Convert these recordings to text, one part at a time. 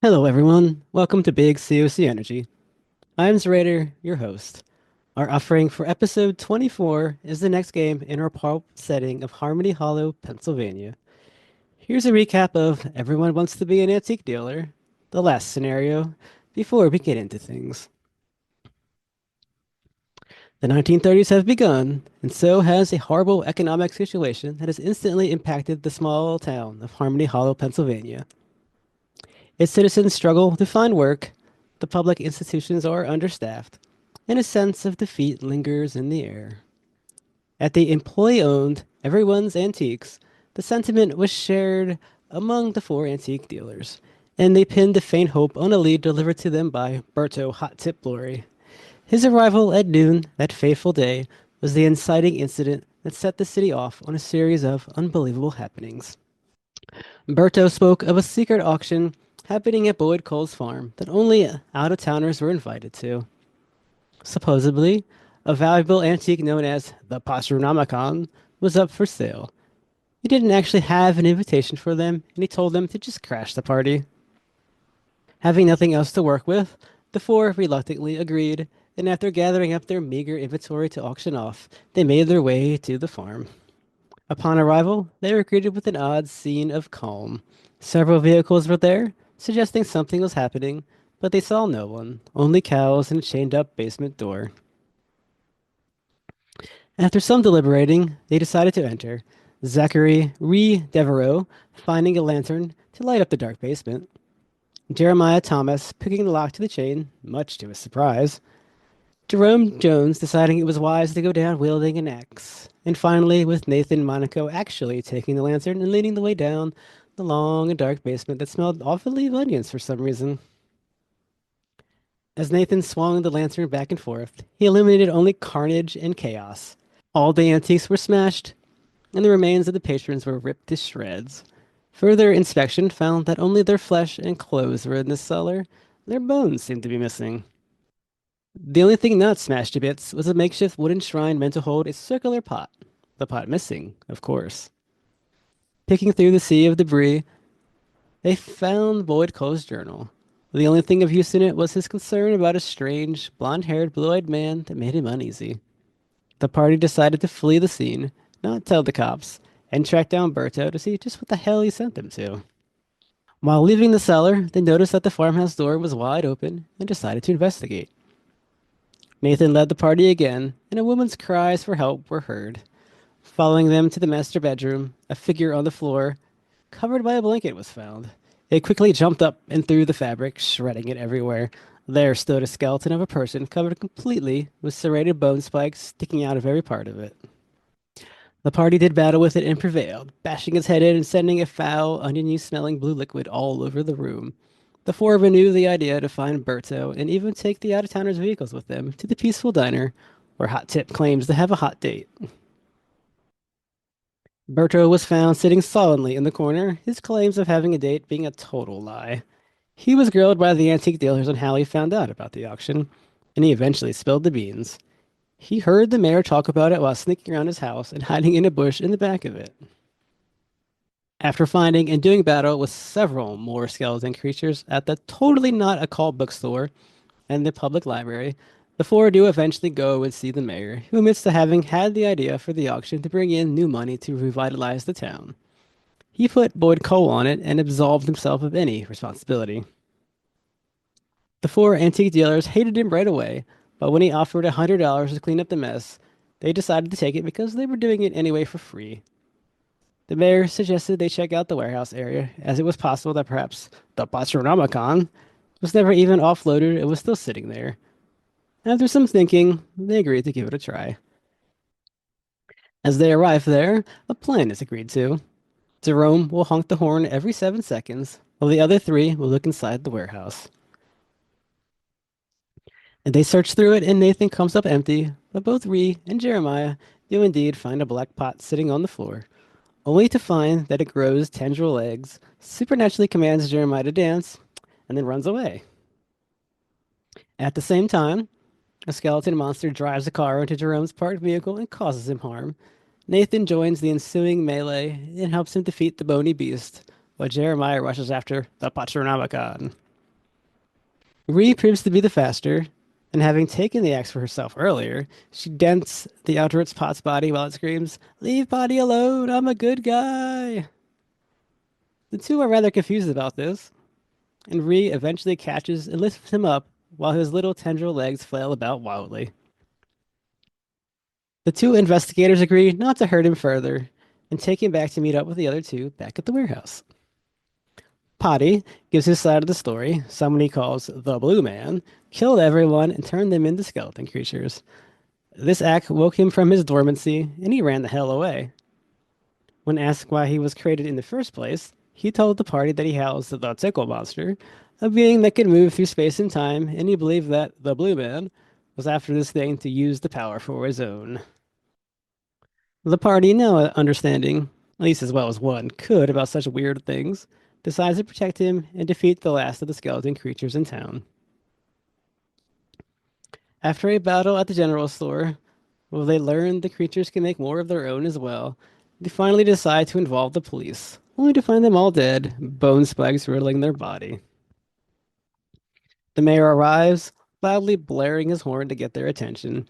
Hello, everyone. Welcome to Big COC Energy. I'm Zraitor, your host. Our offering for episode 24 is the next game in our Pulp setting of Harmony Hollow, Pennsylvania. Here's a recap of Everyone Wants to Be an Antique Dealer, the last scenario, before we get into things. The 1930s have begun, and so has a horrible economic situation that has instantly impacted the small town of Harmony Hollow, Pennsylvania. Its citizens struggle to find work, the public institutions are understaffed, and a sense of defeat lingers in the air. At the employee-owned Everyone's Antiques, the sentiment was shared among the four antique dealers, and they pinned a faint hope on a lead delivered to them by Berto Hot Tip Glory. His arrival at noon that fateful day was the inciting incident that set the city off on a series of unbelievable happenings. Berto spoke of a secret auction happening at Boyd Cole's farm that only out-of-towners were invited to. Supposedly, a valuable antique known as the Patronomicon was up for sale. He didn't actually have an invitation for them, and he told them to just crash the party. Having nothing else to work with, the four reluctantly agreed, and after gathering up their meager inventory to auction off, they made their way to the farm. Upon arrival, they were greeted with an odd scene of calm. Several vehicles were there, suggesting something was happening, but they saw no one, only cows and a chained-up basement door. After some deliberating, they decided to enter. Zacharie Devereaux finding a lantern to light up the dark basement. Jeremiah Thomas picking the lock to the chain, much to his surprise. Jerome Jones deciding it was wise to go down wielding an axe. And finally, with Nathan Monaco actually taking the lantern and leading the way down the long and dark basement that smelled awfully of onions for some reason. As Nathan swung the lantern back and forth, he illuminated only carnage and chaos. All the antiques were smashed, and the remains of the patrons were ripped to shreds. Further inspection found that only their flesh and clothes were in the cellar. Their bones seemed to be missing. The only thing not smashed to bits was a makeshift wooden shrine meant to hold a circular pot. The pot missing, of course. Picking through the sea of debris, they found Boyd Cole's journal. The only thing of use in it was his concern about a strange, blonde-haired, blue-eyed man that made him uneasy. The party decided to flee the scene, not tell the cops, and track down Berto to see just what the hell he sent them to. While leaving the cellar, they noticed that the farmhouse door was wide open and decided to investigate. Nathan led the party again, and a woman's cries for help were heard. Following them to the master bedroom, a figure on the floor, covered by a blanket, was found. It quickly jumped up and threw the fabric, shredding it everywhere. There stood a skeleton of a person covered completely with serrated bone spikes sticking out of every part of it. The party did battle with it and prevailed, bashing its head in and sending a foul, oniony-smelling blue liquid all over the room. The four renewed the idea to find Berto and even take the out-of-towners' vehicles with them to the peaceful diner, where Hot Tip claims to have a hot date. Berto was found sitting sullenly in the corner, his claims of having a date being a total lie. He was grilled by the antique dealers on how he found out about the auction, and he eventually spilled the beans. He heard the mayor talk about it while sneaking around his house and hiding in a bush in the back of it. After finding and doing battle with several more skeleton creatures at the totally not occult bookstore and the public library, the four do eventually go and see the mayor, who admits to having had the idea for the auction to bring in new money to revitalize the town. He put Boyd Cole on it and absolved himself of any responsibility. The four antique dealers hated him right away, but when he offered $100 to clean up the mess, they decided to take it because they were doing it anyway for free. The mayor suggested they check out the warehouse area, as it was possible that perhaps the Patronomicon was never even offloaded and was still sitting there. After some thinking, they agreed to give it a try. As they arrive there, a plan is agreed to. Jerome will honk the horn every 7 seconds, while the other three will look inside the warehouse. And they search through it, and Nathan comes up empty, but both Ree and Jeremiah do indeed find a black pot sitting on the floor, only to find that it grows tendril legs, supernaturally commands Jeremiah to dance, and then runs away. At the same time, a skeleton monster drives a car into Jerome's parked vehicle and causes him harm. Nathan joins the ensuing melee and helps him defeat the bony beast, while Jeremiah rushes after the Patronomicon. Ree proves to be the faster, and having taken the axe for herself earlier, she dents the outward Pot's body while it screams, "Leave Potty alone, I'm a good guy!" The two are rather confused about this, and Ree eventually catches and lifts him up while his little tendril legs flail about wildly. The two investigators agree not to hurt him further and take him back to meet up with the other two back at the warehouse. Potty gives his side of the story. Someone he calls the Blue Man killed everyone and turned them into skeleton creatures. This act woke him from his dormancy, and he ran the hell away. When asked why he was created in the first place, he told the party that he housed the Tickle Monster, a being that could move through space and time, and he believed that the Blue Man was after this thing to use the power for his own. The party, now understanding, at least as well as one could about such weird things, decides to protect him and defeat the last of the skeleton creatures in town. After a battle at the general store, well, they learn the creatures can make more of their own as well. They finally decide to involve the police, only to find them all dead, bone spikes riddling their body. The mayor arrives, loudly blaring his horn to get their attention,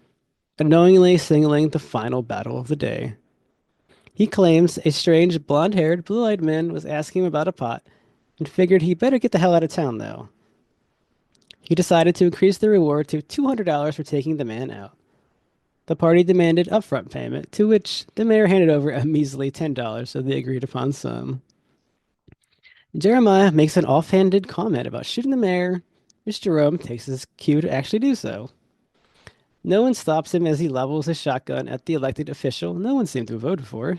unknowingly signaling the final battle of the day. He claims a strange blonde-haired, blue-eyed man was asking him about a pot and figured he better get the hell out of town, though. He decided to increase the reward to $200 for taking the man out. The party demanded upfront payment, to which the mayor handed over a measly $10 of the agreed upon sum. Jeremiah makes an offhanded comment about shooting the mayor, which Jerome takes as cue to actually do so. No one stops him as he levels his shotgun at the elected official no one seemed to have voted for,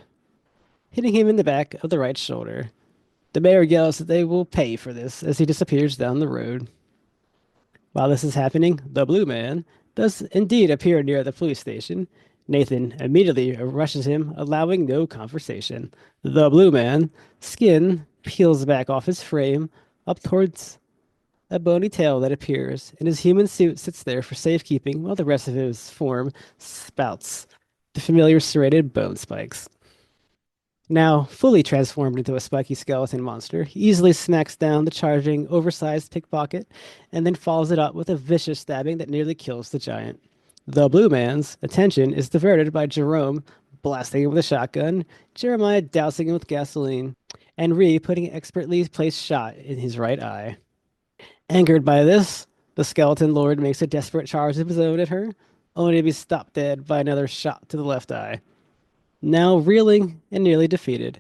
hitting him in the back of the right shoulder. The mayor yells that they will pay for this as he disappears down the road. While this is happening, the Blue Man does indeed appear near the police station. Nathan immediately rushes him, allowing no conversation. The Blue Man, skin peels back off his frame up towards a bony tail that appears, and his human suit sits there for safekeeping while the rest of his form spouts the familiar serrated bone spikes. Now fully transformed into a spiky skeleton monster, he easily smacks down the charging, oversized pickpocket and then follows it up with a vicious stabbing that nearly kills the giant. The Blue Man's attention is diverted by Jerome blasting him with a shotgun, Jeremiah dousing him with gasoline, and Ree putting an expertly placed shot in his right eye. Angered by this, the skeleton lord makes a desperate charge of his own at her, only to be stopped dead by another shot to the left eye. Now reeling and nearly defeated,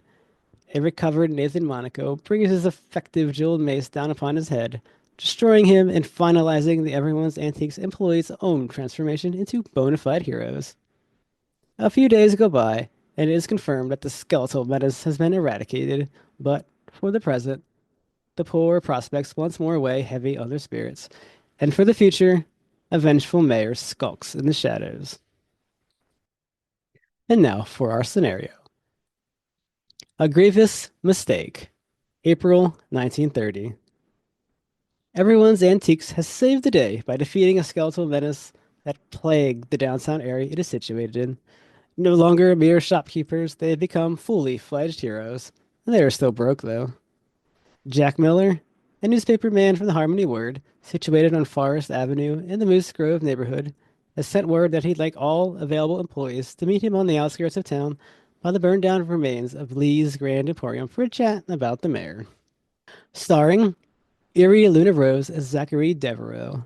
a recovered Nathan Monaco brings his effective jeweled mace down upon his head, destroying him and finalizing the Everyone's Antiques employees' own transformation into bona fide heroes. A few days go by, and it is confirmed that the skeletal menace has been eradicated, but for the present, the poor prospects once more weigh heavy on their spirits, and for the future, a vengeful mayor skulks in the shadows. And now for our scenario. A grievous mistake. April 1930. Everyone's Antiques has saved the day by defeating a skeletal menace that plagued the downtown area it is situated in. No longer mere shopkeepers, they have become fully fledged heroes. They are still broke, though. Jack Miller, a newspaper man from the Harmony Word, situated on Forest Avenue in the Moose Grove neighborhood, has sent word that he'd like all available employees to meet him on the outskirts of town by the burned down remains of Lee's Grand Emporium for a chat about the mayor. Starring Eerie Lunarose as Zacharie Devereaux,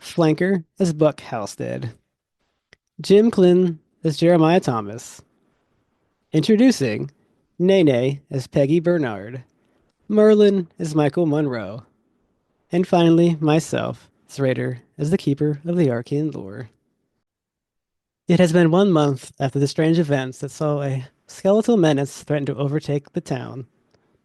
Flanker as Buck Halstead, Jimclin as Jeremiah Thomas, introducing NayNay as Peggy Bernard, Merlin as Michael Monroe, and finally myself, Zraitor, as the keeper of the Arcane lore. It has been 1 month after the strange events that saw a skeletal menace threaten to overtake the town.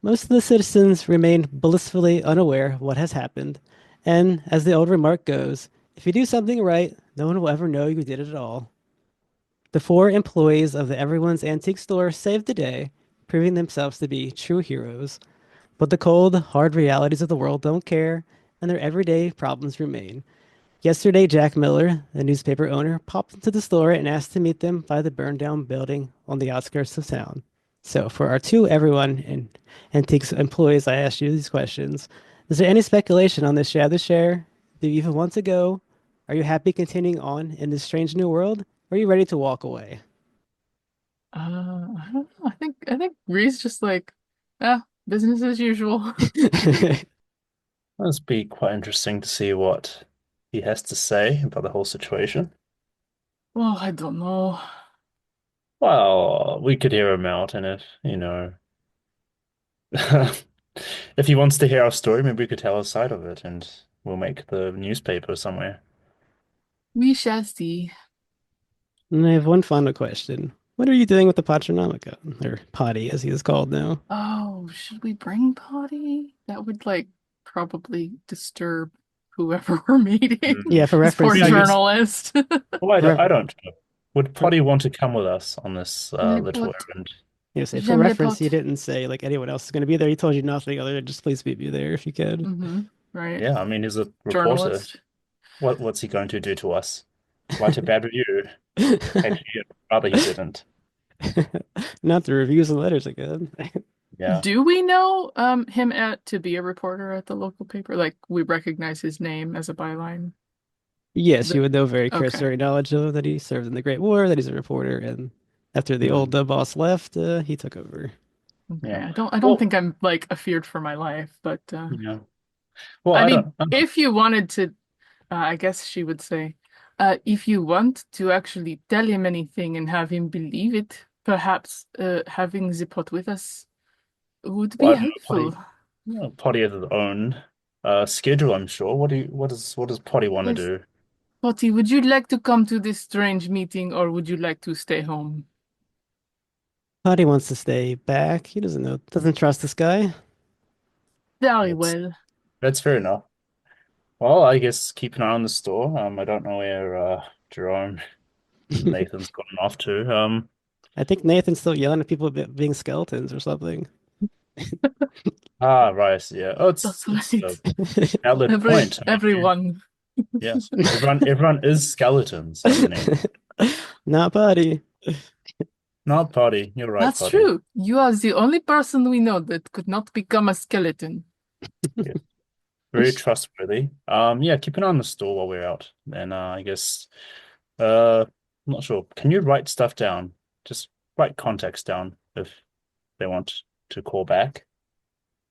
Most of the citizens remain blissfully unaware of what has happened, and as the old remark goes, if you do something right, no one will ever know you did it at all. The four employees of the Everyone's Antique Store saved the day, proving themselves to be true heroes. But the cold, hard realities of the world don't care, and their everyday problems remain. Yesterday, Jack Miller, the newspaper owner, popped into the store and asked to meet them by the burned down building on the outskirts of town. So, for our two Everyone and Antiques employees, I asked you these questions. Is there any speculation on this share? Do you even want to go? Are you happy continuing on in this strange new world? Or are you ready to walk away? I don't know. I think Ree's just like, business as usual. Must be quite interesting to see what he has to say about the whole situation. Well, I don't know. Well, we could hear him out, and if he wants to hear our story, maybe we could tell his side of it, and we'll make the newspaper somewhere. We shall see. And I have one final question. What are you doing with the Patronomicon? Or Potty, as he is called now. Oh, should we bring Potty? That would like probably disturb whoever we're meeting. Mm. Yeah, for This reference, poor Yeah, I guess. journalist. Well, for, I refer- don't know. Would for Potty want to come with us on this Les little potes. errand? for J'aime les reference, he potes. didn't say like anyone else is going to be there. He told you nothing other than just please meet me there if you can. Right. Yeah, I mean, he's a reporter. Journalist. What's he going to do to us? Write a bad review? Actually, I'd rather he didn't. Not the reviews and letters again. Yeah. Do we know him at to be a reporter at the local paper? Like we recognize his name as a byline. Yes, you The would know very okay. cursory knowledge of that he served in the Great War, that he's a reporter, and after the Hmm. old boss left, he took over. Okay. Yeah. I don't Well, think I'm like afeared for my life, but yeah. Well, I I mean, don't. if you wanted to I guess she would say, if you want to actually tell him anything and have him believe it, perhaps having the pot with us would Well, be I don't know. helpful. Potty has his own schedule, I'm sure. What does Potty want to Yes. do? Potty, would you like to come to this strange meeting or would you like to stay home? Thought he wants to stay back. He doesn't know, doesn't trust this guy. Very That's well. that's fair enough. Well, I guess keep an eye on the store. I don't know where Jerome and Nathan's gotten off to. I think Nathan's still yelling at people being skeletons or something. Right, yeah. Oh, That's it's a right. valid point. I mean, Everyone. yes, everyone is skeletons in the name. Not Buddy. Not Potty. You're right, That's Potty. true. You are the only person we know that could not become a skeleton. Yeah, very trustworthy. Yeah, keep an eye on the store while we're out. And I guess I'm not sure. Can you write stuff down? Just write context down if they want to call back.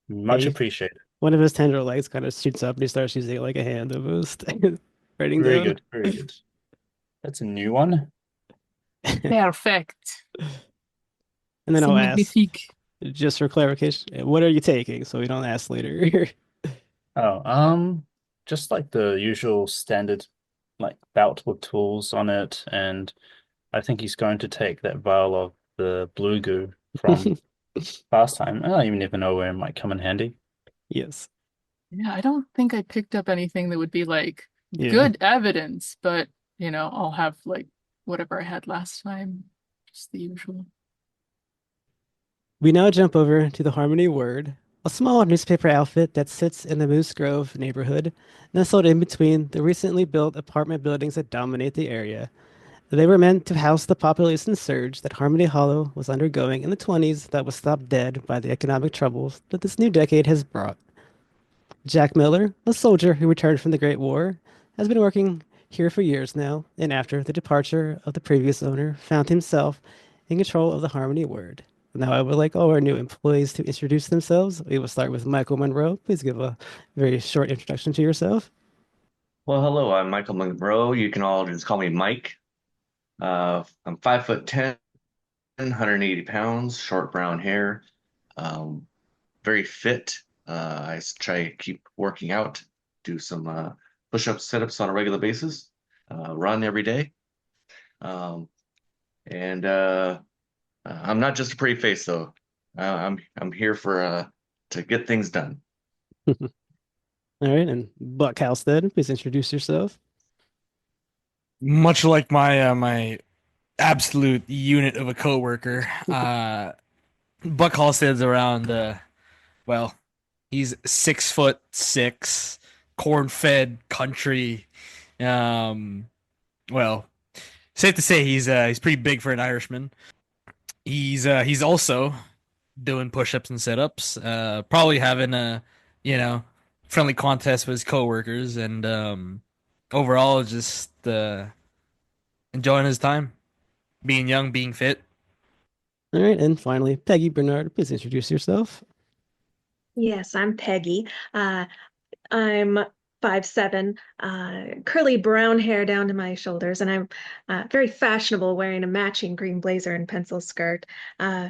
Yeah, Much appreciated. one of his tendril legs kind of shoots up and he starts using it like a hand almost. Writing Very down. good, very good. That's a new one. Perfect. And then C'est I'll ask, magnifique. just for clarification, what are you taking? So we don't ask later. Oh, just like the usual standard, like belt with tools on it, and I think he's going to take that vial of the blue goo from last time. I don't even never know where it might come in handy. Yes. Yeah, I don't think I picked up anything that would be like Yeah. good evidence, but I'll have like whatever I had last time. Just the usual. We now jump over to the Harmony Word, a small newspaper outfit that sits in the Moose Grove neighborhood, nestled in between the recently built apartment buildings that dominate the area. They were meant to house the population surge that Harmony Hollow was undergoing in the 20s that was stopped dead by the economic troubles that this new decade has brought. Jack Miller, a soldier who returned from the Great War, has been working here for years now, and after the departure of the previous owner, found himself in control of the Harmony Word. Now I would like all our new employees to introduce themselves. We will start with Michael Monroe. Please give a very short introduction to yourself. Well, hello, I'm Michael Monroe. You can all just call me Mike. I'm 5'10", 180 pounds, short brown hair, um, very fit. Try to keep working out, do some push-ups, sit-ups on a regular basis, run every day. Um, and I'm not just a pretty face though. I'm here for to get things done. All right, and Buck Halstead, please introduce yourself. Much like my absolute unit of a coworker, Buck Halstead's around well, he's 6'6", corn-fed country. Um, well, safe to say he's pretty big for an Irishman. He's also doing push-ups and sit-ups. Probably having a, you know, friendly contest with his coworkers, and overall just enjoying his time, being young, being fit. All right, and finally, Peggy Bernard, please introduce yourself. Yes, I'm Peggy. I'm 5'7", curly brown hair down to my shoulders, and I'm very fashionable, wearing a matching green blazer and pencil skirt. Uh,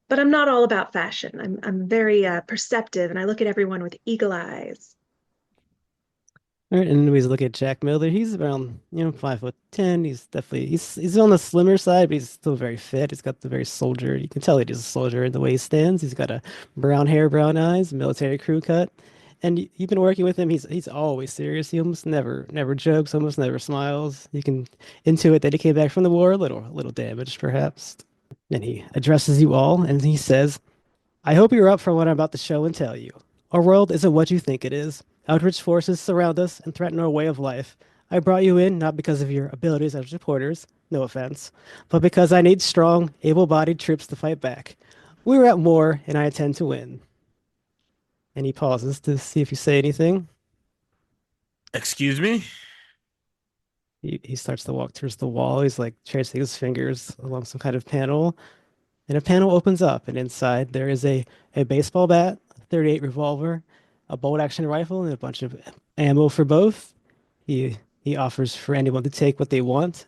but I'm not all about fashion. I'm very perceptive, and I look at everyone with eagle eyes. All right, and we look at Jack Miller. He's around, 5'10". He's definitely he's on the slimmer side, but he's still very fit. He's got the very soldier. You can tell he's a soldier in the way he stands. He's got a brown hair, brown eyes, military crew cut. And you've been working with him. He's always serious. He almost never jokes, almost never smiles. You can intuit that he came back from the war a little damaged, perhaps. And he addresses you all, and he says, I hope you're up for what I'm about to show and tell you. Our world isn't what you think it is. Eldritch forces surround us and threaten our way of life. I brought you in not because of your abilities as reporters, no offense, but because I need strong, able-bodied troops to fight back. We're at war, and I intend to win. And he pauses to see if you say anything. Excuse me? He starts to walk towards the wall. He's like tracing his fingers along some kind of panel. And a panel opens up, and inside there is a baseball bat, a 38 revolver, a bolt action rifle, and a bunch of ammo for both. He offers for anyone to take what they want.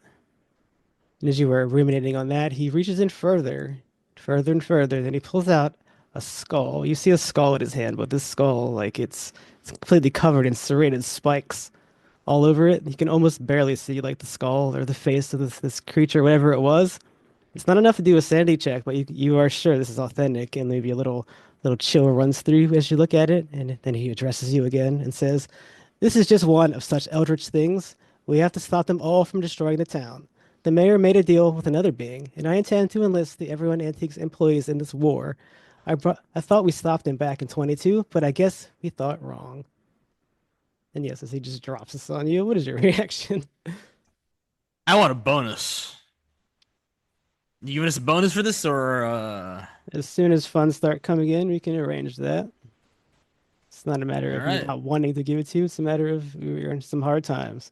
And as you were ruminating on that, he reaches in further, further and further. Then he pulls out a skull. You see a skull in his hand, but this skull, like it's completely covered in serrated spikes all over it. You can almost barely see like the skull or the face of this creature, whatever it was. It's not enough to do a sanity check, but you are sure this is authentic, and maybe a little chill runs through as you look at it, and then he addresses you again and says, "This is just one of such eldritch things. We have to stop them all from destroying the town. The mayor made a deal with another being, and I intend to enlist the Everyone Antiques employees in this war. I thought we stopped him back in 22, but I guess we thought wrong." And yes, as he just drops this on you, what is your reaction? I want a bonus. You giving us a bonus for this, or As soon as funds start coming in, we can arrange that. It's not a matter all of me right, not wanting to give it to you. It's a matter of we're in some hard times.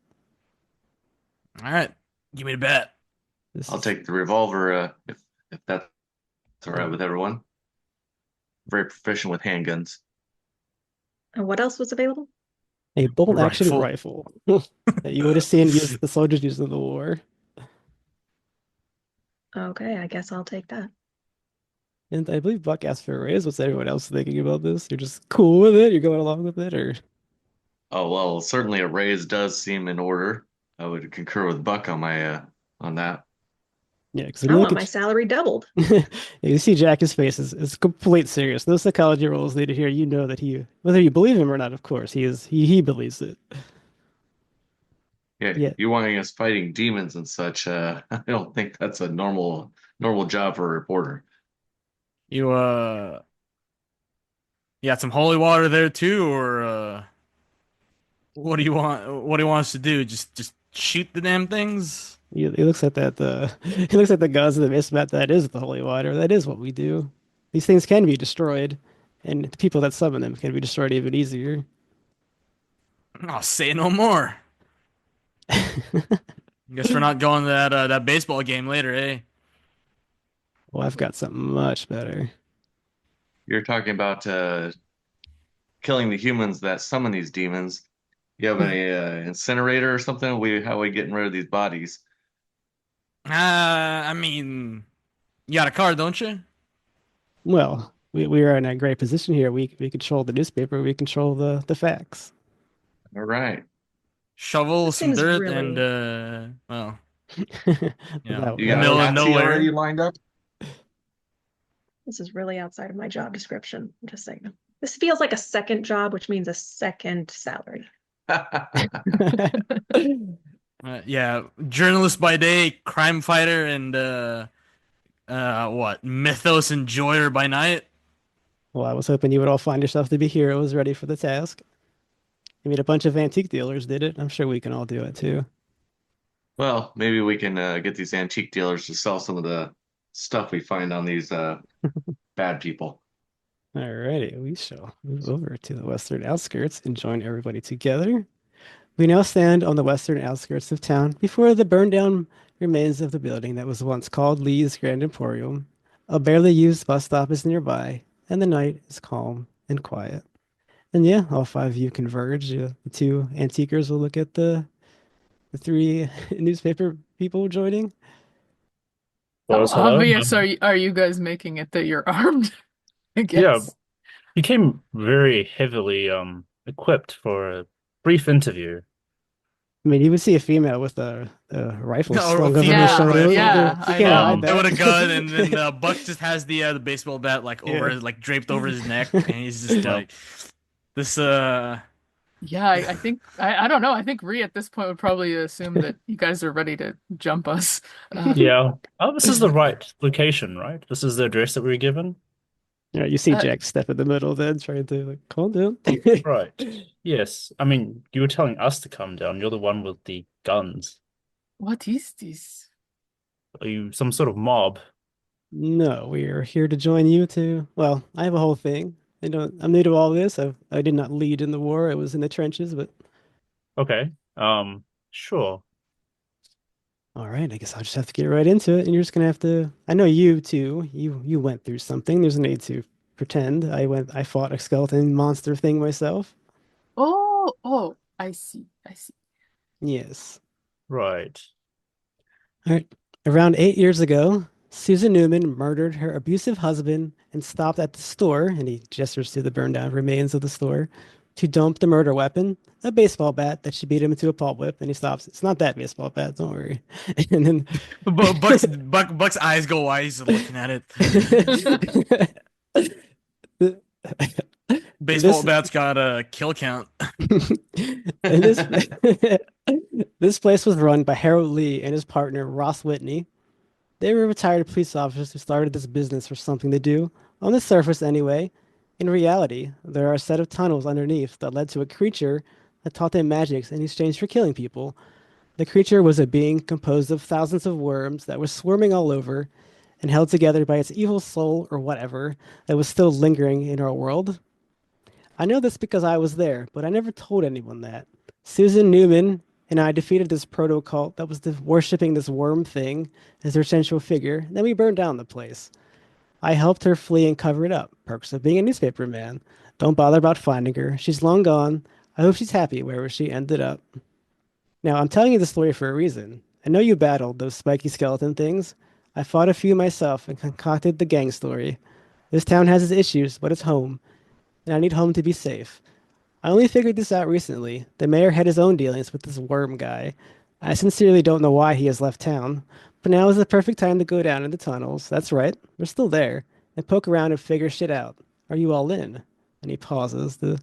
all right, give me the bet. This I'll is take the revolver if that's all right a, with everyone. Very proficient with handguns. And what else was available? a bolt action Rifle. rifle that you would have seen the soldiers use in the war. Okay, I guess I'll take that. And I believe Buck asked for a raise. What's everyone else thinking about this? You're just cool with it? You're going along with it? Or Oh well, certainly a raise does seem in order. I would concur with Buck on that. yeah, because I want my salary doubled. you see Jack's face is complete serious. No psychology rolls needed here. You know that whether you believe him or not, of course, he believes it. Yeah, Yeah, you wanting us fighting demons and such, I don't think that's a normal job for a reporter. You you got some holy water there too, or what do you want? What do you want us to do? Just shoot the damn things? he looks at that. He looks at the gods of the Mistmat. That is the holy water. That is what we do. These things can be destroyed, and the people that summon them can be destroyed even easier. I'll say no more. Guess we're not going to that baseball game later, eh? Well, I've got something much better. You're talking about killing the humans that summon these demons. You have an incinerator or something? How are we getting rid of these bodies? I mean, you got a car, don't you? Well, we are in a great position here. We control the newspaper. We control the facts. All right. Shovel This some seems dirt and really, well, You got a middle of patsy already nowhere. lined up? this is really outside of my job description. I'm just saying. This feels like a second job, which means a second salary. Yeah, journalist by day, crime fighter, and what mythos enjoyer by night. Well, I was hoping you would all find yourself to be heroes ready for the task. I mean, a bunch of antique dealers did it. I'm sure we can all do it too. Well, maybe we can get these antique dealers to sell some of the stuff we find on these bad people. Alrighty, we shall move over to the western outskirts and join everybody together. We now stand on the western outskirts of town before the burned down remains of the building that was once called Lee's Grand Emporium. A barely used bus stop is nearby, and the night is calm and quiet. And yeah, all five of you converge. The two antiquers will look at the three newspaper people joining. How Was hello. obvious are you guys making it that you're armed? I Yeah, guess. you came very heavily equipped for a brief interview. I mean, you would see a female with a rifle Or a slung over her female Yeah, shoulder. rifle. yeah, You I can't know. hide Um, With a gun, and then that. Buck just has the baseball bat like over Yeah. his, like draped over his neck, and he's just well, like this. Yeah, I think I don't know. I think Ree at this point would probably assume that you guys are ready to jump us. Uh, yeah. Oh, this is the right location, right? This is the address that we were given. Yeah, you see uh, Jack step in the middle, then trying to like calm down. Right. Yes. I mean, you were telling us to come down. You're the one with the guns. what is this? Are you some sort of mob? No, we are here to join you to. Well, I have a whole thing. I'm new to all this. I did not lead in the war. I was in the trenches, but Okay. Sure. all right. I guess I'll just have to get right into it. And you're just gonna have to. I know you too. You went through something. There's no need to pretend. I fought a skeleton monster thing myself. Oh, I see. I see. Yes. Right. All right. Around 8 years ago, Susan Newman murdered her abusive husband and stopped at the store, and he gestures to the burned down remains of the store, to dump the murder weapon, a baseball bat that she beat him into a pulp whip, and he stops. It's not that baseball bat, don't worry. And then Buck's eyes go wide. He's looking at it. Baseball this bat's got a kill count. and this this place was run by Harold Lee and his partner Ross Whitney. They were retired police officers who started this business for something to do, on the surface anyway. In reality, there are a set of tunnels underneath that led to a creature that taught them magics in exchange for killing people. The creature was a being composed of thousands of worms that was swarming all over and held together by its evil soul or whatever that was still lingering in our world. I know this because I was there, but I never told anyone that. Susan Newman and I defeated this proto cult that was worshipping this worm thing as their central figure. Then we burned down the place. I helped her flee and cover it up. Perks of being a newspaper man. Don't bother about finding her. She's long gone. I hope she's happy wherever she ended up. Now, I'm telling you the story for a reason. I know you battled those spiky skeleton things. I fought a few myself and concocted the gang story. This town has its issues, but it's home, and I need home to be safe. I only figured this out recently. The mayor had his own dealings with this worm guy. I sincerely don't know why he has left town, but now is the perfect time to go down in the tunnels. That's right, we're still there, and poke around and figure shit out. Are you all in? And he pauses. The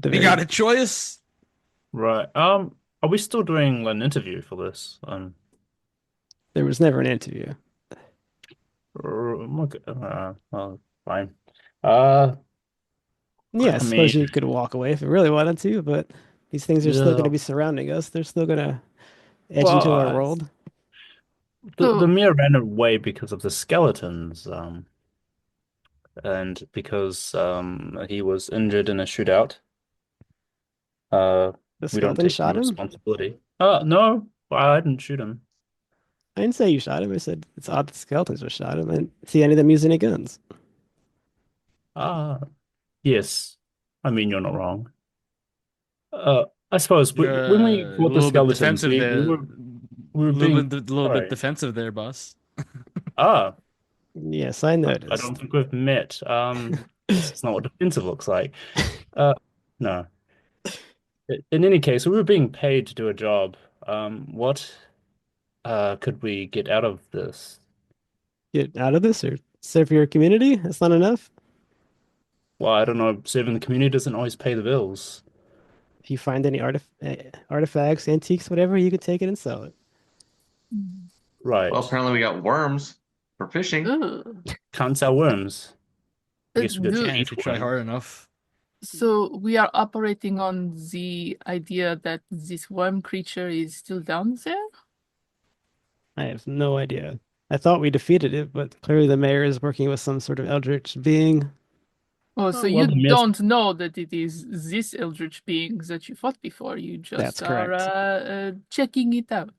You very got a choice. Right. Are we still doing an interview for this? There was never an interview. Okay, well, fine. Uh, Yeah, I I suppose mean, you could walk away if you really wanted to, but these things are still going to yeah. be surrounding us. They're still going to edge into our Well, world. the So, Mir ran away because of the skeletons, and because he was injured in a shootout. Uh, The we don't skeleton take any shot him? responsibility. No, I didn't shoot him. I didn't say you shot him. I said it's odd the skeletons just shot him. I didn't see any of them use any guns. Ah, yes. I mean, you're not wrong. I suppose when we A fought the little bit skeletons, defensive there. we were being A little bit sorry. defensive there, boss. Ah, Yes, I I don't noticed. think we've met. This is not what defensive looks like. Uh, no. In any case, we were being paid to do a job. What could we get out of this? Get out of this or serve your community? That's not enough. Well, I don't know. Serving the community doesn't always pay the bills. If you find any artifacts, antiques, whatever, you could take it and sell it. Well, Right. apparently we got worms for fishing. ugh. Can't sell worms. I guess we could Do And if eat you try worms. hard enough. so we are operating on the idea that this worm creature is still down there? I have no idea. I thought we defeated it, but clearly the mayor is working with some sort of eldritch being. Oh, so Oh, well, you the mayor's don't know that it is this eldritch being that you fought before. You That's just are correct. checking it out.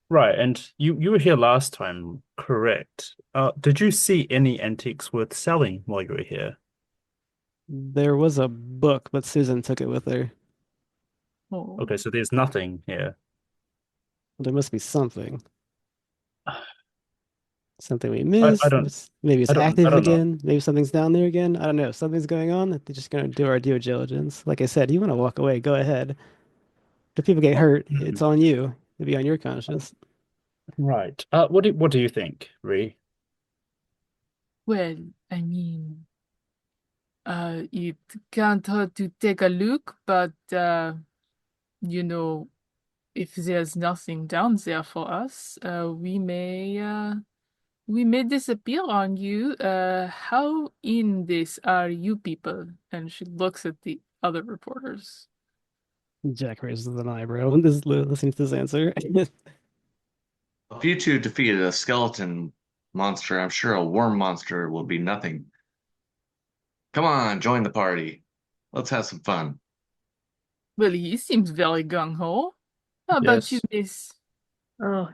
right, and you were here last time, correct? Did you see any antiques worth selling while you were here? There was a book, but Susan took it with her. Oh, Okay, so there's nothing here. There must be something. Something we I missed. don't Maybe it's I active don't know. again. Maybe something's down there again. I don't know. Something's going on. They're just gonna do our due diligence. Like I said, you want to walk away, go ahead. If people get Oh, hurt, it's on you. It'll be on your conscience. right. What do you think, Ree? well, I mean, it can't hurt to take a look, but you know, if there's nothing down there for us, we may disappear on you. How in this are you people? And she looks at the other reporters. Jack raises an eyebrow when this listening to this answer. If you two defeated a skeleton monster, I'm sure a worm monster will be nothing. Come on, join the party. Let's have some fun. Well, he seems very gung-ho. How about you, Yes. miss?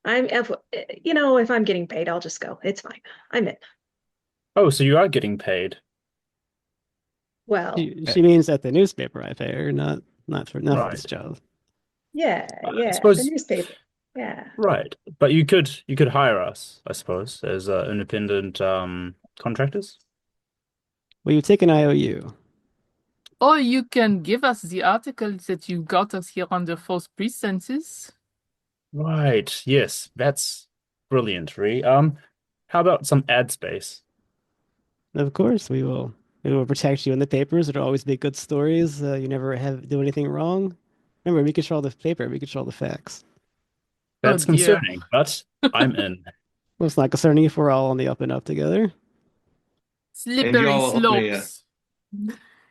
Oh, if I'm getting paid, I'll just go. It's fine. I'm in. Oh, so you are getting paid. Well, She means at the newspaper I pay her, not for this Right. job. yeah, I yeah, the suppose newspaper. Yeah. right. But you could hire us, I suppose, as independent contractors. Well, you take an IOU. Or you can give us the articles that you got us here under false pretenses. Right. Yes, that's brilliant, Ree. How about some ad space? Of course, we will. We will protect you in the papers. It'll always be good stories. You never do anything wrong. Remember, we control the paper. We control the facts. Oh That's dear. concerning, but I'm in. Well, it's not concerning if we're all on the up and up together. And Slippery y'all owe me a slopes.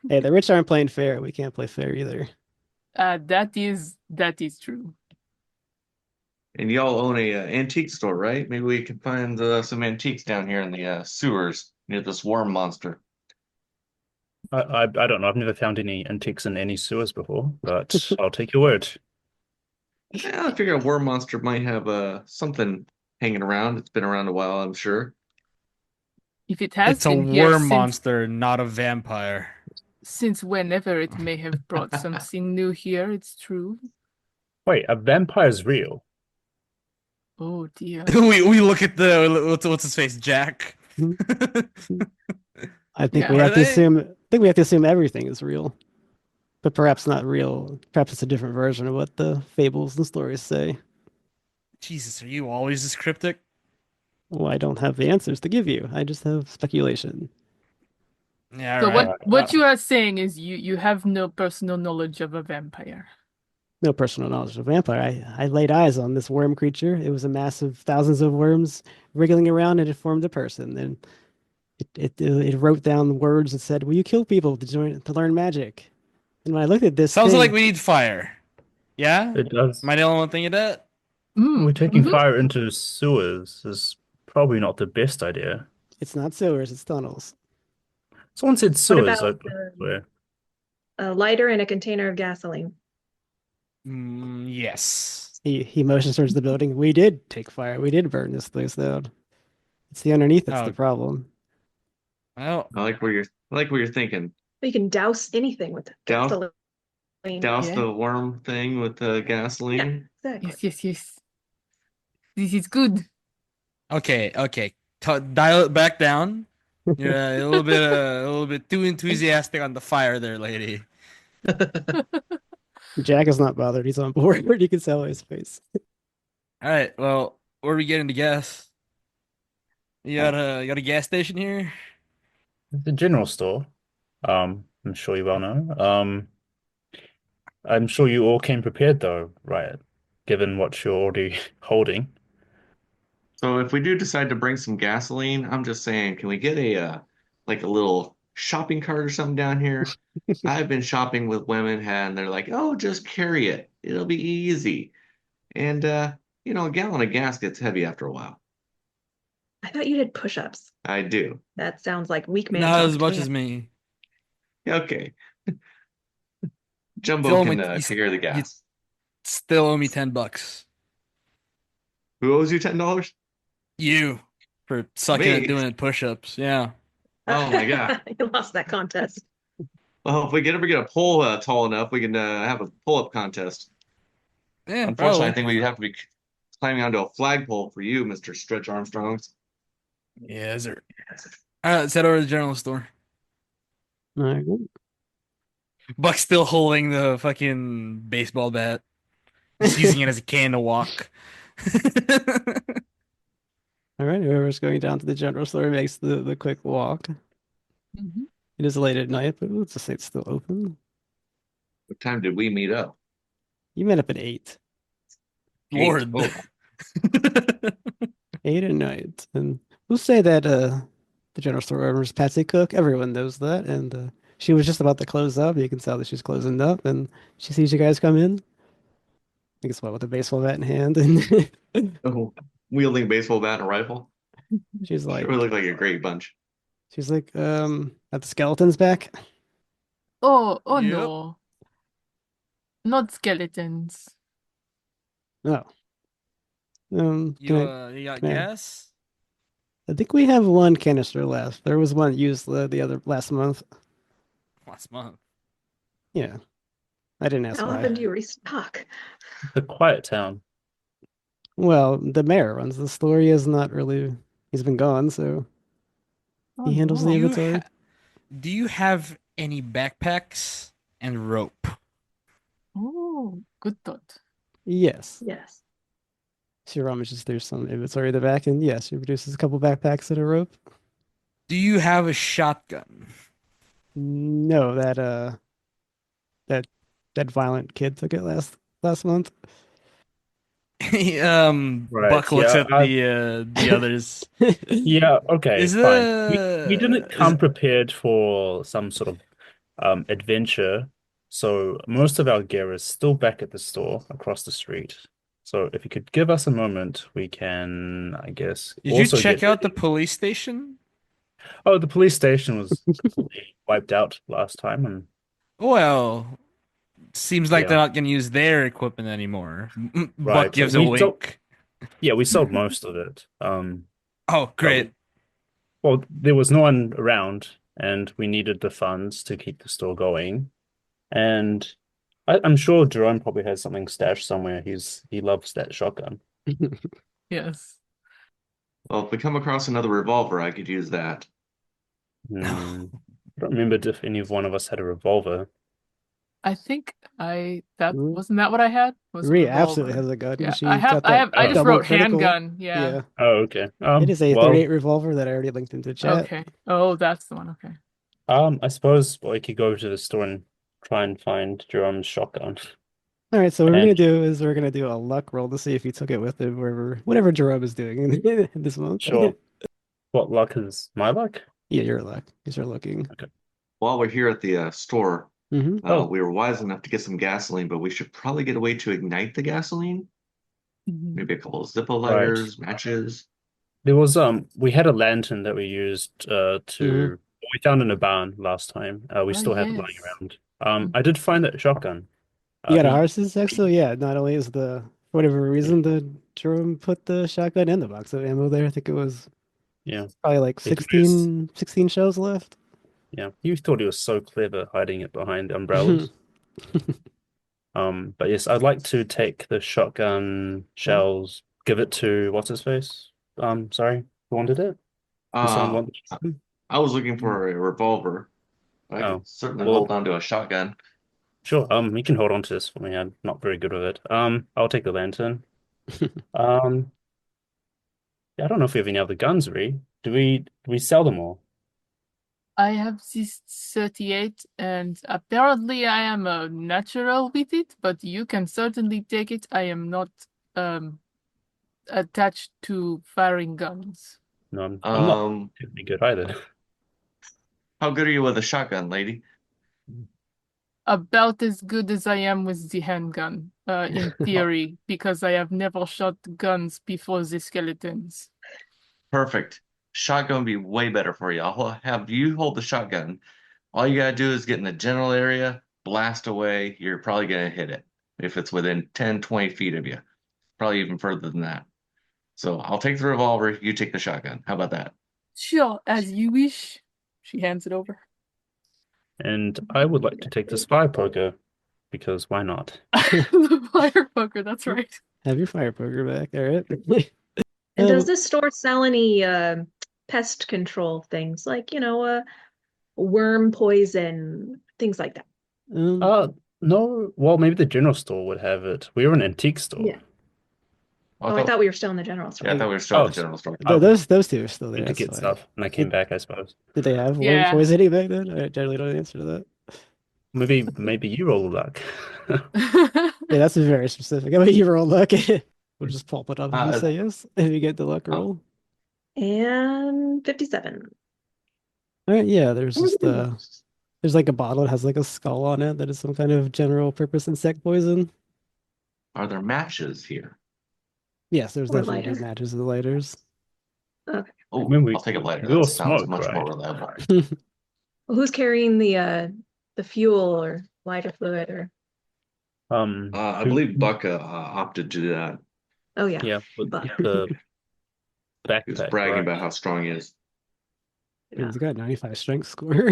Hey, the rich aren't playing fair. We can't play fair either. That is true. and y'all own a antique store, right? Maybe we can find some antiques down here in the sewers near this worm monster. I don't know. I've never found any antiques in any sewers before, but I'll take your word. Yeah, I figure a worm monster might have something hanging around. It's been around a while, I'm sure. If it has It's a been here worm monster, not a vampire. since whenever it may have brought something new here, it's true. Wait, a vampire's real? Oh dear. we look at the what's his face, Jack. I think Yeah. we Are have to they? assume. I think we have to assume everything is real, but perhaps not real. Perhaps it's a different version of what the fables and stories say. Jesus, are you always this cryptic? Well, I don't have the answers to give you. I just have speculation. Yeah, all So right. what you are saying is you have no personal knowledge of a vampire. No personal knowledge of vampire. I laid eyes on this worm creature. It was a mass of thousands of worms wriggling around, and it formed a person. And it wrote down words that said, "Will you kill people to learn magic?" And when I looked at this Sounds like thing, we need fire. Yeah? It does. Am I the only one thinking that? We're taking Mhm. fire into sewers is probably not the best idea. it's not sewers, it's tunnels. Someone said What sewers. about Swear. a lighter and a container of gasoline? Yes. He motions towards the building. We did take fire. We did burn this place down. It's the underneath that's the Oh, problem. well, I like where you're thinking. You can douse anything with Douse gasoline. douse Yeah. the worm thing with Yeah, gasoline. exactly. Yes. This is good. okay. Dial it back down. You're a little bit too enthusiastic on the fire there, lady. Jack is not bothered. He's on board. You can tell his face. All right. Well, where are we getting to gas? You got a gas station here? The general store. I'm sure you well know. I'm sure you all came prepared though, right? Given what you're already holding. So if we do decide to bring some gasoline, I'm just saying, can we get a like a little shopping cart or something down here? I've been shopping with women and they're like, "Oh, just carry it. It'll be easy." And a gallon of gas gets heavy after a while. I thought you did push-ups. I do. That sounds like weak man Not talk as to much me. as me. Okay. Jumbo Still can you, take care of the you gas. still owe me $10. Who owes you $10? You for sucking at Me? doing push-ups. Yeah. Oh my God. You lost that contest. Well, if we ever get a pole tall enough, we can have a pull-up contest. Yeah, Unfortunately, I probably. think we'd have to be climbing onto a flagpole for you, Mr. Stretch Armstrongs. Yeah, sir. Let's head over to the general store. All right. Buck's still holding the fucking baseball bat, just using it as a cane to walk. All right. Whoever's going down to the general store makes the quick walk. Mhm. It is late at night, but let's just say it's still open. What time did we meet up? You met up at 8. Lord. Oh, 8 at night. And we'll say that the general store owner is Patsy Cook. Everyone knows that. And she was just about to close up. You can tell that she's closing up. And she sees you guys come in. I think it's what, with a baseball bat in hand. And oh, wielding a baseball bat and a rifle. she's Sure like, would look like a great bunch. at the skeleton's back. Oh, Yep. no. Not skeletons. Oh. Can You got can I- gas? I think we have one canister left. There was one used the other last month. Last month. Yeah. I didn't ask How why. often do you restock? The quiet town. Well, the mayor runs the store. He is not really. He's been gone, so Oh, he handles no. the Do you, inventory. do you have any backpacks and rope? Oh, good thought. Yes. Yes. She rummages through some inventory at the back, and yes, she produces a couple backpacks and a rope. Do you have a shotgun? No, that that violent kid took it last month. Right, Buck looks yeah, at the others. Yeah, okay, Is fine. We didn't is come prepared for some sort of adventure, so most of our gear is still back at the store across the street. So if you could give us a moment, we can, I guess, did you also check get out the ready. police station? Oh, the police station was completely wiped out last time, and Well, seems like yeah, they're not going to use their equipment anymore. Buck right. gives a wink. We sold most of it. Oh, But great. well, there was no one around, and we needed the funds to keep the store going. And I'm sure Jerome probably has something stashed somewhere. He loves that shotgun. Yes. Well, if we come across another revolver, I could use that. Hmm. I don't remember if any of one of us had a revolver. I think that Ree wasn't that what I had? Was a Ree absolutely revolver. has a gun. Yeah, She got I that have, I just Oh, double wrote critical. handgun. Yeah. Yeah. oh, okay. It is a Well, 38 revolver that I already linked into chat. Okay. Oh, that's the one. Okay. I suppose we could go to the store and try and find Jerome's shotgun. All right, so what we're And gonna do is we're gonna do a luck roll to see if he took it with him wherever whatever Jerome is doing this month. sure, what luck is my luck? Yeah, your luck. Because you're looking. Okay. While we're here at the store, Hmm. Oh, we were wise enough to get some gasoline, but we should probably get a way to ignite the gasoline. Mhm. Maybe a couple of Zippo right. lighters, matches. There was we had a lantern that we used Hmm. we found in a barn last time. We Oh, still have it lying yes. around. I did find that shotgun. You got a He Harsis so yeah, not only is for whatever reason the Jerome put the shotgun in the box of ammo there. I think it was yeah. probably like He thought he was 16 shells left. yeah. He thought he was so clever hiding it behind umbrellas. But yes, I'd like to take the shotgun shells, give it to what's his face? Sorry, who wanted it? Did someone Uh, want the shotgun? I was looking for a revolver. I Oh, could certainly well, hold on to a shotgun. sure. You can hold on to this for me. I'm not very good with it. I'll take the lantern. Um, I don't know if we have any other guns, Ree. Do we sell them all? I have this 38, and apparently I am a natural with it, but you can certainly take it. I am not attached to firing guns. No, I'm not Um, particularly good either. how good are you with a shotgun, lady? About as good as I am with the handgun, in theory, because I have never shot guns before the skeletons. Perfect. Shotgun would be way better for you. I'll have you hold the shotgun. All you gotta do is get in the general area, blast away. You're probably gonna hit it if it's within 10, 20 feet of you. Probably even further than that. So I'll take the revolver, you take the shotgun. How about that? Sure, as you wish. She hands it over. And I would like to take the spy poker because why not? The fire poker, that's right. Have your fire poker back. All right. And does this store sell any pest control things like, worm poison, things like that? No. Well, maybe the general store would have it. We were an antique store. Yeah. Oh, I thought we were still in the general store. Yeah, I thought we were still at the general store. Those two are still there. To That's get fine. stuff, and I came back, I suppose. Did they have worm Yeah. poisoning back then? I generally don't answer to that. Maybe you roll the luck. Yeah, that's very specific. How about you roll luck? We'll just pulp it up if you Uh, say yes. If you get the luck roll. And 57. All right, yeah, there's just there's like a bottle that has like a skull on it that is some kind of general purpose insect poison. Are there matches here? Yes, there's Or definitely lighter. matches and lighters. Okay. Oh, mean, we- I'll take a lighter. we all That sounds smoke, much more right? reliable. Well, who's carrying the fuel or lighter fluid or? I believe Buck opted to do that. Oh yeah. Yeah, with But- the He was backpack, bragging right? about how strong he is. Yeah. He's got a 95 strength score.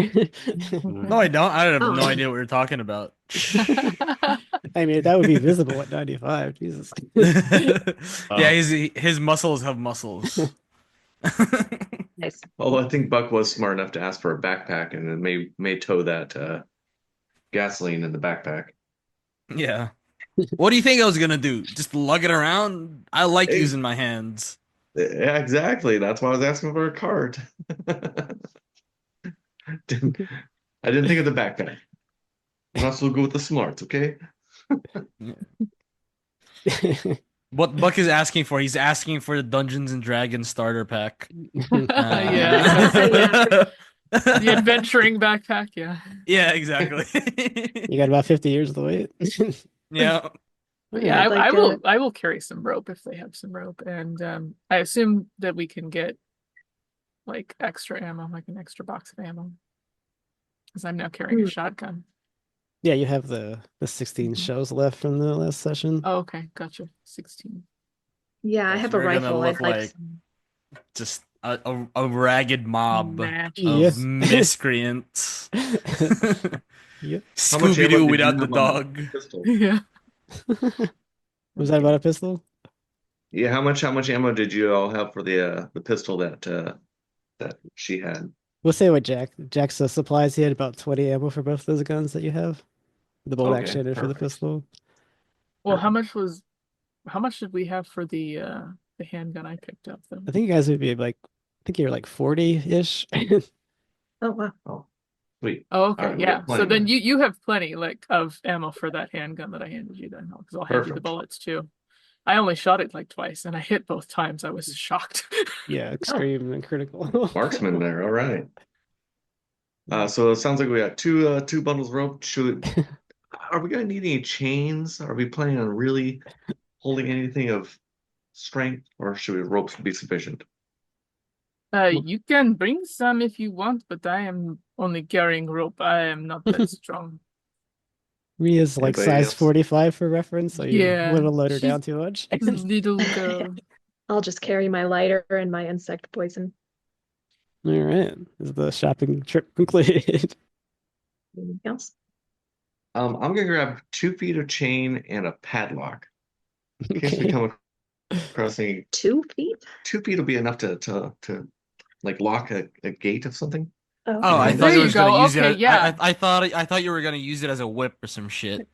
No, I don't. I have Oh. no idea what you're talking about. I mean, that would be visible at 95. Jesus. Yeah, his muscles have muscles. Nice. Although I think Buck was smart enough to ask for a backpack and then may tow that gasoline in the backpack. Yeah. What do you think I was gonna do? Just lug it around? I like Hey. using my hands. Yeah, exactly. That's why I was asking for a cart. I didn't think of the backpack. I'm also good with the smarts, okay? What Buck is asking for, he's asking for the Dungeons and Dragons starter pack. Yeah. The adventuring backpack, yeah. Yeah, exactly. You got about 50 years to wait. Yeah. But yeah, Like, I will carry some rope if they have some rope, and I assume that we can get like extra ammo, like an extra box of ammo, because I'm now carrying a shotgun. Yeah, you have the 16 shells left from the last session. Oh, okay, gotcha. 16. Yeah, I Yes, have a we're gonna rifle. look I'd like like- some. Just a ragged mob Match. of Yes. miscreants. Yep. How much ammo Scooby-Doo did you without the have on dog. that pistol? Yeah. Was that about a pistol? Yeah, how much ammo did you all have for the pistol that she had? We'll say what Jack's supplies. He had about 20 ammo for both those guns that you have. The bolt Okay, action and for the perfect. pistol. Well, how much did we have for the handgun I picked up though? I think you guys would be like, I think you're like 40-ish. Oh wow. Oh, sweet. Oh, okay, All right, we yeah. got plenty So then then. you have plenty like of ammo for that handgun that I handed you then, because I'll hand you the Perfect. bullets too. I only shot it like twice, and I hit both times. I was shocked. Yeah, extreme and critical. Marksman there. All right. So it sounds like we got two bundles of rope. Are we gonna need any chains? Are we planning on really holding anything of strength, or should ropes be sufficient? You can bring some if you want, but I am only carrying rope. I am not that strong. Ria's like Anybody size else? 45 for reference, so you Yeah, wouldn't load her she's- down too much. Little girl. I'll just carry my lighter and my insect poison. All right, is the shopping trip concluded? Anything else? I'm gonna grab 2 feet of chain and a padlock in case we Okay. come across any. 2 feet? 2 feet will be enough to like lock a gate of something. Oh, Oh, I There thought you you were gonna go. use Okay, it. yeah. I thought you were gonna use it as a whip or some shit.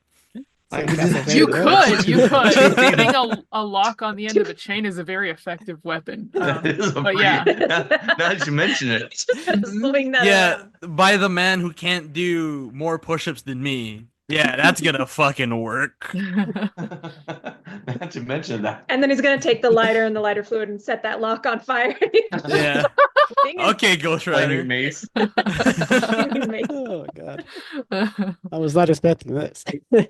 I Some could Castlevania. You Right. could. Two feet. Putting a lock on the end of a chain is a very effective weapon. That is a But pretty, yeah. now that you mention it. just kind of swing that Yeah, around. by the man who can't do more push-ups than me. Yeah, that's gonna fucking work. Now that you mention that. And then he's gonna take the lighter and the lighter fluid and set that lock on fire. Yeah. Okay, Ghost Flaming Rider. mace. Oh god, I was not expecting this. Now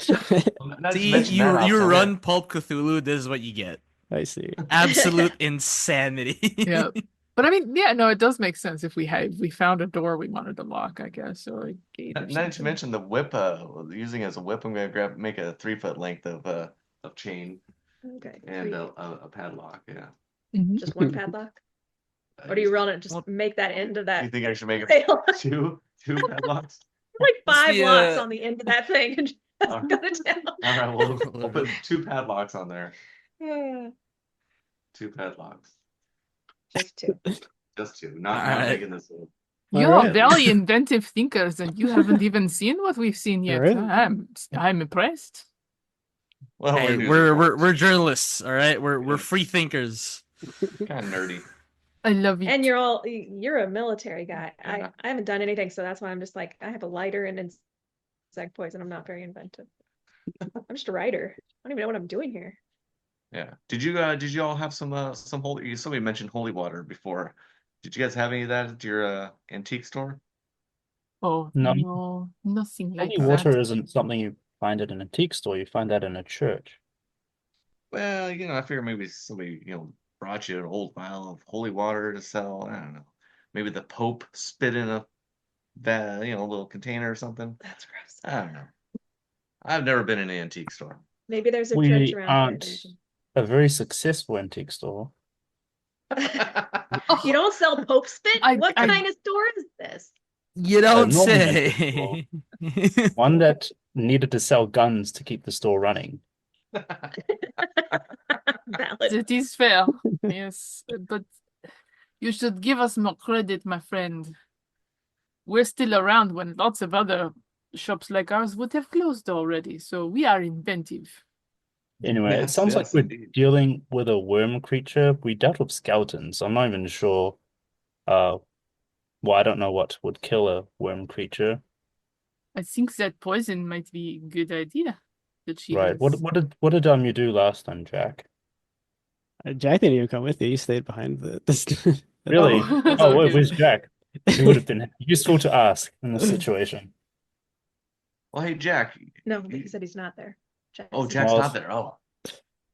that See, mention you that, I'll you say run that. Pulp Cthulhu, this is what you get. I see. Absolute insanity. Yep. But I mean, yeah, no, it does make sense if we found a door we wanted to lock, I guess, or a gate or Not to something. mention the whip. Using as a whip, I'm gonna make a 3 foot length of chain Okay. and a padlock. Yeah. Just one padlock? Or do you run it? Just make that end of that You think I should make it rail? two padlocks? Like What's 5 the, locks on the end of that thing and just All go to town. All right, we'll put 2 padlocks on there. Yeah, 2 padlocks. just 2. Just 2. Not Alright. making this one. You're Alright. very inventive thinkers, and you haven't even seen what we've seen yet. Alright. I'm impressed. Well, Hey, news we're reports. journalists, all right? We're Yeah. free thinkers. Kind of nerdy. I love it. And you're a military guy. Yeah. I haven't done anything, so that's why I'm just like, I have a lighter and insect poison. I'm not very inventive. I'm just a writer. I don't even know what I'm doing here. Yeah. Did you all have some holy? Somebody mentioned holy water before. Did you guys have any of that at your antique store? Oh, No. no, nothing like Holy water that. isn't something you find at an antique store. You find that in a church. Well, I figure maybe somebody brought you an old vial of holy water to sell. I don't know. Maybe the Pope spit in a little container or something. That's gross. I don't know. I've never been in an antique store. Maybe there's a We church around aren't here. a very successful antique store. You don't sell Pope spit? What kind of store is this? You don't normal say. One that needed to sell guns to keep the store running. Valid. It is fair. Yes, but you should give us more credit, my friend. We're still around when lots of other shops like ours would have closed already, so we are inventive. Anyway, it Yes, sounds like yes, we're indeed. dealing with a worm creature. We dealt with skeletons. I'm not even sure. Well, I don't know what would kill a worm creature. I think that poison might be a good idea. That she Right. has. What did you do last time, Jack? Jack didn't even come with you. You stayed behind the Really? Oh, Oh, okay. where's Jack? He would have been useful to ask in this situation. Well, hey, Jack. No, he said he's not there. Oh, Jack's Jack's Well, not there. Oh,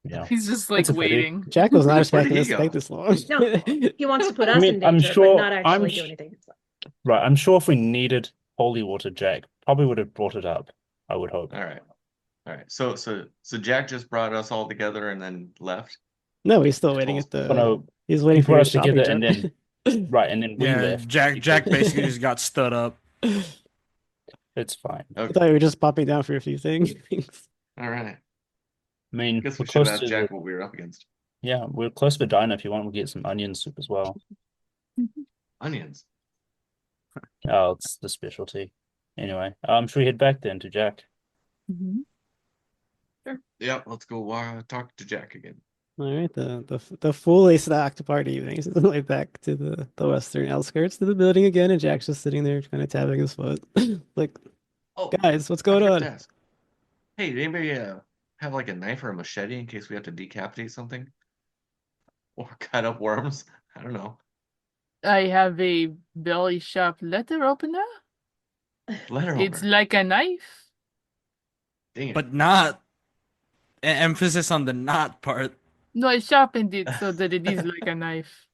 Yeah. He's just like It's a pity. waiting. Jack was not Where expecting did he us to go? take this long. No, he wants to put I us mean, in I'm danger, sure- but not actually I'm do sh- anything himself. Right. I'm sure if we needed holy water, Jack probably would have brought it up. I would hope. all right. So Jack just brought us all together and then left. No, he's still waiting at Oh, the. no. He's He waiting for brought your us shopping together and trip. then right, and then we Yeah, left. Jack because basically just got stood up. it's fine. I Okay. thought you were just popping down for a few things. All right. I mean, Guess we're we should close ask to Jack what we were up against. yeah, we're close to Dinah. If you want, we'll get some onion soup as well. Onions. Oh, it's the specialty. Anyway, should we head back then to Jack? Mhm. Yeah, let's go talk to Jack again. All right, the fully stocked party evenings is like back to the western outskirts to the building again, and Jack's just sitting there kind of tapping his foot, like, Oh, guys, what's I going forgot to on? ask. Hey, did anybody have like a knife or a machete in case we have to decapitate something? Or cut up worms? I don't know. I have a very sharp letter opener. Letter It's opener. like a knife. Dang it. But not emphasis on the not part. No, I sharpened it so that it is like a knife.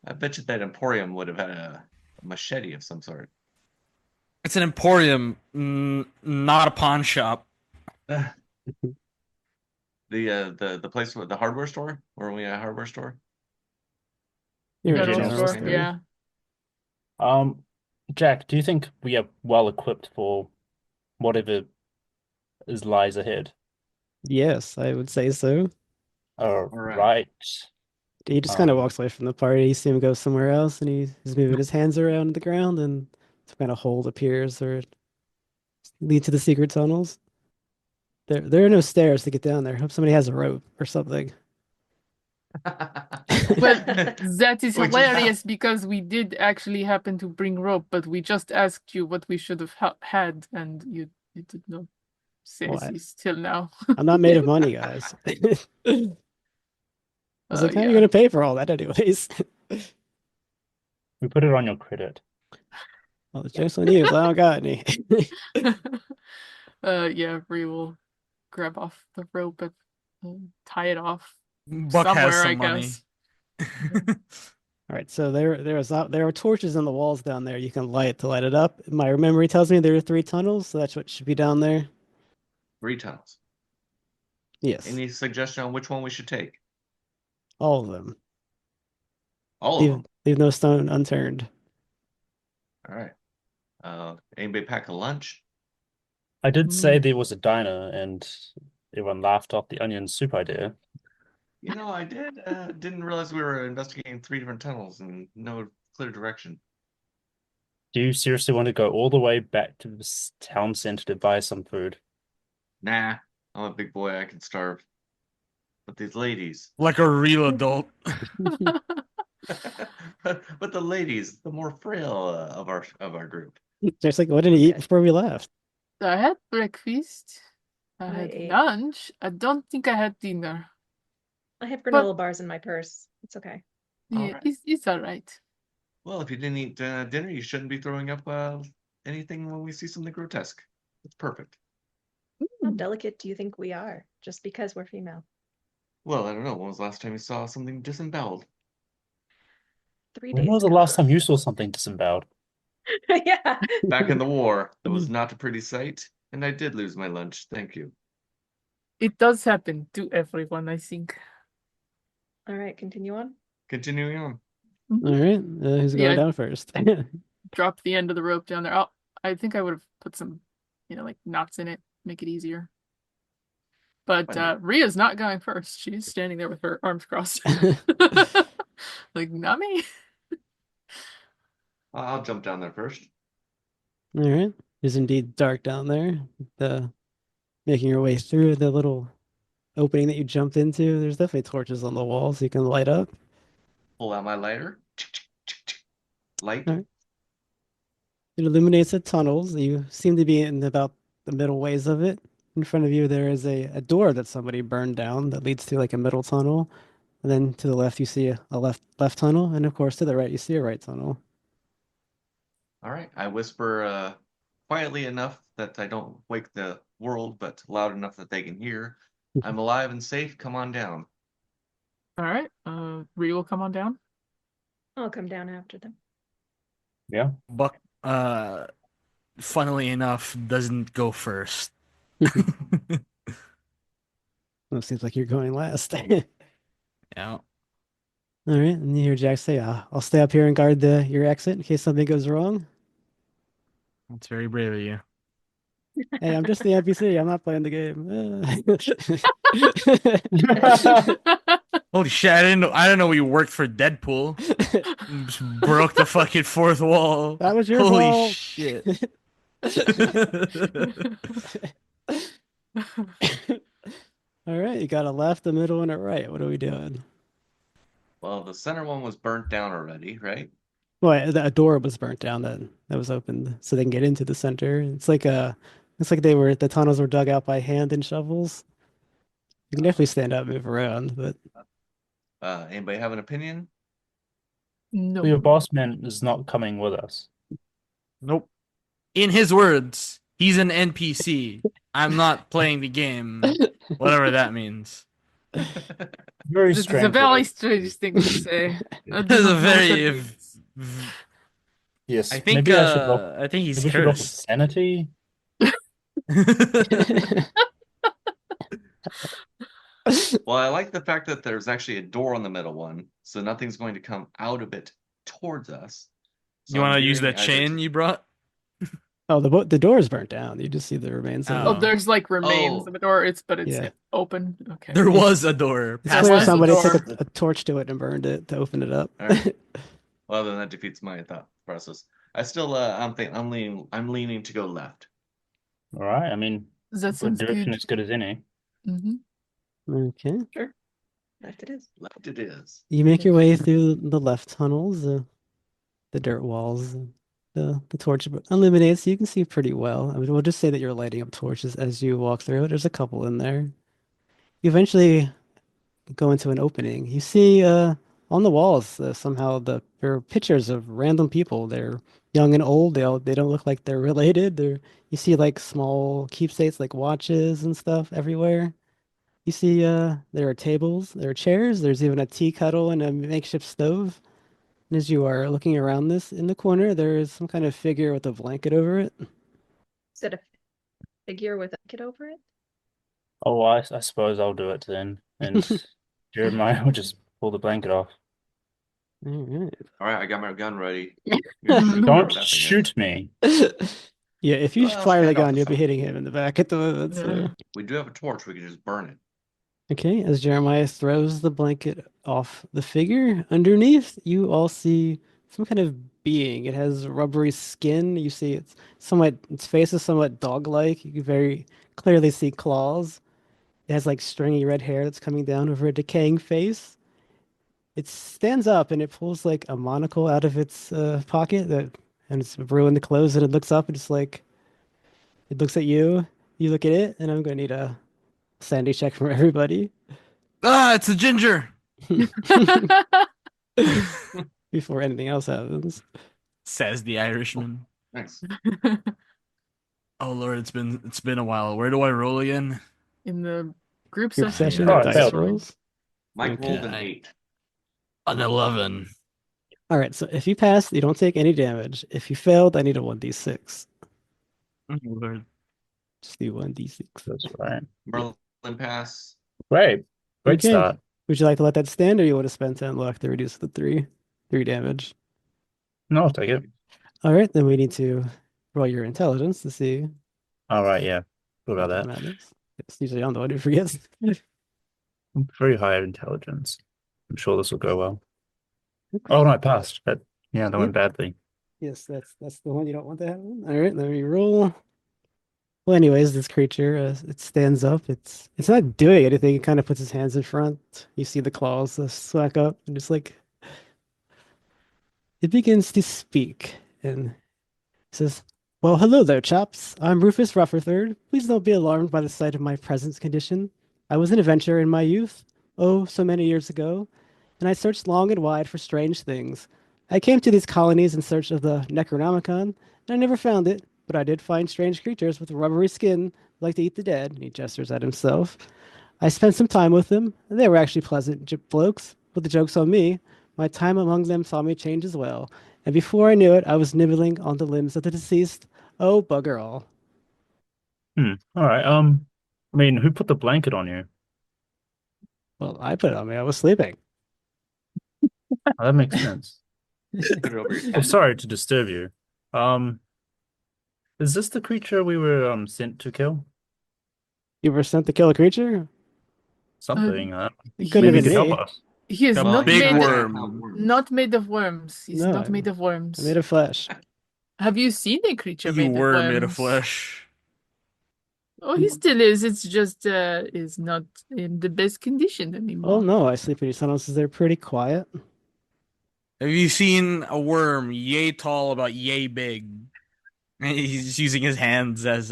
I bet you that Emporium would have had a machete of some sort. It's an emporium, not a pawn shop. The place with the hardware store? Were we at a hardware store? You're a General general store, store. yeah. Jack, do you think we are well equipped for whatever lies ahead? Yes, I would say so. right. Right. He just kind of Um, walks away from the party. You see him go somewhere else, and he's moving his hands around the ground, and some kind of hole appears or lead to the secret tunnels. There are no stairs to get down there. Hope somebody has a rope or something. Well, that is We just hilarious because we did actually happen to bring rope, but we just asked you what we should have had, and you did not say Well, this till now. I'm not made of money, guys. I was like, how are you Yeah. gonna pay for all that anyways? we put it on your credit. Well, the joke's on you, 'cause I don't got any. Yeah, Bree will grab off the rope and tie it off Buck somewhere, has I some money. guess. All right, so there are torches on the walls down there you can light to light it up. My memory tells me there are 3 tunnels, so that's what should be down there. 3 tunnels. Yes, Any suggestion on which one we should take? all of them. All of them. Leave no stone unturned. All right. Anybody pack a lunch? I did say Mm. there was a diner, and everyone laughed off the onion soup idea. I didn't realize we were investigating 3 different tunnels and no clear direction. Do you seriously want to go all the way back to this town center to buy some food? Nah, I'm a big boy. I can starve. But these ladies, Like a real adult. but the ladies, the more frail of our group. Just like, what did he eat before we left? I had breakfast. I I had ate. lunch. I don't think I had dinner. I have granola bars in my purse. It's okay. Yeah, Alright. it's all right. Well, if you didn't eat dinner, you shouldn't be throwing up anything when we see something grotesque. It's perfect. How delicate do you think we are just because we're female? Well, I don't know. When was the last time you saw something disemboweled? 3 When days was the ago. last time you saw something disemboweled? Yeah. Back in the war, it was not a pretty sight, and I did lose my lunch. Thank you. It does happen to everyone, I think. All right, continue on. Continuing on. All right, who's going Yeah. down first? Drop the end of the rope down there. Oh, I think I would have put some, like knots in it, make it easier. But Fine. Rhea's not going first. She's standing there with her arms crossed. Like, not me. I'll jump down there first. All right, it's indeed dark down there. Making your way through the little opening that you jumped into. There's definitely torches on the walls you can light up. Pull out my lighter. Light. All right. It illuminates the tunnels. You seem to be in about the middle ways of it. In front of you, there is a door that somebody burned down that leads to like a middle tunnel. And then to the left, you see a left tunnel, and of course to the right, you see a right tunnel. All right. I whisper quietly enough that I don't wake the world, but loud enough that they can hear. I'm alive and safe. Come on down. All right. Rhea will come on down. I'll come down after them. Yeah. Buck, funnily enough, doesn't go first. Well, it seems like you're going last. Yeah. All right, and you hear Jack say, "I'll stay up here and guard your exit in case something goes wrong." That's very brave of you. Hey, I'm just the NPC. I'm not playing the game. Holy shit! I didn't know you worked for Deadpool. Just broke the fucking fourth wall. That was your Holy fault. shit! All right, you got a left, a middle, and a right. What are we doing? Well, the center one was burnt down already, right? Well, a door was burnt down that was opened so they can get into the center. It's like the tunnels were dug out by hand and shovels. You can definitely stand up, and move around, but Anybody have an opinion? No. Your boss man is not coming with us. Nope. In his words, he's an NPC. I'm not playing the game, whatever that means. Very This is a strange. very strange thing to say. I This is do a not know what that very. means. Yes. I think. Maybe I should roll. I think he's Maybe we should roll for cursed. sanity. Well, I like the fact that there's actually a door on the middle one, so nothing's going to come out of it towards us. So You want to I'm use hearing that either chain you brought? oh, the door is burnt down. You just see the remains of Oh, it. there's like remains Oh. of a door. It's Yeah. open. Okay. There was a door. It's There clear was a somebody door. took a torch to it and burned it to open it up. All right. Well, then that defeats my thought process. I still, I'm leaning to go left. All right. I mean, That good sounds direction good. as good as any. Mm-hmm. Okay. Sure. Left it is. Left it is. You make your way through the left tunnels, the dirt walls, the torch illuminates. You can see pretty well. I mean, we'll just say that you're lighting up torches as you walk through it. There's a couple in there. You eventually go into an opening. You see on the walls somehow there are pictures of random people. They're young and old. They don't look like they're related. You see like small keepsakes like watches and stuff everywhere. You see there are tables, there are chairs, there's even a tea kettle and a makeshift stove. And as you are looking around this, in the corner, there is some kind of figure with a blanket over it. Is it a figure with a kid over it? Oh, I suppose I'll do it then. And Jeremiah will just pull the blanket off. All right. All right, I got my gun ready. I'm gonna shoot Don't whoever that thing is. shoot me. Yeah, if you Well, fire the stand off gun, the you'll be side. hitting him in the back at the moment. So. We do have a torch. We can just burn it. Okay, as Jeremiah throws the blanket off the figure, underneath you all see some kind of being. It has rubbery skin. You see its face is somewhat dog-like. You can very clearly see claws. It has like stringy red hair that's coming down over a decaying face. It stands up and it pulls like a monocle out of its pocket and it's ruined clothes and it looks up and it's like it looks at you. You look at it, and I'm gonna need a sanity check from everybody. Ah, it's a ginger. Before anything else happens. Says the Irishman. Nice. Oh Lord, it's been a while. Where do I roll again? In the group Group session. session Oh, of I dice failed. rolls. Mike Okay. rolled an Yeah. 8. An 11. All right, so if you pass, you don't take any damage. If you failed, I need a 1d6. Oh Lord. Just do 1d6. That's right. Merlin pass. Great. Great Okay. start. Would you like to let that stand, or you want to spend 10 luck to reduce the 3 damage? No, I'll take it. All right, then we need to roll your intelligence to see All right, yeah. What about what that? matters. It's usually I'm the one who forgets. Very high intelligence. I'm sure this will go well. Oh no, I passed. That went Yep. badly. Yes, that's the one you don't want to happen. All right, let me roll. Well, anyways, this creature, it stands up. It's not doing anything. It kind of puts its hands in front. You see the claws slack up, and just like it begins to speak, and it says, "Well, hello there, chaps. I'm Rufus Rufferthird. Please don't be alarmed by the sight of my present condition. I was an adventurer in my youth, oh, so many years ago, and I searched long and wide for strange things. I came to these colonies in search of the Necronomicon, and I never found it, but I did find strange creatures with rubbery skin who like to eat the dead," and he gestures at himself. "I spent some time with them, and they were actually pleasant blokes, but the joke's on me. My time among them saw me change as well, and before I knew it, I was nibbling on the limbs of the deceased. Oh, bugger all." All right. I mean, who put the blanket on you? Well, I put it on me. I was sleeping. Oh, that makes sense. Put it over your Oh, head. sorry to disturb you. Is this the creature we were sent to kill? You were sent to kill a creature? Something. It couldn't Maybe have you been could me. help us. He is A not big made worm. not made of worms. He's No, not made of I worms. made of flesh. Have you seen a creature You made of were made of worms? flesh. Oh, he still is. It's just is not in the best condition Oh anymore. no, I sleep in these tunnels. They're pretty quiet. Have you seen a worm yay tall, about yay big? And he's just using his hands as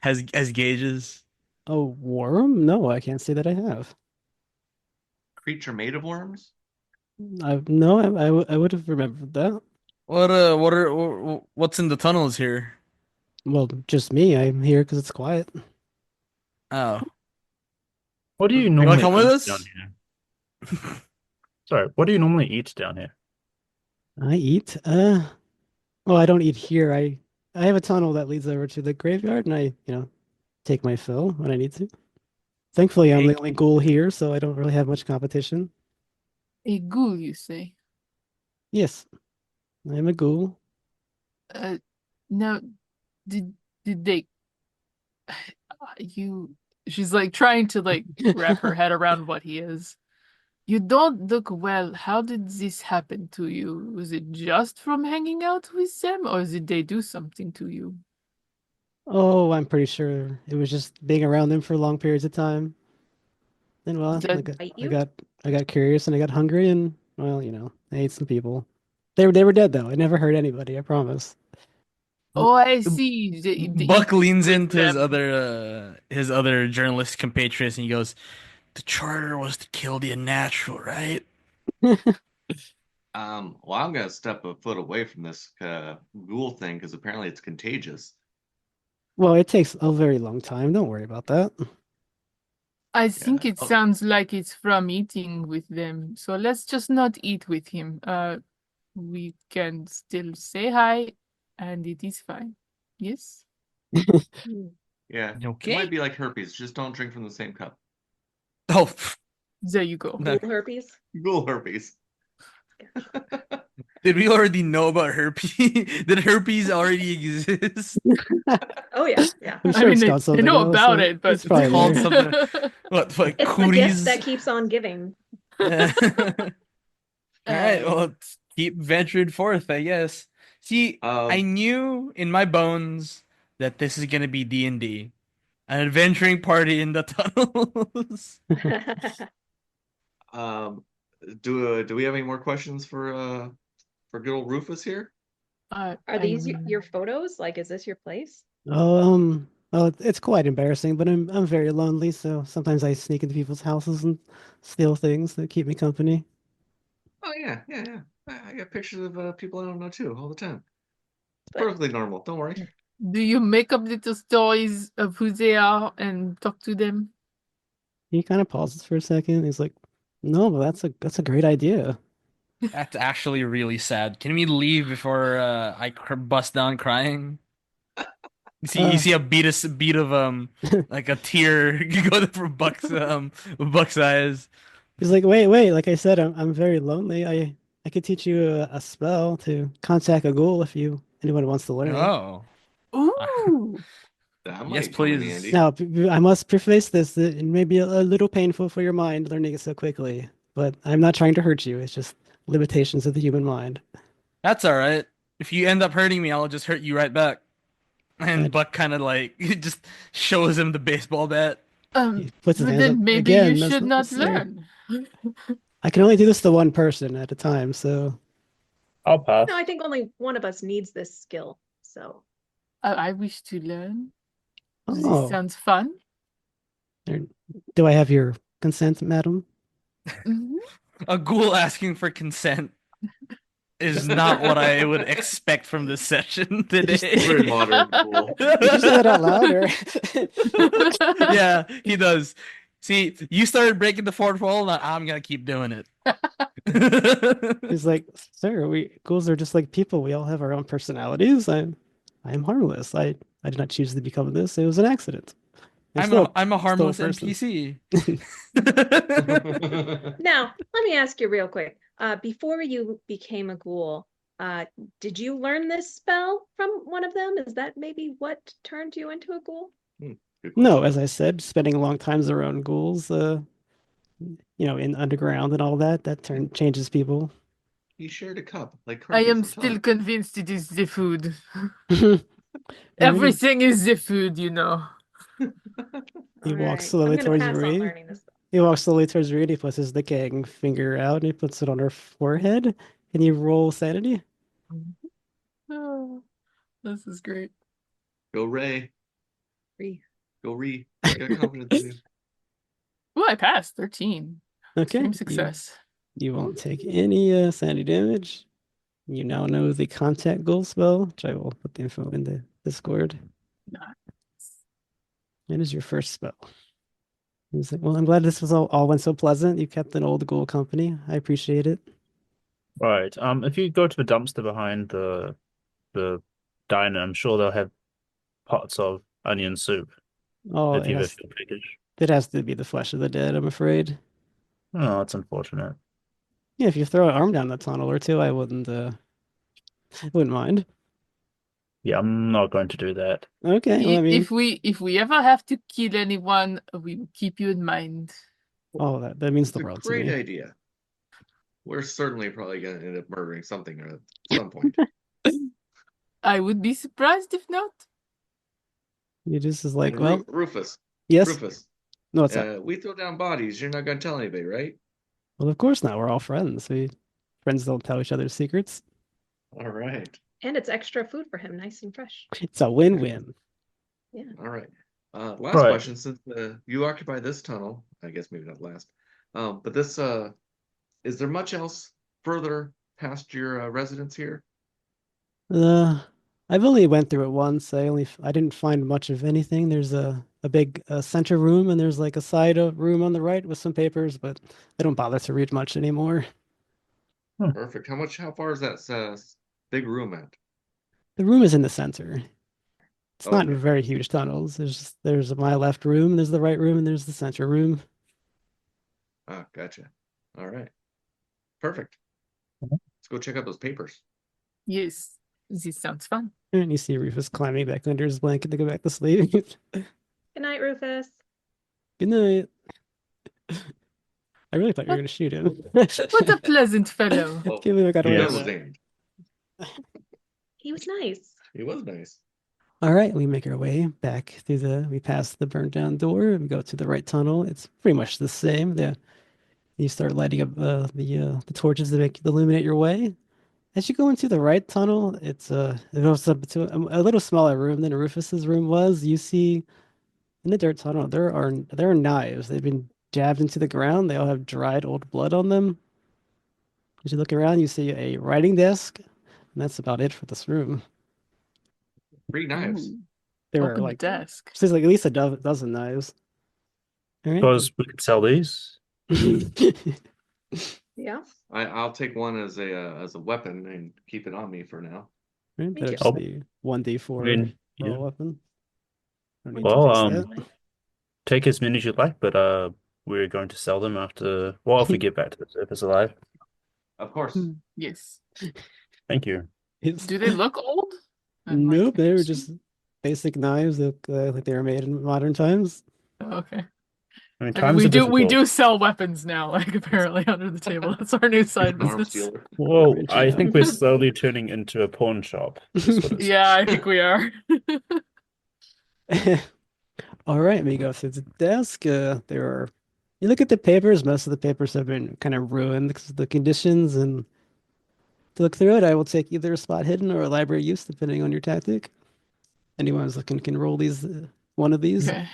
as gauges. A worm? No, I can't say that I have. Creature made of worms? No, I would have remembered that. What's in the tunnels here? Well, just me. I'm here because it's quiet. Oh, What do you you wanna normally come with eat us? down here? Sorry, what do you normally eat down here? I eat. Well, I don't eat here. I have a tunnel that leads over to the graveyard, and I take my fill when I need to. Thankfully, I'm the only ghoul here, so I don't really have much competition. A ghoul, you say? Yes, I'm a ghoul. Now, did they? You? She's like trying to like wrap her head around what he is. You don't look well. How did this happen to you? Was it just from hanging out with them, or did they do something to you? Oh, I'm pretty sure it was just being around them for long periods of time. And well, That- Bite I you? got curious and I got hungry and well, I ate some people. They were dead though. I never hurt anybody, I promise. Oh, I see. Buck leans with into them. his other journalist compatriots and he goes, "The charter was to kill the unnatural, right?" Well, I'm gonna step a foot away from this ghoul thing because apparently it's contagious. Well, it takes a very long time. Don't worry about that. I think it Oh, sounds like it's from eating with them. So let's just not eat with him. We can still say hi, and it is fine. Yes? Hmm. yeah. It might Okay. be like herpes. Just don't drink from the same cup. Oh, There you go. no. Ghoul herpes. Ghoul herpes. Did we already know about herpes? Did herpes already exist? Oh yeah, yeah. I'm I sure mean, it's they, called they something know else. about So it, but it's probably Called there. something. What, like It's the gift cooties? that keeps on giving. All right, well, Um, let's keep ventured forth, I guess. See, I Um, knew in my bones that this is gonna be D&D, an adventuring party in the tunnels. um, do we have any more questions for good old Rufus here? Are I these your mean, photos? Like, is this your place? Well, it's quite embarrassing, but I'm very lonely, so sometimes I sneak into people's houses and steal things that keep me company. Oh yeah, yeah, yeah. I got pictures of people I don't know too all the time. It's But perfectly normal. Don't worry. do you make up little stories of who they are and talk to them? He kind of pauses for a second. He's like, "No, but that's a great idea." That's actually really sad. Can we leave before bust down crying? You Uh, see a beat of like a tear go from Buck's eyes. he's like, "Wait, like I said, I'm very lonely. I could teach you a spell to contact a ghoul if anyone wants to learn it." Oh, Ooh. That yes, might come in please. Now, handy. I must preface this that it may be a little painful for your mind learning it so quickly, but I'm not trying to hurt you. It's just limitations of the human mind. That's all right. If you end up hurting me, I'll just hurt you right back. And And Buck kind of like just shows him the baseball bat. he puts his But hands up. then maybe you Again, that's should not not necessary. learn. I can only do this to one person at a time, so I'll pass. no, I think only one of us needs this skill. So I wish to learn. This oh, sounds fun. there- do I have your consent, madam? Mhm. A ghoul asking for consent is not what I would expect from this session Did you, Very today. modern cool. did you say that out loud, or Yeah, he does. See, you started breaking the fourth wall, now I'm gonna keep doing it. he's like, "Sir, we ghouls are just like people. We all have our own personalities. I'm harmless. I did not choose to become this. It was an accident. I'm a Still a harmless person." NPC. now, let me ask you real quick. Before you became a ghoul, did you learn this spell from one of them? Is that maybe what turned you into a ghoul? Good No, question. as I said, spending long times around ghouls, in underground and all that, changes people. He shared a cup like I herpes. am I'm telling still you. convinced it is the food. And then Everything is the food, you know. he All walks right, I'm slowly gonna towards pass on Ree. learning this spell. He walks slowly towards Ree and he puts his decaying finger out and he puts it on her forehead. Can you roll sanity? Oh, this is great. Go Ray. Three. Go Ree. I got confidence in you. Well, I passed 13. Okay. Extreme success. You won't take any sanity damage. You now know the contact goal spell, which I will put the info in the Discord. Nice. It is your first spell. He's like, well, I'm glad this was all went so pleasant. You kept an old ghoul company. I appreciate it. Right. If you go to the dumpster behind the diner, I'm sure they'll have pots of onion soup Oh, if you have your package. it has to be the flesh of the dead, I'm afraid. Oh, that's unfortunate. Yeah, if you throw an arm down the tunnel or two, I wouldn't mind. Yeah, I'm not going to do that. Okay, well, I mean, If we ever have to kill anyone, we will keep you in mind. oh, that means It's the a world to great me. idea. We're certainly probably going to end up murdering something at some point. I would be surprised if not. You just is like, And well, Rufus, yes, Rufus, no, what's up? we throw down bodies. You're not going to tell anybody, right? Well, of course not. We're all friends. Friends don't tell each other secrets. All right. And it's extra food for him, nice and fresh. It's a win-win. Yeah. All right. Last Right. question, since you occupy this tunnel, I guess maybe not last, but this is there much else further past your residence here? Uh, I've only went through it once. I didn't find much of anything. There's a big center room, and there's like a side room on the right with some papers, but I don't bother to read much anymore. Perfect. How far is that big room at? The room is in the center. It's not Okay. very huge tunnels. There's my left room, there's the right room, and there's the center room. Ah, gotcha. All right. Perfect. Let's go check out those papers. Yes, this sounds fun. And you see Rufus climbing back under his blanket to go back to sleep. Good night, Rufus. Good night. I really thought you were going to shoot him. What a pleasant fellow. Well, Can't believe I got away Yes. with was that. aimed. He was nice. He was nice. All right, we make our way back we pass the burnt down door and we go to the right tunnel. It's pretty much the same. You start lighting up the torches to illuminate your way. As you go into the right tunnel, it goes up to a little smaller room than Rufus's room was. You see in the dirt tunnel there are knives. They've been jabbed into the ground. They all have dried old blood on them. As you look around, you see a writing desk, and that's about it for this room. 3 knives. Ooh, There are open the like desk. there's like at least a dozen knives. All right. Suppose we could sell these. Yeah. I'll take one as a weapon and keep it on me for now. Right, Me that'll too. just be 1d4 I mean, for a yeah. weapon. Don't need Well, to waste that. Take as many as you'd like, but we're going to sell them after. Well, if we get back to the surface alive. Of course. Yes. Thank you. Do they look old? I'm like, Nope, they were interested. just basic knives that like they were made in modern times. Oh, okay. I mean, I mean, times are we difficult. do sell weapons now, like apparently under the table. That's our new side He's an arms business. dealer. Well, Branching I out. think we're slowly turning into a pawn shop. Is what it's. Yeah, I think we are. All right, we go to the desk. You look at the papers. Most of the papers have been kind of ruined because of the conditions. And to look through it, I will take either a spot hidden or a library use, depending on your tactic. Anyone who's looking can roll one of these. Okay.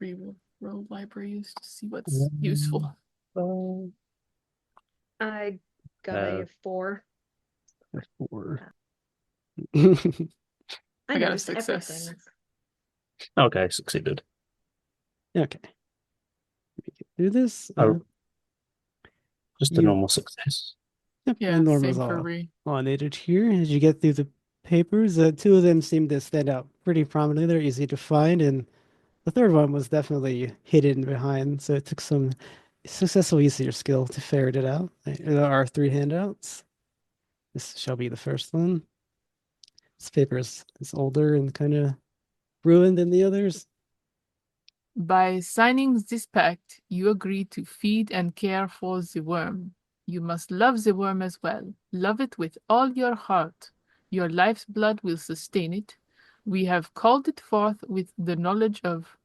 We will roll library use to see what's useful. I got a 4. Four. I got a noticed success. everything. Okay, succeeded. Okay. We can do this. Oh. Just a You- normal success. Yep, Yeah, and same Norma's for all Ree. noted here. As you get through the papers, two of them seem to stand out pretty prominently. They're easy to find, and the third one was definitely hidden behind. So it took some successful use of your skill to ferret it out. There are 3 handouts. This shall be the first one. This paper is older and kind of ruined than the others. By signing this pact, you agree to feed and care for the worm. You must love the worm as well. Love it with all your heart. Your life's blood will sustain it. We have called it forth with the knowledge of.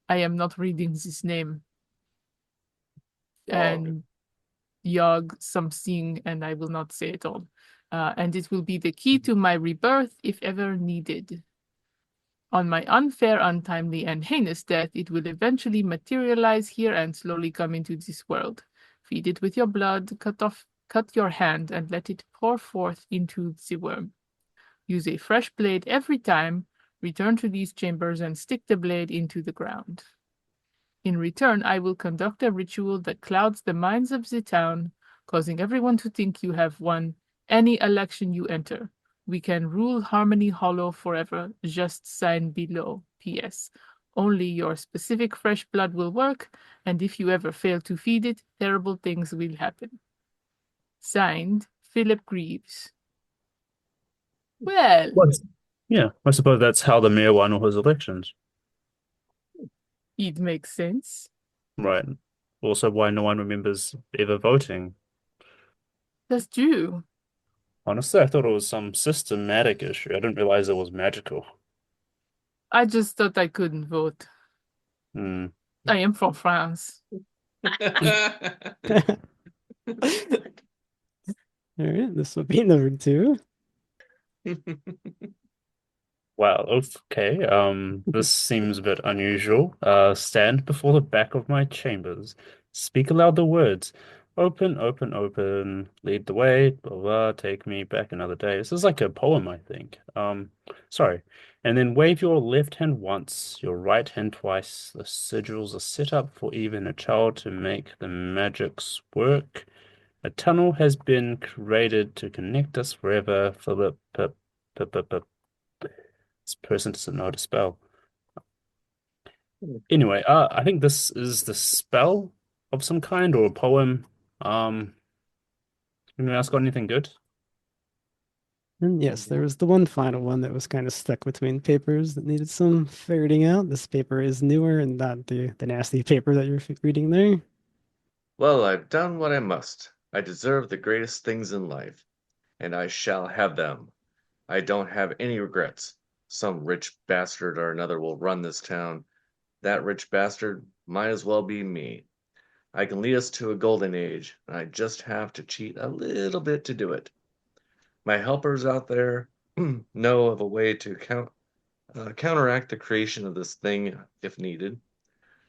I am not reading this name. And Yog something, and I will not say it all. And it will be the key to my rebirth if ever needed. On my unfair, untimely, and heinous death, it will eventually materialize here and slowly come into this world. Feed it with your blood, cut your hand, and let it pour forth into the worm. Use a fresh blade every time. Return to these chambers and stick the blade into the ground. In return, I will conduct a ritual that clouds the minds of the town, causing everyone to think you have won any election you enter. We can rule Harmony Hollow forever. Just sign below. P.S. Only your specific fresh blood will work, and if you ever fail to feed it, terrible things will happen. Signed, Philip Greaves. Well, Yeah, I suppose that's how the mayor won all his elections. it makes sense. Right. Also, why no one remembers ever voting. That's true. Honestly, I thought it was some systematic issue. I didn't realize it was magical. I just thought I couldn't vote. Hmm. I am from France. All right, this will be number 2. Wow, okay. This seems a bit unusual. Stand before the back of my chambers. Speak aloud the words. Open, open, open, lead the way, blah, blah, take me back another day. This is like a poem, I think. Sorry. And then wave your left hand once, your right hand twice. The sigils are set up for even a child to make the magics work. A tunnel has been created to connect us forever. Philip, pip, pip, pip, pip. This person doesn't know how to spell. Anyway, I think this is the spell of some kind or a poem. Anyone else got anything good? And yes, there was the one final one that was kind of stuck between papers that needed some ferreting out. This paper is newer and not the nasty paper that you're reading there. Well, I've done what I must. I deserve the greatest things in life, and I shall have them. I don't have any regrets. Some rich bastard or another will run this town. That rich bastard might as well be me. I can lead us to a golden age, and I just have to cheat a little bit to do it. My helpers out there know of a way to counteract the creation of this thing if needed.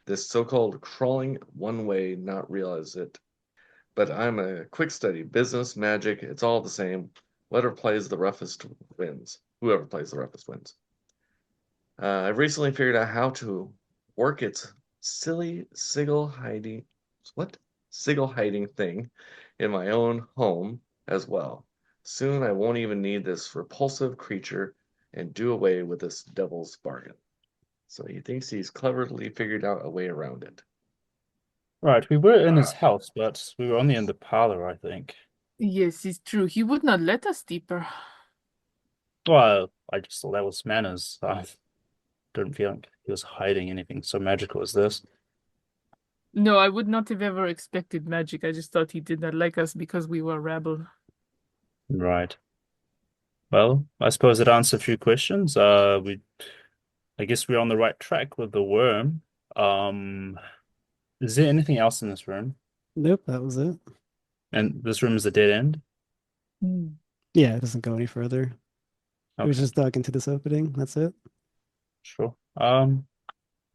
This so-called crawling one way not realize it. But I'm a quick study. Business, magic, it's all the same. Whoever plays the roughest wins. Whoever plays the roughest wins. I've recently figured out how to work its silly sigil hiding thing in my own home as well. Soon I won't even need this repulsive creature and do away with this devil's bargain. So he thinks he's cleverly figured out a way around it. Right, we were in his house, but we were only in the parlor, I think. Yes, it's true. He would not let us deeper. Well, I just thought that was manners. I don't feel like he was hiding anything so magical as this. No, I would not have ever expected magic. I just thought he did not like us because we were rabble. Right. Well, I suppose it answered a few questions. I guess we're on the right track with the worm. Is there anything else in this room? Nope, that was it. And this room is a dead end? Mm. Yeah, it doesn't go any further. It was Okay, just dug into this opening. That's it. sure.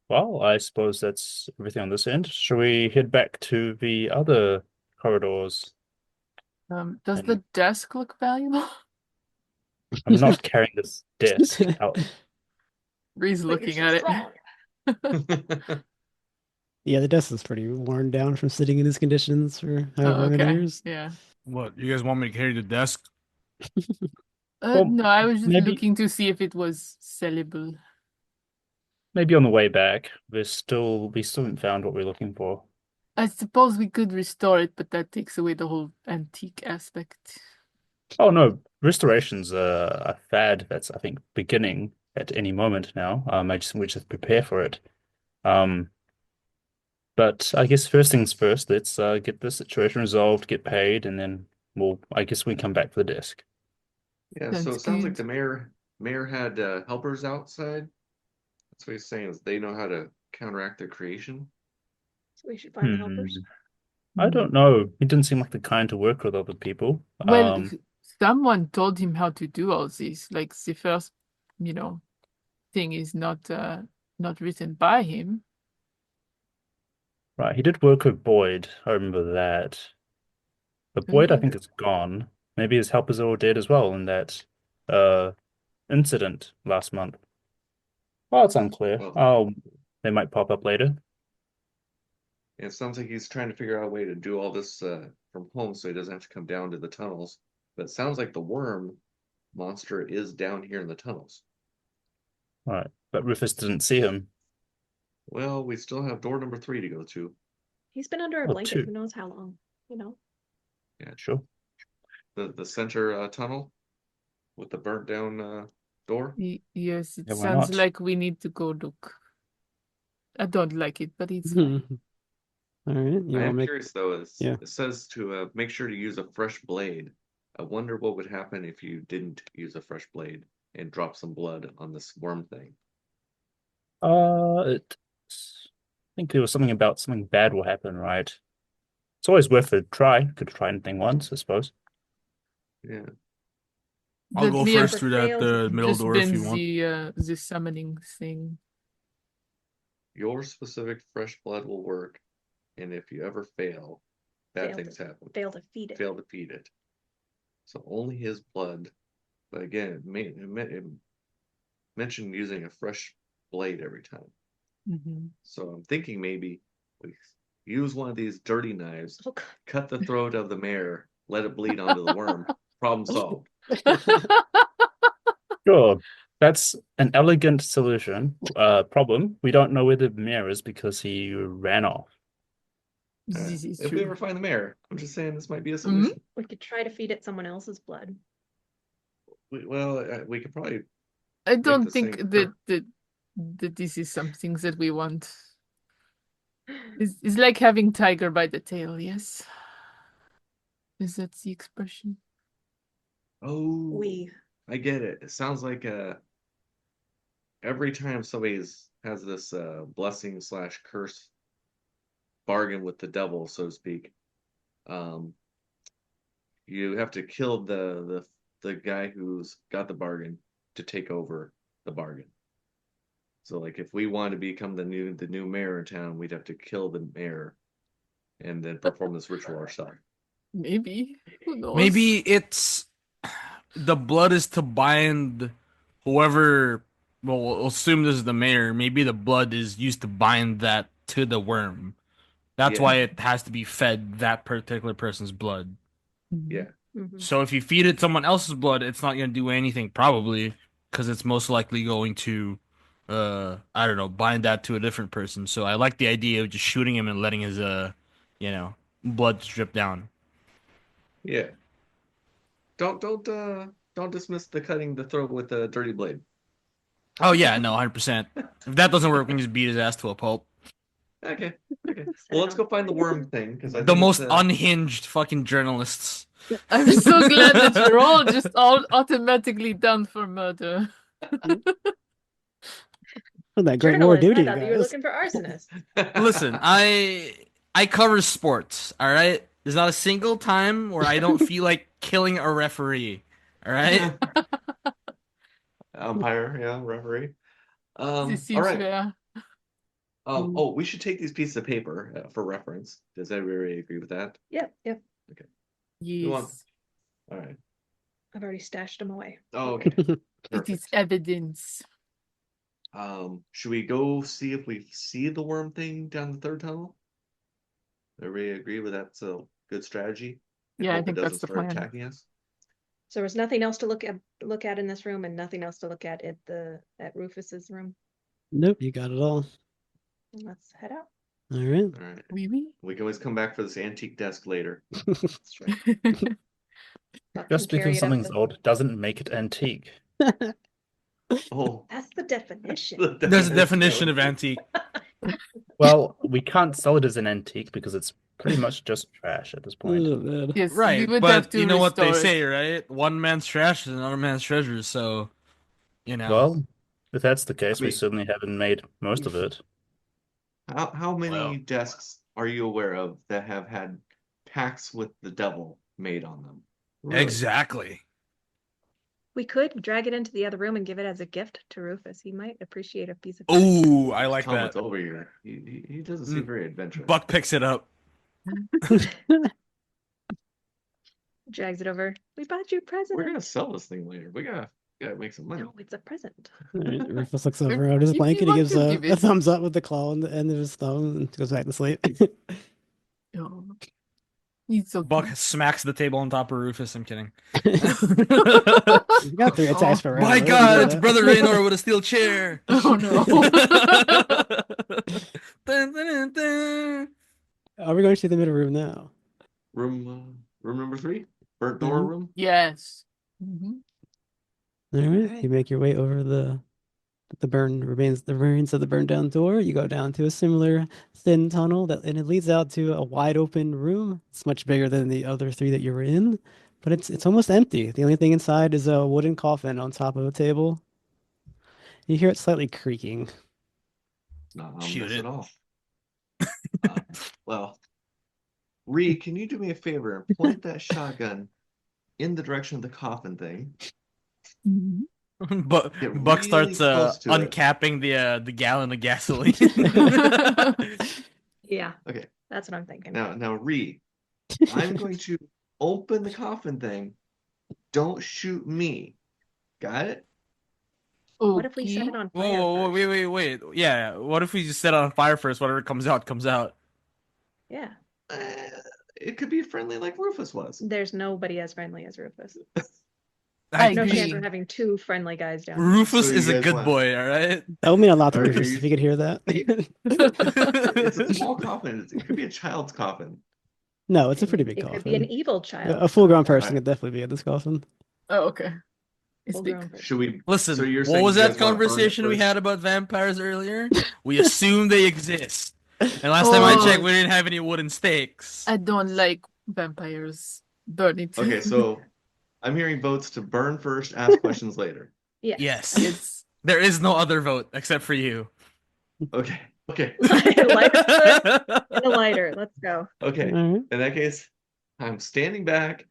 Well, I suppose that's everything on this end. Shall we head back to the other corridors? Does And the desk look valuable? I'm not carrying this desk out. Ree's But you're looking so at strong. it. Yeah, the desk is pretty worn down from sitting in these conditions for however Oh, many okay. years. Yeah. What, you guys want me to carry the desk? Well, No, I was just maybe looking to see if it was sellable. maybe on the way back. We still haven't found what we're looking for. I suppose we could restore it, but that takes away the whole antique aspect. Oh no, restoration's a fad that's I think beginning at any moment now. We just prepare for it. Um, but I guess first things first, let's get this situation resolved, get paid, and then I guess we come back for the desk. Yeah, so Sounds it sounds like good. the mayor had helpers outside. That's what he's saying is they know how to counteract their creation. So we should find the helpers. I don't know. He didn't seem like the kind to work with other people. Well, someone told him how to do all this. Like the first, thing is not written by him. Right. He did work with Boyd. I remember that. But Boyd, I think, is gone. Maybe his helpers are all dead as well in that uh incident last month. Well, it's unclear. Well, Oh, they might pop up later. it sounds like he's trying to figure out a way to do all this from home so he doesn't have to come down to the tunnels. But it sounds like the worm monster is down here in the tunnels. All right. But Rufus didn't see him. Well, we still have door number 3 to go to. He's been under a Oh, blanket, 2. who knows how long, you know? Yeah, Sure. the center tunnel with the burnt down door. Yes, it Yeah, why sounds not? like we need to go look. I don't like it, but it's fine. All right, you I want to am make curious though. yeah. It says to make sure to use a fresh blade. I wonder what would happen if you didn't use a fresh blade and drop some blood on this worm thing. I think there was something about something bad will happen, right? It's always worth a try. Could try anything once, I suppose. Yeah. I'll Let go me first through that fails, middle just door if bend you want. the summoning thing. Your specific fresh blood will work, and if you ever fail, bad Failed things to- happen. Fail to feed it. Fail to feed it. So only his blood. But again, it mentioned using a fresh blade every time. Mm-hmm. So I'm thinking maybe we use one of these dirty knives, Oh, God. cut the throat of the mare, let it bleed onto the worm. Problem solved. Sure, that's an elegant solution. Problem, we don't know where the mayor is because he ran off. This is If we true. ever find the mare, I'm just saying this might be a solution. We could try to feed it someone else's blood. We could probably. I don't this think thing that this is something that we want. It's like having tiger by the tail, yes? Is that the expression? Oh, I get it. It sounds like every time somebody has this blessing / curse bargain with the devil, so to speak, you have to kill the guy who's got the bargain to take over the bargain. So like if we want to become the new mayor in town, we'd have to kill the mayor and then perform this ritual ourselves. Maybe. Who knows? Maybe it's the blood is to bind whoever. Well, we'll assume this is the mayor. Maybe the blood is used to bind that to the worm. That's Yeah. why it has to be fed that particular person's blood. Yeah. Mhm. So if you feed it someone else's blood, it's not going to do anything probably because it's most likely going to, I don't know, bind that to a different person. So I like the idea of just shooting him and letting his, blood drip down. Yeah. Don't dismiss the cutting the throat with a dirty blade. Oh yeah, no, 100%. If that doesn't work, we can just beat his ass to a pulp. Okay. Well, let's go find the worm thing because I The think most it's, unhinged fucking journalists. I'm so glad that you're all just all automatically done for murder. Oh, that great war Journalist, I duty, thought that you were guys. looking for arsonists. Listen, I cover sports, all right? There's not a single time where I don't feel like killing a referee, all right? umpire, yeah, referee. This All seems right. fair. Oh, we should take these pieces of paper for reference. Does everybody agree with that? Yep. Who won? Yes. All right. I've already stashed them away. Oh, okay. It is Perfect. evidence. Should we go see if we see the worm thing down the third tunnel? Everybody agree with that's a good strategy? Yeah, I Hope it think doesn't that's the start plan. attacking us. So there was nothing else to look at in this room, and nothing else to look at Rufus's room. Nope, you got it all. Let's head out. All right. All right. Oui, oui. We can always come back for this antique desk later. That's true. Just Carry because it up something's the- old doesn't make it antique. Oh, That's the definition. There's a definition of antique. Well, we can't sell it as an antique because it's pretty much just trash at this point. Oh, man. Yes, we Right, would have but to you know what they restore it. say, right? One man's trash is another man's treasure, so, you know. Well, if that's the case, we mean- certainly haven't made most of it. How many Well. desks are you aware of that have had pacts with the devil made on them? Exactly. We could drag it into the other room and give it as a gift to Rufus. He might appreciate a piece of. Ooh, I like Thomas that. over here. He doesn't seem very adventurous. Buck picks it up. Drags it over. We bought you a present. We're gonna sell this thing later. We gotta make some money. No, it's a present. All right, Rufus looks If- over at his if you blanket. He want gives to a, give a it. thumbs up with the claw on the end of his thumb and goes back to sleep. Oh. It's okay. Buck smacks the table on top of Rufus. I'm kidding. You got 3 attacks per round. My I wouldn't God, do it's that. Brother Raynor with a steel chair. Oh no. Dun, dun, dun, dun. Are we going to the middle room now? Room number 3? Burnt door Mhm. room? Yes. Mhm. All right. You make your way over the ruins of the burned down door. You go down to a similar thin tunnel and it leads out to a wide open room. It's much bigger than the other 3 that you were in, but it's almost empty. The only thing inside is a wooden coffin on top of a table. You hear it slightly creaking. Not Shoot ominous it. at all. Well, Ree, can you do me a favor and point that shotgun in the direction of the coffin thing? Mhm. But Get Buck really starts close to it. uncapping the gallon of gasoline. Yeah. Okay. That's what I'm thinking. Now, Ree, I'm going to open the coffin thing. Don't shoot me. Got it? What if we set Okay. it on Whoa, fire whoa, whoa, first? wait. Yeah, what if we just set it on fire first? Whatever comes out, comes out. Yeah. Uh, it could be friendly like Rufus was. There's nobody as friendly as Rufus. I No chance agree. of having two friendly guys down Rufus So you is a guys good want- boy, all right? That would mean a lot to Are Rufus you- if he could hear that. It's a small coffin. It could be a child's coffin. No, it's a here. pretty big It could be an coffin. evil child. A full-grown coffin. person could definitely be in this coffin. Oh, okay. It's big. Full-grown person. Should we? Listen, So you're what saying was you that guys wanna burn it conversation we first? had about vampires earlier? We assume they exist. And last time I Oh. checked, we didn't have any wooden stakes. I don't like vampires. Burn it. Okay, so I'm hearing votes to burn first, ask questions later. Yes. Yes. Yes. There is no other vote except for you. Okay. Lighter foot and a lighter. Let's go. Okay. All right. In that case, I'm standing back.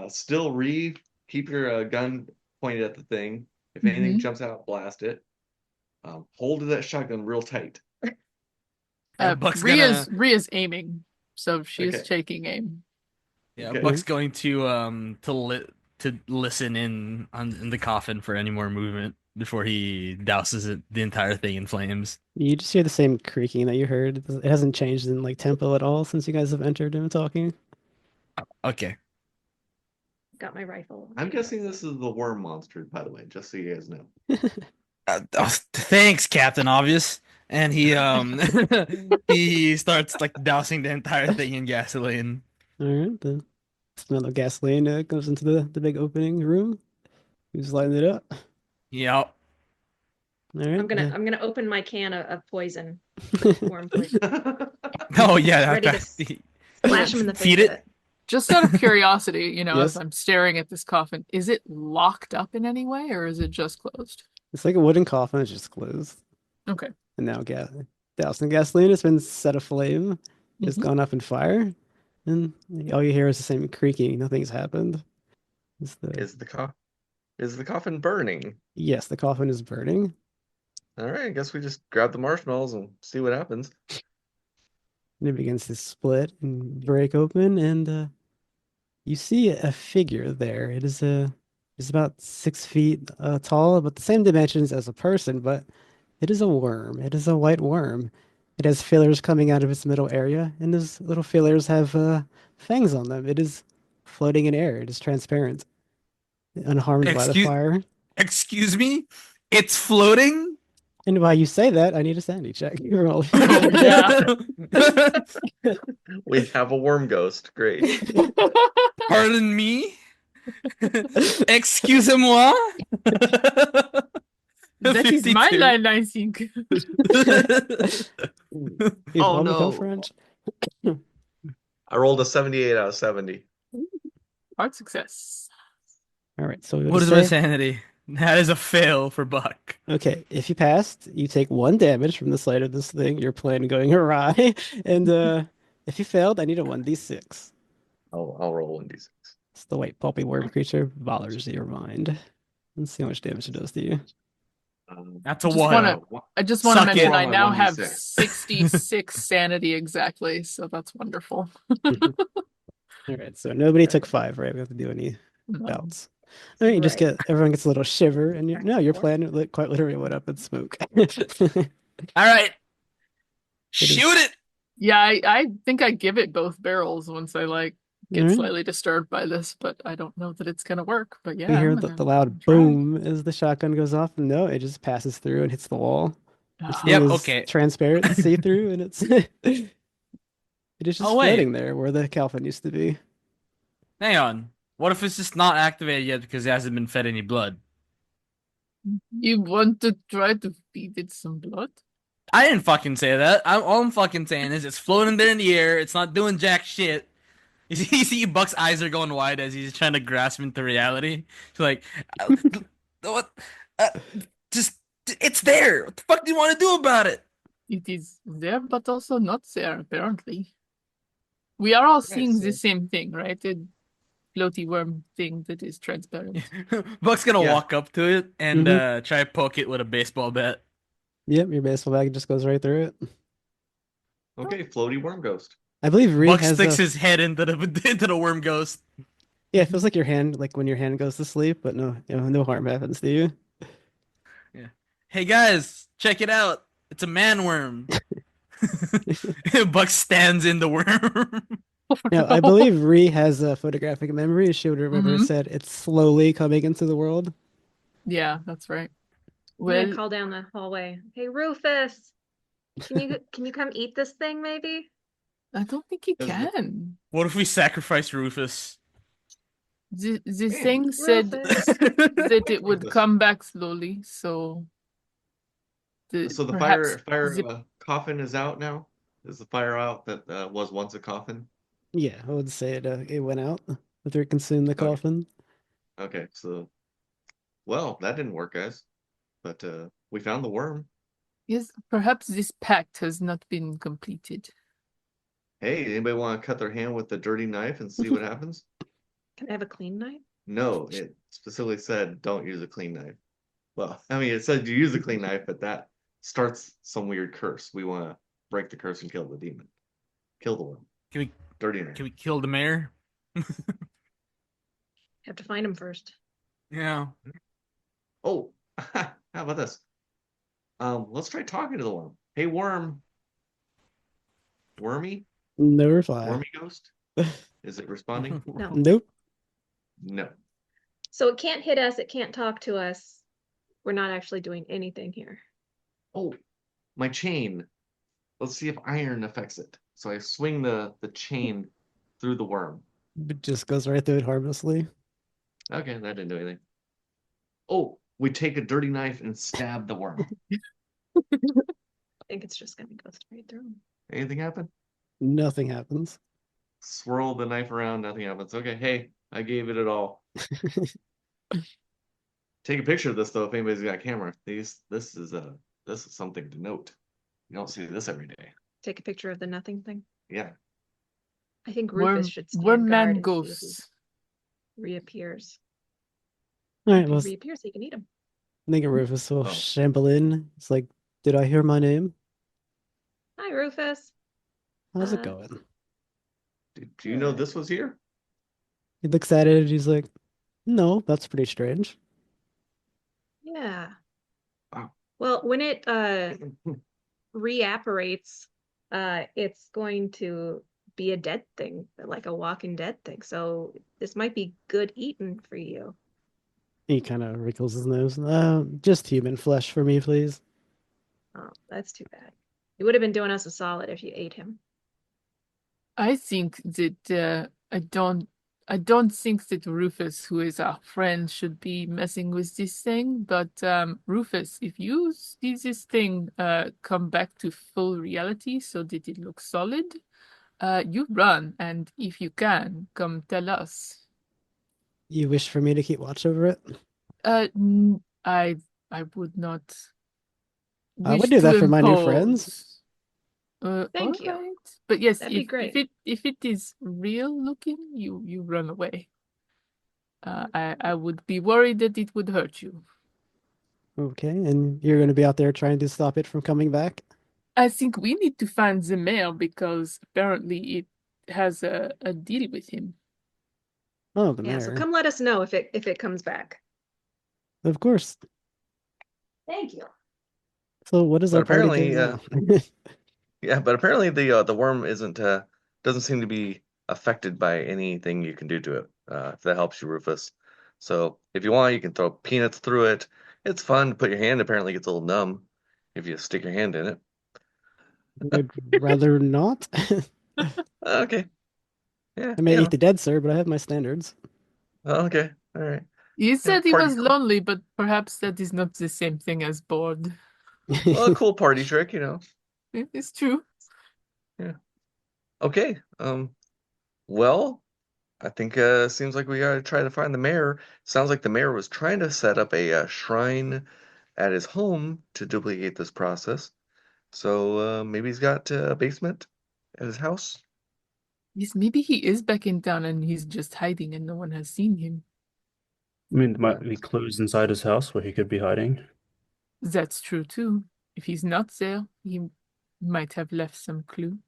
Still Reeve, keep your gun pointed at the thing. If anything Mhm. jumps out, blast it. Hold to that shotgun real tight. Buck's Ria's aiming, so she's Okay. taking aim. Yeah, Okay. Buck's going to listen in the coffin for any more movement before he douses the entire thing in flames. You just hear the same creaking that you heard. It hasn't changed in like tempo at all since you guys have entered and talking. Okay. Got my rifle. I'm guessing this is the worm monster, by the way, just so you guys know. Thanks, Captain Obvious. And he he starts like dousing the entire thing in gasoline. All right, the smell of gasoline goes into the big opening room. Who's lighting it up? Yep. All right. I'm gonna open my can of poison, worm poison. Oh yeah, Ready to Flash him in the face Feed with it. it. Just out of curiosity, Yes. as I'm staring at this coffin, is it locked up in any way or is it just closed? It's like a wooden coffin. It's just closed. Okay. And now doused in gasoline. It's been set aflame. It's Mhm. gone up in fire. And all you hear is the same creaking. Nothing's happened. It's Is the coffin burning? Yes, the coffin is burning. All right, I guess we just grab the marshmallows and see what happens. And it begins to split and break open, and you see a figure there. It is about 6 feet tall, about the same dimensions as a person, but it is a worm. It is a white worm. It has fillers coming out of its middle area, and those little fillers have fangs on them. It is floating in air. It is transparent, unharmed by the Excuse- fire. Excuse me? It's floating? And while you say that, I need a sanity check. Roll. Yeah. We have a worm ghost. Great. Pardon me? Excusez-moi? That is my 52. line, I think. You Oh, want me to go no. French? I rolled a 78 out of 70. Hard success. All right, so What is my sanity? That is a fail for Buck. Okay, if you passed, you take 1 damage from the sight of this thing, your plan going awry. And if you failed, I need a 1d6. I'll roll 1d6. It's the white pulpy worm creature bothers your mind. Let's see how much damage it does to you. That's a Just one. wanna- I just want to Suck mention it. I now have 1d6. 66 sanity exactly, so that's wonderful. All right, so nobody took 5, right? We have to do any No. bouts. All right, you just Right. everyone gets a little shiver, and your plan quite literally went up in smoke. All right. It is- Shoot it. Yeah, I think I give it both barrels once I get Alright. slightly disturbed by this, but I don't know that it's gonna work. But yeah, You hear I'm the gonna loud try. boom as the shotgun goes off. No, it just passes through and hits the wall. This Ah, thing Yep, is okay. transparent, see-through, and it's it is just Oh, wait. floating there where the coffin used to be. Hang on. What if it's just not activated yet because it hasn't been fed any blood? You want to try to feed it some blood? I didn't fucking say that. All I'm fucking saying is it's floating there in the air. It's not doing jack shit. You see Buck's eyes are going wide as he's trying to grasp into reality. He's like, what? Just, it's there. What the fuck do you want to do about it? It is there, but also not there, apparently. We are all seeing the same thing, right? The floaty worm thing that is transparent. Buck's gonna Yeah. walk up to it and try to poke it with a baseball bat. Yep, your baseball bag just goes right through it. Okay, floaty worm ghost. I believe Ree Buck has sticks a. his head into the into the worm ghost. Yeah, it feels like your hand, like when your hand goes to sleep, but no harm happens to you. Yeah. Hey guys, check it out. It's a man worm. Buck stands in the worm. Now, I believe Ree has a photographic memory. She would remember Mhm. said it's slowly coming into the world. Yeah, that's right. I'm gonna Well, call down the hallway. Hey, Rufus, can you come eat this thing, maybe? I don't think he Is it- can. What if we sacrifice Rufus? The Hey, thing said Rufus. that it would Rufus. come back slowly, so So the perhaps fire the coffin is out now? Is the fire out that was once a coffin? Yeah, I would say it went out after it consumed the Okay. coffin. Okay, so well, that didn't work, guys. But we found the worm. yes, perhaps this pact has not been completed. Hey, anybody want to cut their hand with the dirty knife and see what happens? Can I have a clean knife? No, it specifically said don't use a clean knife. Well, I mean, it said you use a clean knife, but that starts some weird curse. We want to break the curse and kill the demon. Kill the worm. Can we Dirty knife. can we kill the mayor? Have to find him first. Yeah. Oh, how about this? Let's try talking to the worm. Hey, worm. Wormy? No reply. Wormy ghost? Is it responding? No. Nope. No. So it can't hit us, it can't talk to us. We're not actually doing anything here. Oh, my chain. Let's see if iron affects it. So I swing the chain through the worm. It just goes right through it harmlessly. Okay, that didn't do anything. Oh, we take a dirty knife and stab the worm. I think it's just gonna go straight through him. Anything happen? Nothing happens. Swirl the knife around, nothing happens. Okay, hey, I gave it all. Take a picture of this though if anybody's got a camera. This is something to note. You don't see this every day. Take a picture of the nothing thing. Yeah. I think Rufus should stand Worm guard man and see if he ghosts. reappears. All right, If he well, reappears, he can eat him. I think Rufus will Oh. shamble in. It's like, did I hear my name? Hi, Rufus. How's it Uh, going? Do you know this was here? He looks at it and he's like, no, that's pretty strange. Yeah. Wow. Well, when it reapparates, it's going to be a dead thing, like a walking dead thing. So this might be good eating for you. He kind of wrinkles his nose. Just human flesh for me, please. Oh, that's too bad. You would have been doing us a solid if you ate him. I think that I don't think that Rufus, who is our friend, should be messing with this thing. But Rufus, if you see this thing come back to full reality so that it looks solid, you run, and if you can, come tell us. You wish for me to keep watch over it? I would not I would wish do to that for my new friends. impose. Thank you. Alright. But yes, That'd be great. if it is real looking, you run away. I would be worried that it would hurt you. Okay, and you're going to be out there trying to stop it from coming back? I think we need to find the mayor because apparently it has a deal with him. Oh, the Yeah, so mayor. come let us know if it comes back. Of course. Thank you. So what is But our party apparently, doing now? Yeah, but apparently the worm isn't doesn't seem to be affected by anything you can do to it. If that helps you, Rufus. So if you want, you can throw peanuts through it. It's fun to put your hand. Apparently, gets a little numb if you stick your hand in it. I'd rather not. Okay. Yeah. I may you eat the dead, sir, but I have my standards. know. Okay. All right. He said he party was trick. lonely, but perhaps that is not the same thing as bored. Well, a cool party trick, you know. It's true. Okay. Well, I think seems like we gotta try to find the mayor. Sounds like the mayor was trying to set up a shrine at his home to duplicate this process. So maybe he's got a basement at his house. Yes, maybe he is back in town and he's just hiding and no one has seen him. I mean, there might be clues inside his house where he could be hiding. That's true too. If he's not there, he might have left some clue.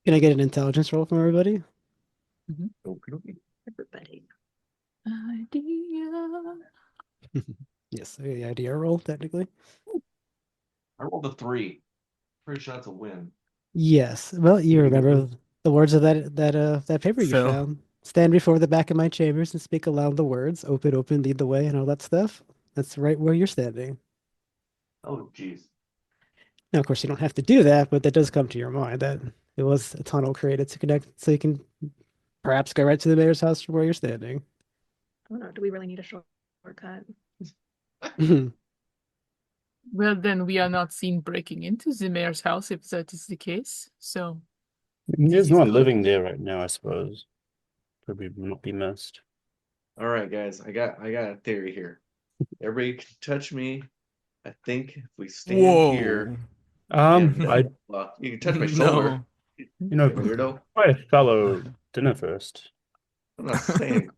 Can I get an intelligence roll from everybody? Okey-dokey. Everybody. Idea. Yes, the idea roll, technically. I rolled a 3. Pretty sure that's a win. Yes. Well, you remember the words of that paper you Phil. found. Stand before the back of my chambers and speak aloud the words, open, open, lead the way, and all that stuff. That's right where you're standing. Oh, jeez. Now, of course, you don't have to do that, but that does come to your mind that it was a tunnel created to connect, so you can perhaps go right to the mayor's house from where you're standing. I don't know. Do we really need a shortcut? Well, then we are not seen breaking into the mayor's house if that is the case. So He's is not good. living there right now, I suppose. Probably not be missed. All right, guys. I got a theory here. Everybody can touch me. I think if we stand here and I well, you can touch my shoulder. No. you know Weirdo. my fellow dinner first. I'm not saying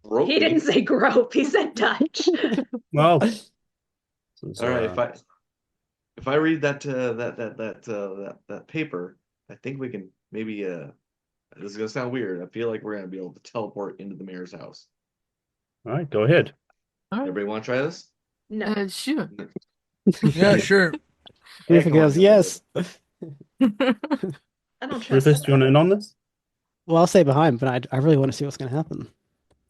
grope He me. didn't say grope. He said touch. Well, All right, if I read that that paper, I think we can maybe this is gonna sound weird. I feel like we're gonna be able to teleport into the mayor's house. all right, go ahead. All right. Everybody want to try this? No. Sure. Yeah, sure. Griffin Come on, goes, no. yes. I don't trust Rufus, do you want in on this? Well, I'll stay behind, but I really want to see what's going to happen.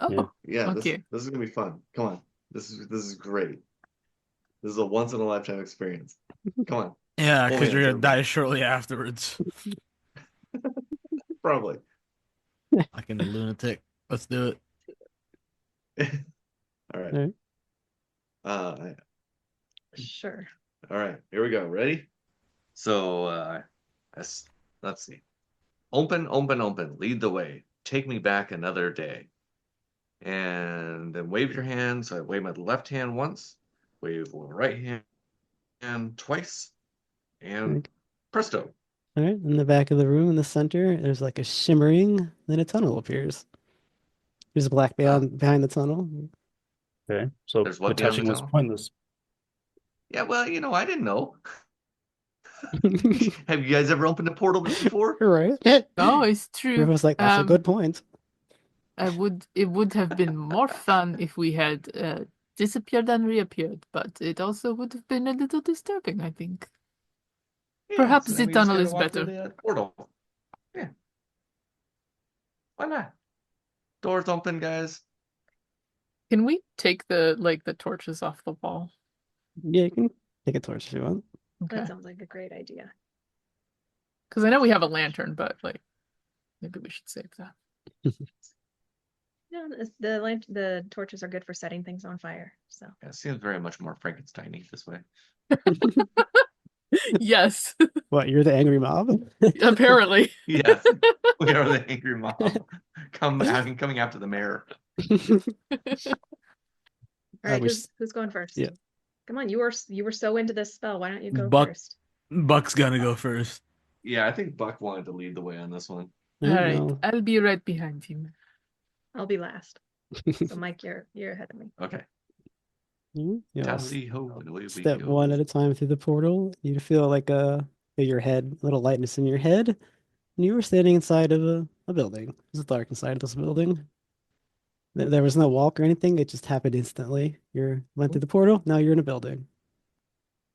Oh, Yeah, okay. this is gonna be fun. Come on, this is great. This is a once in a lifetime experience. Come on, Yeah, Full because you're hands, gonna die everybody. shortly afterwards. Probably. Like in a lunatic. Let's do it. All right. All right. Uh, Sure. all right. Here we go. Ready? So, let's see. Open, open, open. Lead the way. Take me back another day. And then wave your hand. So I wave my left hand once. Wave my right hand twice. And Okay. presto. All right, in the back of the room in the center, there's like a shimmering, then a tunnel appears. There's a black behind the tunnel. Okay, so There's the what beyond the touching was tunnel? pointless. Yeah, well, I didn't know. Have you guys ever opened a portal before? Right. Oh, it's true. Griffin was like, that's a good point. It would have been more fun if we had disappeared and reappeared, but it also would have been a little disturbing, I think. Yeah, Perhaps so the then we just tunnel gotta is walk through better. the portal. Yeah. Why not? Doors open, guys. Can we take the torches off the wall? Yeah, you can take a torch if you want. Okay. That sounds like a great idea. Because I know we have a lantern, but maybe we should save that. No, the torches are good for setting things on fire. So Yeah, it seems very much more Frankenstein-y this way. Yes, What, you're the angry mob? apparently. Yes, we are the angry mob coming after the mayor. all right, we who's going first? Yeah. Come on, you were so into this spell. Why don't you go Buck. first? Buck's gonna go first. Yeah, I think Buck wanted to lead the way on this one. All right, No. I'll be right behind him. I'll be last. So Mike, you're ahead of me. Okay. You know, Tally ho, and away we step go. one at a time through the portal. You feel like your head, a little lightness in your head. And you were standing inside of a building. It was dark inside of this building. There was no walk or anything. It just happened instantly. You went through the portal. Now you're in a building.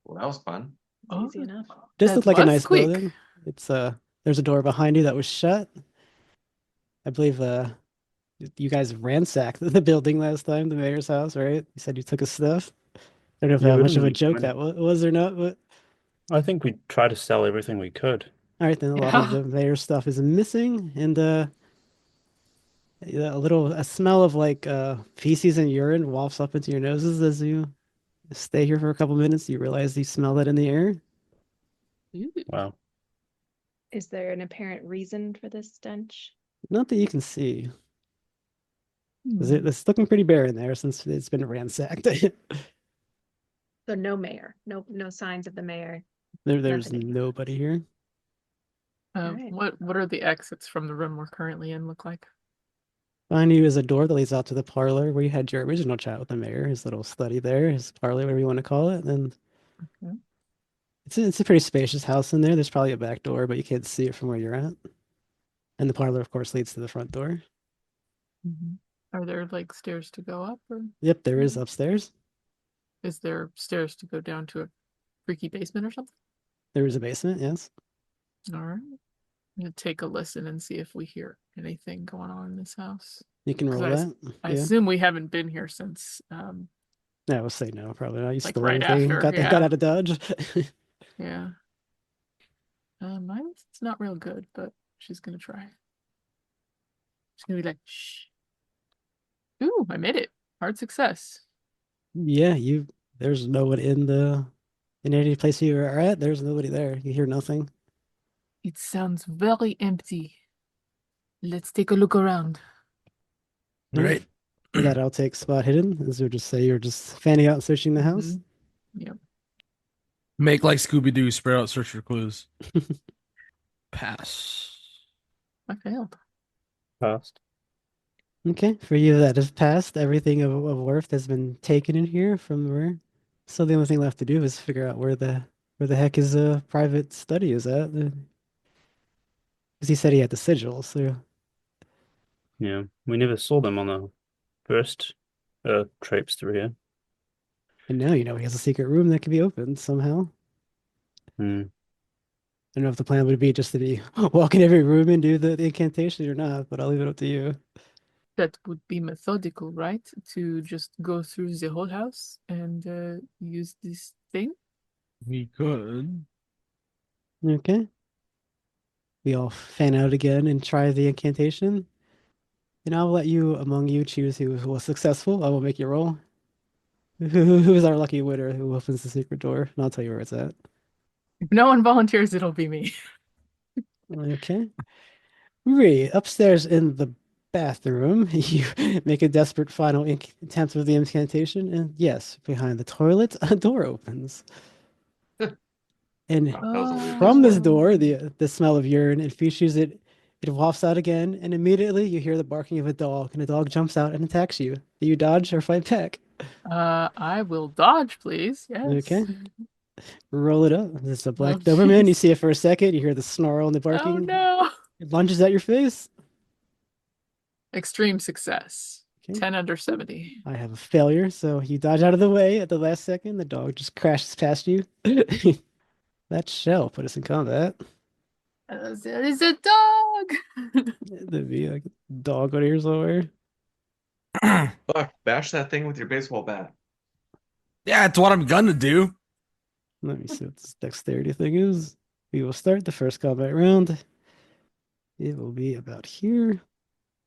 Well, that was fun. Oh, Easy enough. Just that looked like a was nice quick. building. It's there's a door behind you that was shut. I believe you guys ransacked the building last time, the mayor's house, right? You said you took his stuff. I don't know if Yeah, how we much of didn't a leave joke money. that was or not, but I think we tried to sell everything we could. all right then. A lot of the mayor's stuff is missing, and a smell of like feces and urine wafts up into your noses as you stay here for a couple minutes. You realize you smell that in the air. Wow. Is there an apparent reason for this stench? Not that you can see. 'Cause Hmm. it's looking pretty bare in there since it's been ransacked. So no mayor, no signs of the mayor. There's Nothing. nobody here. Alright. What are the exits from the room we're currently in look like? Behind you is a door that leads out to the parlor where you had your original chat with the mayor, his little study there, his parlor, whatever you want to call it. And Okay. It's a pretty spacious house in there. There's probably a back door, but you can't see it from where you're at. And the parlor, of course, leads to the front door. Mhm. Are there like stairs to go up, or Yep, there is upstairs. is there stairs to go down to a freaky basement or something? There is a basement, yes. All right. I'm gonna take a listen and see if we hear anything going on in this house. You can 'Cause roll that. I Yeah. assume we haven't been here since I will say no, probably not. You like stole right everything. after, Got yeah. out of Dodge. Yeah. Mine's not real good, but she's gonna try. She's gonna be like, shh. Ooh, I made it. Hard success. Yeah, there's no one in any place you are at, there's nobody there. You hear nothing. It sounds very empty. Let's take a look around. Right. For that, I'll take spot hidden, as we just say you're just fanning out and searching the house. Yep. Make like Scooby Doo, spread out, search for clues. Pass. I failed. Past. Okay, for you that have passed, everything of worth has been taken in here from where. So the only thing left to do is figure out where the heck his private study is at. Because he said he had the sigil, so Yeah, we never saw them on the first traipse through here. and now you know he has a secret room that can be opened somehow. Hmm. I don't know if the plan would be just to be walk in every room and do the incantation or not, but I'll leave it up to you. That would be methodical, right? To just go through the whole house and use this thing. We could. Okay. We all fan out again and try the incantation. And I'll let you, among you, choose who was successful. I will make you roll. Who is our lucky winner who opens the secret door? And I'll tell you where it's at. If no one volunteers, it'll be me. Okay. Ree, upstairs in the bathroom, you make a desperate final attempt with the incantation, and yes, behind the toilet, a door opens. And That was a weird from this display. door, the smell of urine infuses it wafts out again, and immediately you hear the barking of a dog, and a dog jumps out and attacks you. Do you dodge or fight back? I will dodge, please. Yes. Okay. Roll it up. This is a black Oh, Doberman. You jeez. see it for a second, you hear the snarl and the Oh barking. no. It lunges at your face. Extreme success. Okay. 10 under 70. I have a failure, so you dodge out of the way at the last second. The dog just crashes past you. That shall put us in combat. There is a dog. There'd be a dog on here somewhere. Fuck, bash that thing with your baseball bat. Yeah, it's what I'm gonna do. Let me see what this dexterity thing is. We will start the first combat round. It will be about here.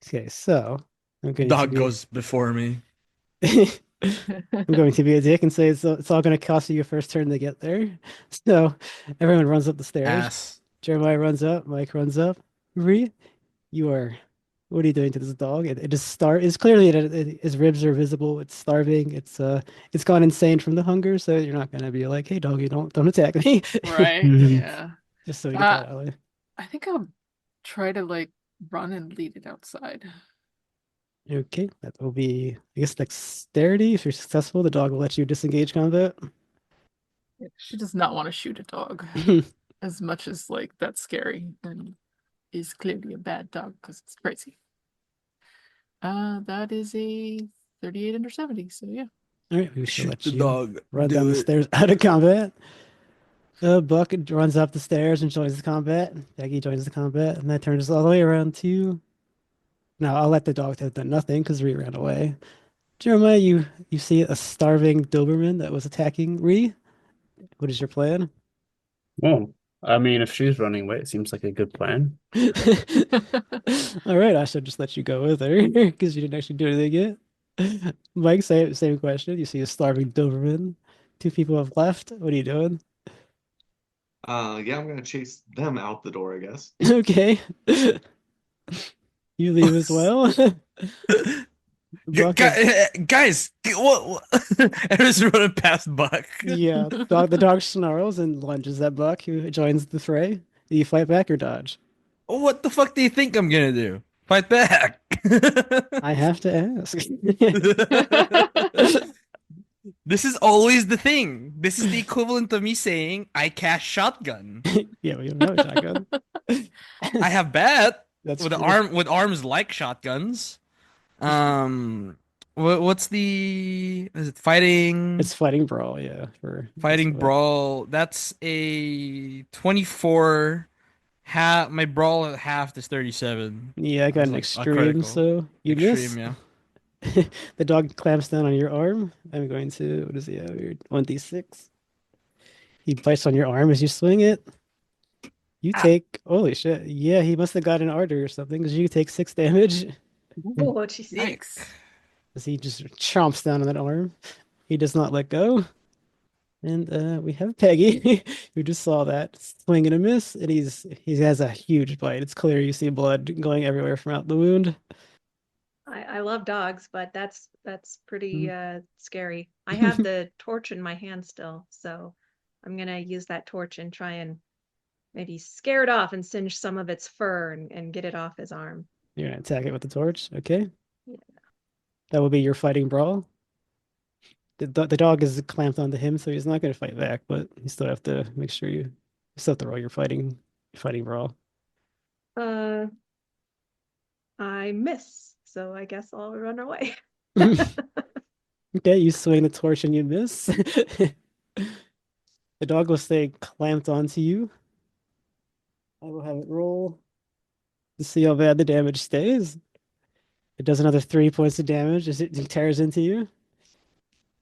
Okay, so I'm going to Dog be goes before me. I'm going to be a dick and say it's all going to cost you your first turn to get there. So everyone runs up the stairs. Pass. Jeremiah runs up. Mike runs up. Ree, you are. What are you doing to this dog? It is It's clearly its ribs are visible. It's starving. It's gone insane from the hunger. So you're not gonna be like, hey doggy, don't attack me. Right. Yeah. Just so we get that out of the way. I think I'll try to like run and lead it outside. Okay, that will be, I guess, dexterity. If you're successful, the dog will let you disengage combat. She does not want to shoot a dog as much as like that's scary and is clearly a bad dog because it's crazy. That is a 38 under 70. So yeah. All right, we shall Shoot let the you dog. run Do down the it. stairs out of combat. Buck runs up the stairs and joins the combat. Peggy joins the combat, and that turns us all the way around to. Now I'll let the dog have done nothing because Ree ran away. Jeremiah, you see a starving Doberman that was attacking Ree. What is your plan? Well, I mean, if she's running away, it seems like a good plan. All right, I should just let you go with her because you didn't actually do anything yet. Mike, same question. You see a starving Doberman. Two people have left. What are you doing? Yeah, I'm gonna chase them out the door, I guess. Okay. You leave as well. Buck is- Guys, what? Everyone's running past Buck. yeah, the dog snarls and lunges at Buck, who joins the fray. Do you fight back or dodge? What the fuck do you think I'm gonna do? Fight back. I have to ask. This is always the thing. This is the equivalent of me saying I cast shotgun. Yeah, we don't have a shotgun. I have bat That's with true. arms like shotguns. What's the is it fighting It's fighting brawl, yeah. For fighting brawl? That's a 24. Half my brawl at half is 37. Yeah, I got That's an like a extreme, critical. so you miss. Extreme, yeah. The dog clamps down on your arm. I'm going to, what does he have here? 1d6. He bites on your arm as you swing it. You take, holy shit. Yeah, he must have got an ardor or something because you take 6 damage Oh, jeez. Yikes. as he just chomps down on that arm. He does not let go. And we have Peggy, who just saw that swing and a miss, and he has a huge bite. It's clear you see blood going everywhere from out the wound. I love dogs, but that's pretty Mm. scary. I have the torch in my hand still, so I'm gonna use that torch and try and maybe scare it off and singe some of its fur and get it off his arm. You're gonna attack it with the torch, okay? Yeah. That will be your fighting brawl. The dog is clamped onto him, so he's not gonna fight back, but you still have to make sure you still have to roll your fighting brawl. Uh, I miss, so I guess I'll run away. Okay, you swing the torch and you miss. The dog will stay clamped onto you. I will have it roll to see how bad the damage stays. It does another 3 points of damage as it tears into you.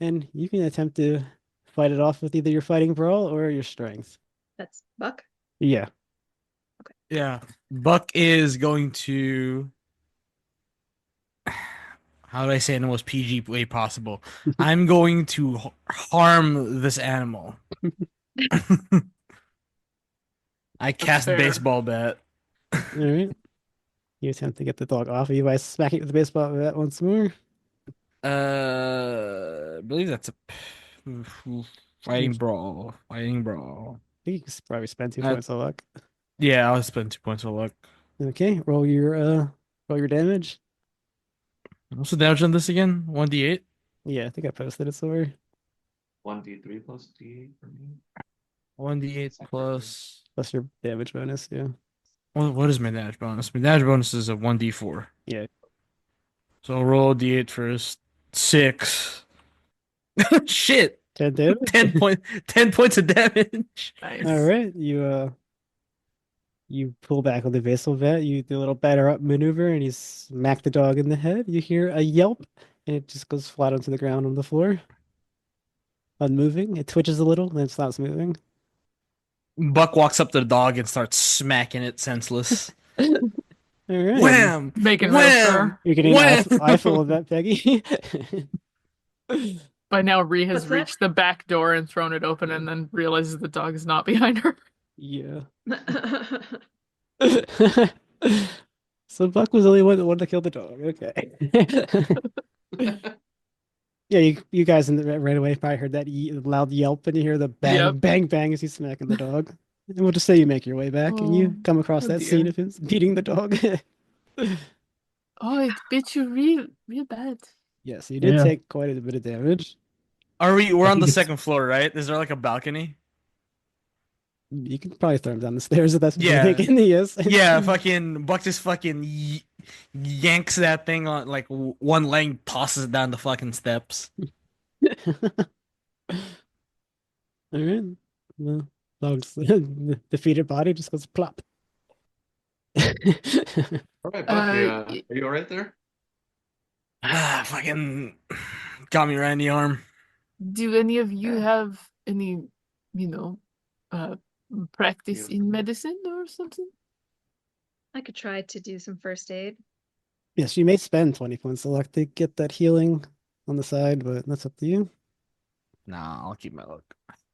And you can attempt to fight it off with either your fighting brawl or your strength. That's Buck. Yeah. Yeah. Buck is going to how do I say it in the most PG way possible? I'm going to harm this animal. I cast fair. baseball bat. All right. You attempt to get the dog off of you by smacking it with the baseball bat once more. I believe that's a fighting brawl. Fighting brawl. I think you can probably spend 2 Uh, points of luck. Yeah, I'll spend 2 points of luck. Okay, roll your damage. What's the damage on this again? 1d8? Yeah, I think I posted it somewhere. 1d3 plus d8 for me. 1d8 plus. Plus your damage bonus, yeah. What is my damage bonus? My damage bonus is a 1d4. Yeah. So I'll roll a d8 first. 6. Shit! 10 damage? 10 points of damage. Nice. All right, you pull back on the baseball bat. You do a little batter up maneuver, and you smack the dog in the head. You hear a yelp, and it just goes flat onto the ground on the floor, unmoving. It twitches a little, then it stops moving. Buck walks up to the dog and starts smacking it senseless. All right, Wham! Making real Wham! fur. you're getting Wham! an eyeful of that, Peggy. By now, Ree has What's that? reached the back door and thrown it open and then realizes the dog is not behind her. Yeah. So Buck was the only one that wanted to kill the dog. Okay. Yeah, you guys right away probably heard that loud yelp, and you hear the bang, Yep. bang, bang as he's smacking the dog. And we'll just say you make your way back, and you come across oh that scene dear. of him beating the dog. Oh, it bit you real bad. Yeah, so you did Yeah. take quite a bit of damage. We're I on the think it's- second floor, right? Is there like a balcony? You can probably throw him down the stairs if that's what Yeah. you're thinking. Yes. Yeah, fucking Buck just fucking yanks that thing on like one leg, tosses it down the fucking steps. All right. Well, dog's defeated body just goes plop. All right, Bucky, Uh, are you all right there? Fucking got me right in the arm. Do any of you have any, uh, practice in medicine or something? I could try to do some first aid. Yes, you may spend 20 points of luck to get that healing on the side, but that's up to you. Nah, I'll keep my luck.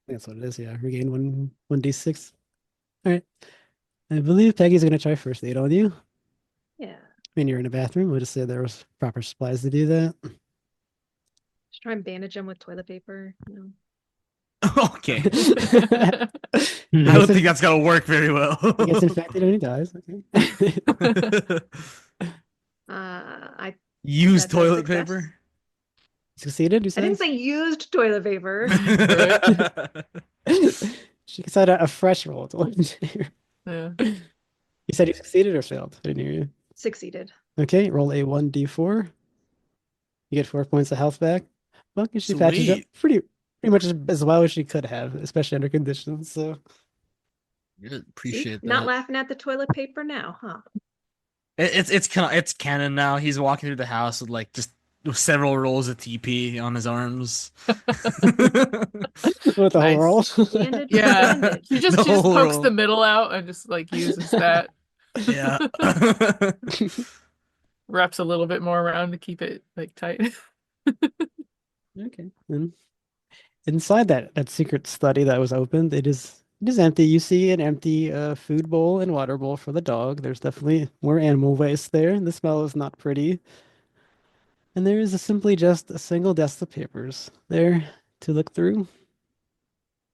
That's what it is, yeah. Regain 1d6. All right. I believe Peggy's going to try first aid on you. Yeah. When you're in a bathroom, we'll just say there was proper supplies to do that. Just try and bandage him with toilet paper. Okay. I don't think that's gonna work very well. He gets infected and he dies. Okay. I Use That's a toilet success. paper. Succeeded, you I didn't said? say used toilet paper. She said a fresh roll to engineer. Yeah. You said you succeeded or failed? I didn't hear you. Succeeded. Okay, roll a 1d4. You get 4 points of health back. Well, she patches up Sweet. pretty much as well as she could have, especially under conditions. So Good. See? Appreciate Not that. laughing at the toilet paper now, huh? It's canon now. He's walking through the house with like just several rolls of TP on his arms. with the whole roll. Bandage. Yeah. Bandage. She The just whole pokes roll. the middle out and just like uses that. Yeah. Wraps a little bit more around to keep it like tight. Okay. And inside that secret study that was opened, it is empty. You see an empty food bowl and water bowl for the dog. There's definitely more animal waste there. The smell is not pretty. And there is simply just a single desk of papers there to look through.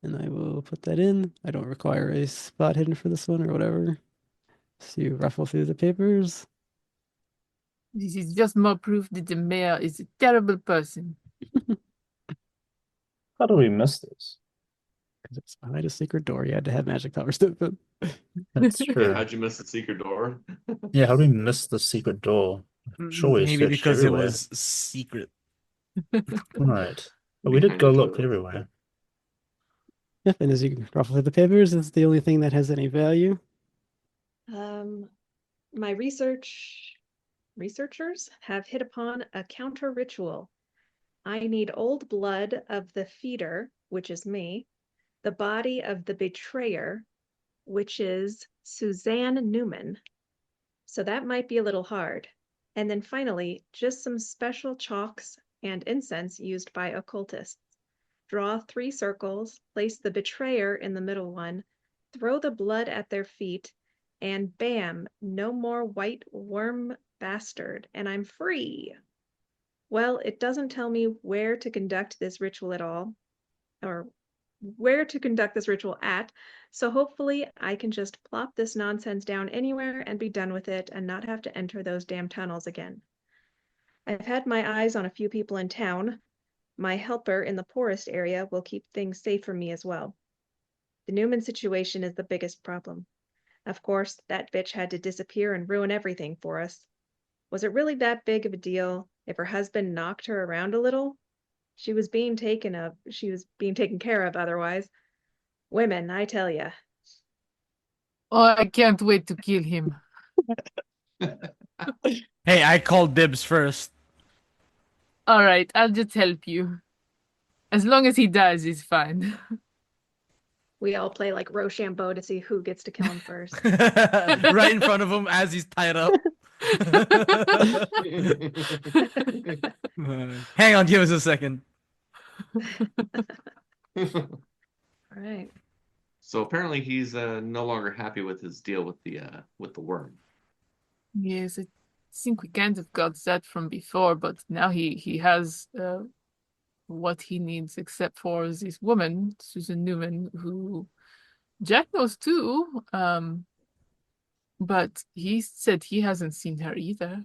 And I will put that in. I don't require a spot hidden for this one or whatever. So you ruffle through the papers. This is just more proof that the mayor is a terrible person. How do we miss this? Because it's behind a secret door. You had to have magic powers to open. That's Yeah, true. how'd you miss the secret door? Yeah, how do we miss the secret door? Sure, we Maybe searched because everywhere. it was secret. Right. But we did Behind go the look toilet. everywhere. Yep, and as you can ruffle through the papers, it's the only thing that has any value. My researchers have hit upon a counter ritual. I need old blood of the feeder, which is me, the body of the betrayer, which is Suzanne Newman. So that might be a little hard. And then finally, just some special chalks and incense used by occultists. Draw 3 circles, place the betrayer in the middle one, throw the blood at their feet, and bam, no more white worm bastard, and I'm free. Well, it doesn't tell me where to conduct this ritual at all, or where to conduct this ritual at, so hopefully I can just plop this nonsense down anywhere and be done with it and not have to enter those damn tunnels again. I've had my eyes on a few people in town. My helper in the poorest area will keep things safe for me as well. The Newman situation is the biggest problem. Of course, that bitch had to disappear and ruin everything for us. Was it really that big of a deal if her husband knocked her around a little? She was being taken care of otherwise. Women, I tell ya. Oh, I can't wait to kill him. Hey, I called dibs first. All right, I'll just help you. As long as he dies, he's fine. We all play like Rochambeau to see who gets to kill him first. Right in front of him as he's tied up. Hang on, give us a second. All right. So apparently he's no longer happy with his deal with the worm. Yes, I think we kind of got that from before, but now he has what he needs, except for this woman, Susan Newman, who Jack knows too. But he said he hasn't seen her either.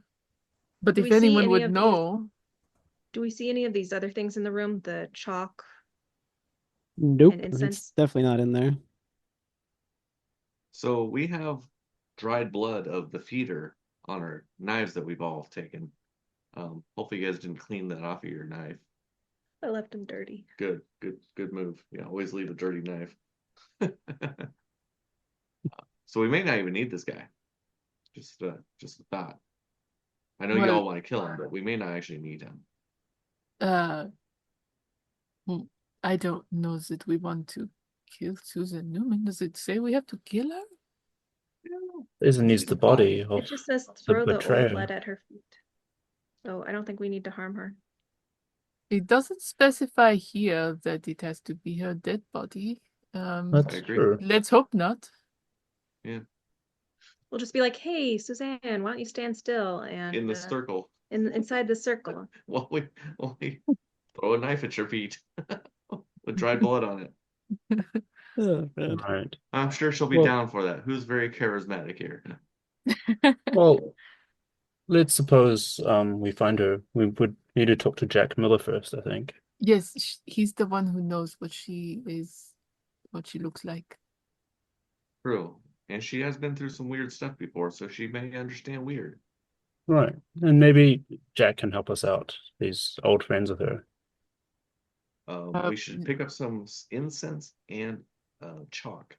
But Do if we see anyone any would of these- know, Do we see any of these other things in the room? The chalk? Nope, And it's incense? definitely not in there. So we have dried blood of the feeder on our knives that we've all taken. Hopefully you guys didn't clean that off of your knife. I left them dirty. Good move. Yeah, always leave a dirty knife. So we may not even need this guy. Just a thought. I know Well- y'all want to kill him, but we may not actually need him. I don't know that we want to kill Susan Newman. Does it say we have to kill her? Isn't needs the body It of just says throw the old betrayer. blood at her feet. So I don't think we need to harm her. It doesn't specify here that it has to be her dead body. That's I agree. true. Let's hope not. We'll just be like, hey, Suzanne, why don't you stand still and In the circle. inside the circle. While we throw a knife at your feet with dried blood on it. Oh, man. Right. I'm sure she'll be Well- down for that. Who's very charismatic here? Well, let's suppose we find her. We would need to talk to Jack Miller first, I think. Yes, he's the one who knows what she looks like. True. And she has been through some weird stuff before, so she may understand weird. Right. And maybe Jack can help us out. He's old friends with her. We should pick up some incense and chalk.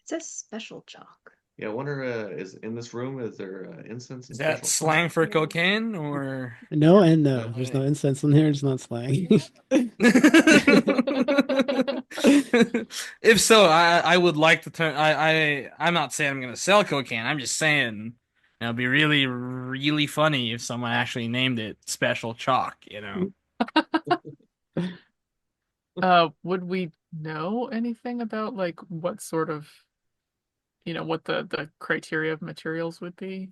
It says special chalk. Yeah, I wonder, is in this room, is there incense and Is that special slang for Yeah. cocaine or? No and no. No. There's no incense in here. It's not slang. If so, I would like to turn. I'm not saying I'm gonna sell cocaine. I'm just saying it'd be really really funny if someone actually named it Special Chalk. You know. Would we know anything about like what sort of, what the criteria of materials would be?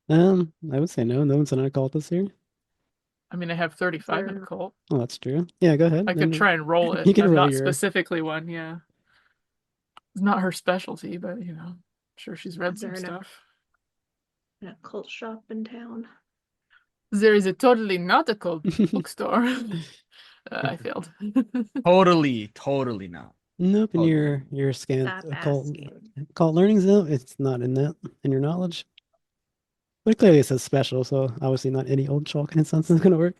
I would say no. No one's an occultist here. I mean, I have 35 in There- occult. Oh, that's true. Yeah, go ahead. I could Then try and roll it. You can I'm roll not your- specifically one, yeah. It's not her specialty, but I'm sure she's read Is some there an- stuff. An occult shop in town. There is a totally not occult bookstore. I failed. Totally not. Nope, in Oh, your scant Stop occult asking. learnings though, it's not in that in your knowledge. But clearly it says special, so obviously not any old chalk and incense is gonna work.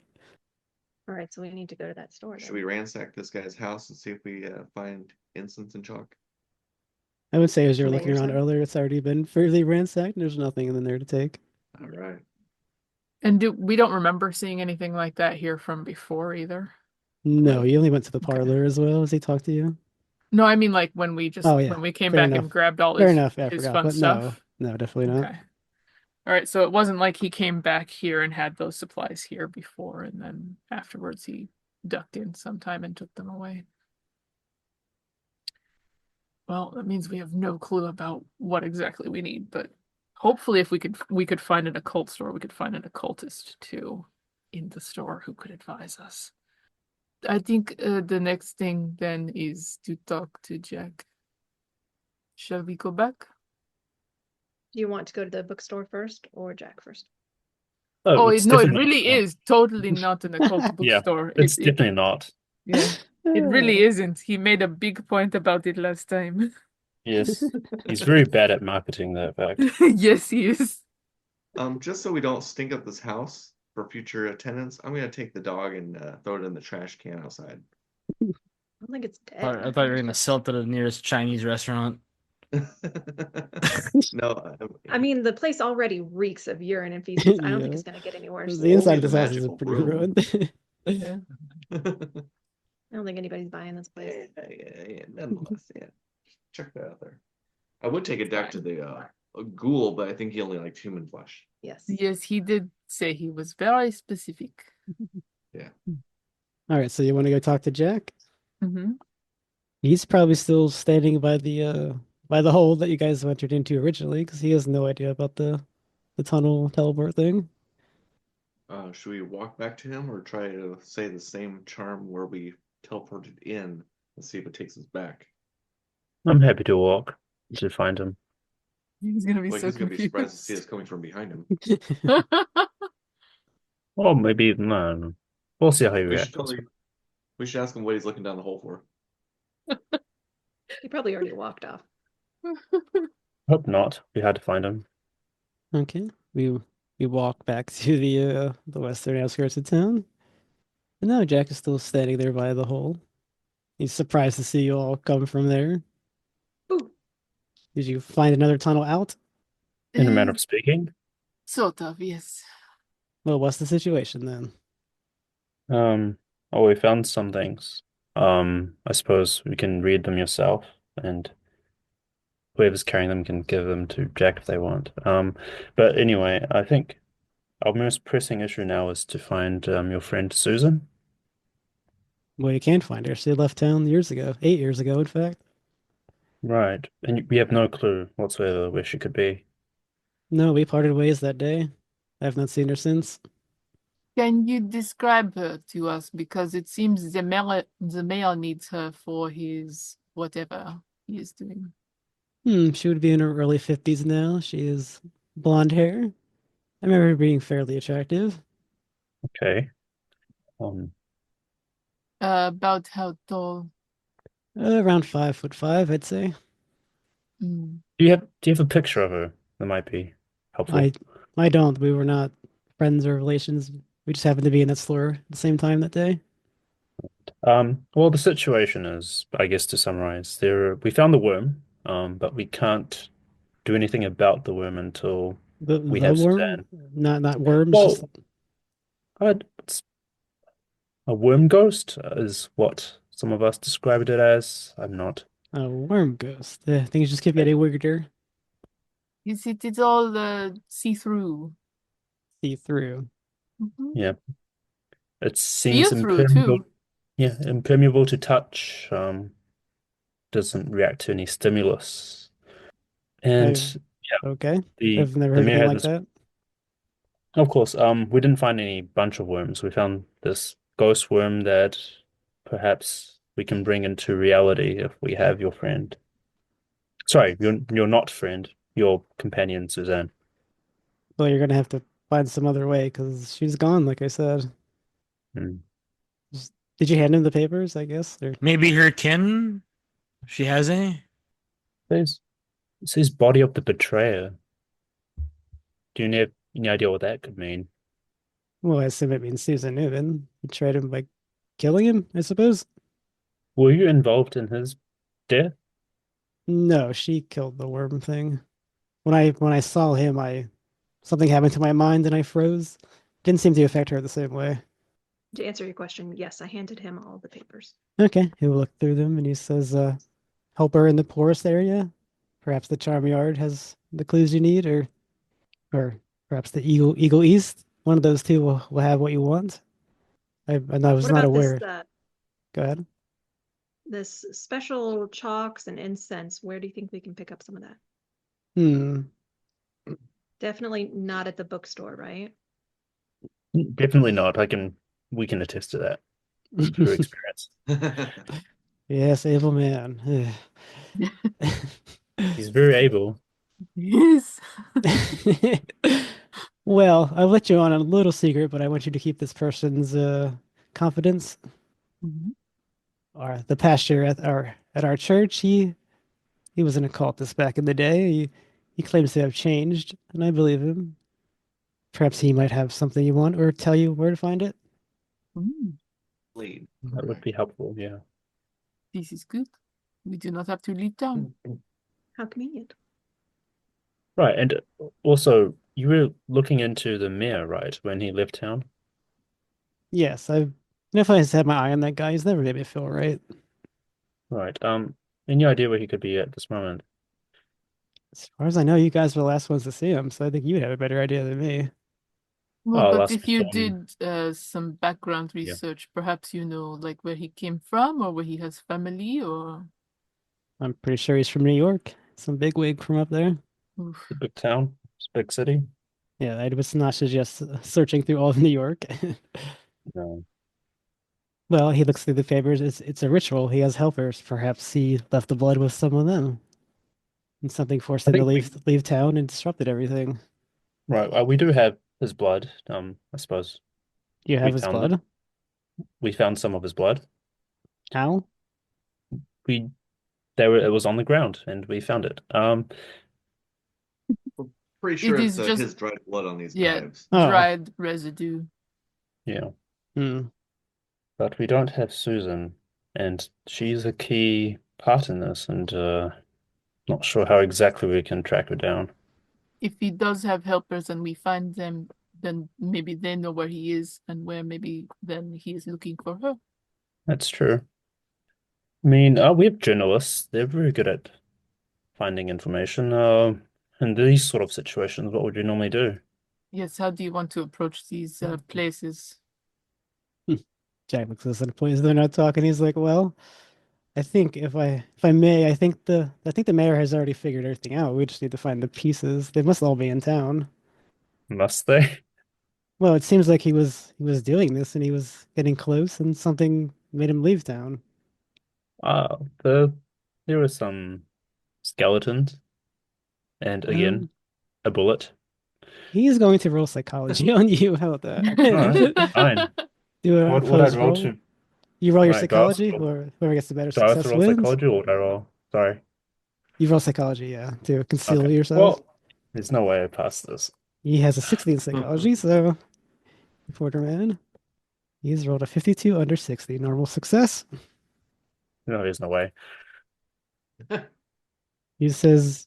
All right, so we need to go to that store. Should then. we ransack this guy's house and see if we find incense and chalk? I would say as you were From looking your around side? earlier, it's already been fairly ransacked. There's nothing in there to take. All right. And we don't remember seeing anything like that here from before either. No, Right. you only went to the Okay. parlor as well as he talked to you. No, I mean like when we Oh, yeah. when we came Fair back enough. and grabbed all Fair his, enough, I his forgot. fun But stuff. no, definitely not. Okay. All right, so it wasn't like he came back here and had those supplies here before, and then afterwards he ducked in sometime and took them away. Well, that means we have no clue about what exactly we need, but hopefully if we could find an occult store, we could find an occultist too in the store who could advise us. I think the next thing then is to talk to Jack. Shall we go back? Do you want to go to the bookstore first or Jack first? Oh, it's no, it definitely really not. is totally not an occult Yeah, bookstore. it's definitely not. Yeah, it really isn't. He made a big point about it last time. Yes, he's very bad at marketing that fact. Yes, he is. Just so we don't stink up this house for future tenants, I'm gonna take the dog and throw it in the trash can outside. I don't think it's dead. I thought you were gonna sell it to the nearest Chinese restaurant. No, I mean, the place already reeks of urine and feces. I don't think Yeah. it's going to get any worse. The inside of the this house is magical pretty room. ruined. Yeah. I don't think anybody's buying this place. Yeah, nonetheless, yeah. Check that out there. I would take it back to the ghoul, but I think he only liked human flesh. Yes. Yes, he did say he was very specific. All right, so you want to go talk to Jack? Mm-hmm. He's probably still standing by the hole that you guys entered into originally, because he has no idea about the tunnel teleport thing. Should we walk back to him or try to say the same charm where we teleported in and see if it takes us back? I'm happy to walk to find him. He's gonna be Like so he's gonna be surprised to see confused. us coming from behind him. Or maybe no. We'll see how he We reacts. we should ask him what he's looking down the hole for. He probably already walked off. Hope not. Be hard to find him. Okay, we walk back to the western outskirts of town, and now Jack is still standing there by the hole. He's surprised to see you all come from there. Ooh. Did you find another tunnel out? In a manner of speaking. Sort of, yes. Well, what's the situation then? We found some things. I suppose we can read them yourself, and whoever's carrying them can give them to Jack if they want. But anyway, I think our most pressing issue now is to find your friend Susan. Well, you can find her. She left town years ago, 8 years ago, in fact. Right, and we have no clue whatsoever where she could be. No, we parted ways that day. I have not seen her since. Can you describe her to us? Because it seems the mayor needs her for his whatever he is doing. She would be in her early 50s now. She is blonde hair. I remember her being fairly attractive. Okay. Um, About how tall? Around 5'5", I'd say. Mm. do you have a picture of her that might be helpful? I I don't. We were not friends or relations. We just happened to be in that store at the same time that day. Well, the situation is, I guess to summarize, we found the worm, but we can't do anything about the worm until we The have worm, Suzanne. not worms, just Well, it's a worm ghost is what some of us described it as. I'm not. a worm ghost. Things just keep I, getting weirder. It's all see-through. See through. Mhm. yeah, it seems Feel through impermeable. too. Yeah, impermeable to touch. Doesn't react to any stimulus. And I yeah, okay. the I've never the heard mayor anything had like this. that. Of course, we didn't find any bunch of worms. We found this ghost worm that perhaps we can bring into reality if we have your friend. Sorry, your not friend, your companion, Suzanne. Well, you're gonna have to find some other way because she's gone, like I said. Hmm. Did you hand him the papers, I guess? Or Maybe her kin, if she has any. There's it says body of the betrayer. Do you have any idea what that could mean? well, I assume it means Susan Newman. You tried him by killing him, I suppose? Were you involved in his death? No, she killed the worm thing. When I saw him, I something happened to my mind and I froze. Didn't seem to affect her the same way. To answer your question, yes, I handed him all the papers. Okay, he'll look through them and he says, help her in the poorest area. Perhaps the Charm Yard has the clues you need, or perhaps the Eagle East. One of those two will have what you want. I was What not about this aware. Go ahead. this special chalks and incense? Where do you think we can pick up some of that? Hmm. Definitely not at the bookstore, right? Definitely not. We can attest to that through experience. Yes, able man. He's very able. Yes. Well, I'll let you on a little secret, but I want you to keep this person's confidence. Mhm. Or the pastor at our church, he was an occultist back in the day. He claims to have changed, and I believe him. Perhaps he might have something you want, or tell you where to find it. Mm, Lead. That would be helpful, yeah. this is good. We do not have to leave town. How convenient. Right, and also you were looking into the mayor, right, when he left town? Yes, I've definitely had my eye on that guy. He's never made me feel right. Right. Any idea where he could be at this moment? As far as I know, you guys were the last ones to see him, so I think you'd have a better idea than me. Well, Oh, but last if we you saw him. did some background Yeah. research, perhaps you know like where he came from or where he has family or I'm pretty sure he's from New York. Some bigwig from up there. It's a oof. big town, it's a big city. Yeah, I would not suggest searching through all of New York. No. Well, he looks through the papers. It's a ritual. He has helpers. Perhaps he left the blood with some of them, and something forced I him to think leave town and disrupted everything. we do have his blood. I suppose You we have his found them. blood? We found some of his blood. How? We it was on the ground and we found it. Pretty It sure it's is just his dried blood on these yeah, knives. Oh, dried residue. Yeah. hmm. But we don't have Susan, and she's a key part in this, and not sure how exactly we can track her down. If he does have helpers and we find them, then maybe they know where he is and where maybe then he is looking for her. That's true. I mean, we have journalists. They're very good at finding information. In these sort of situations, what would you normally do? Yes, how do you want to approach these places? Jack looks at the place. They're not talking. He's like, "Well, I think if I may, I think the mayor has already figured everything out. We just need to find the pieces. They must all be in town." Must they? Well, it seems like he was doing this and he was getting close, and something made him leave town. The there were some skeletons, and again, Um, a bullet. He's going to roll psychology on you. How about Alright, that? fine. Do a What would I opposed roll roll. to? You roll your Right, do I have psychology, to roll, or whoever gets the better do I have to success roll wins. psychology or would I roll? Sorry. You roll psychology, yeah, to conceal Okay. yourself. Well, there's no way I pass this. He has a 60 in psychology, so Porterman. He's rolled a 52 under 60. Normal success. No, there's no way. He says,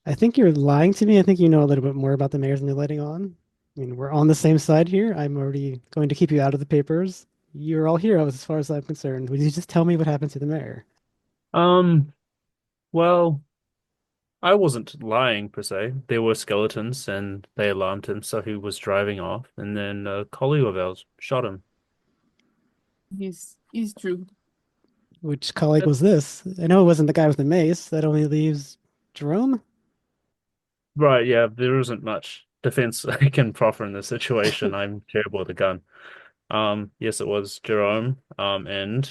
I think you're lying to me. I think you know a little bit more about the mayors than you're letting on. I mean, we're on the same side here. I'm already going to keep you out of the papers. You're all heroes as far as I'm concerned. Would you just tell me what happened to the mayor? Um, well, I wasn't lying per se. There were skeletons and they alarmed him, so he was driving off, and then a colleague of ours shot him. He's true. Which colleague was this? I know it wasn't the guy with the mace. That only leaves Jerome. Right, yeah, there isn't much defense I can proffer in this situation. I'm terrible with a gun. Yes, it was Jerome. And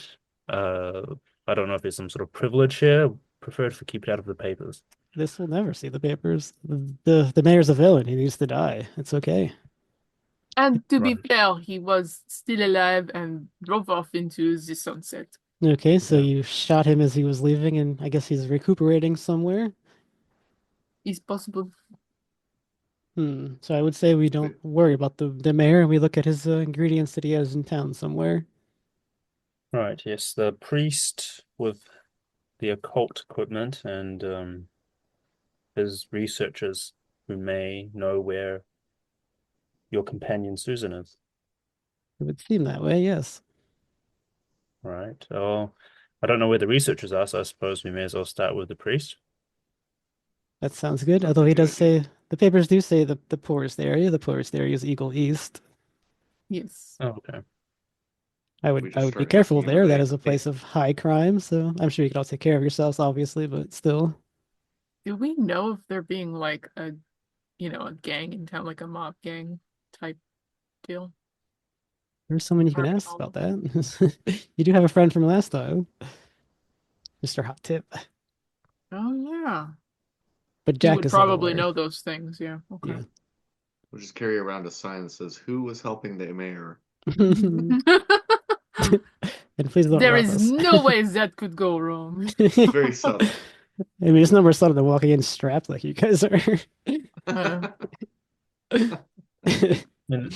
uh, I don't know if there's some sort of privilege here. Preferred to keep it out of the papers. This will never see the papers. The mayor's a villain. He needs to die. It's okay. And to be Right. fair, he was still alive and drove off into the sunset. Okay, so Yeah. you shot him as he was leaving, and I guess he's recuperating somewhere. It's possible. So I would say we don't worry about the mayor, and we look at his ingredients that he has in town somewhere. Right, yes, the priest with the occult equipment and his researchers who may know where your companion Susan is. It would seem that way, yes. Right. Oh, I don't know where the researchers are, so I suppose we may as well start with the priest. That sounds good. Sounds Although like he a good does say the papers do say the poorest area. The poorest area is Eagle East. Yes. Oh, okay. I We would just be start careful asking him, there. are That they is a place of high crime, so I'm sure you can all take care of yourselves, obviously, but still. Do we know if they're being like a gang in town, like a mob gang type deal? There's someone you can Or ask all about of that. You do have a friend from last time, Mr. Hot Tip, Oh yeah. but He Jack would is probably unaware. know those things, yeah. Okay. Yeah. We'll just carry around a sign that says, "Who was helping the mayor?" And please don't There rob is us. no ways that could go wrong. Very subtle. I mean, it's number subtle than walking in strapped like you guys are. Uh, And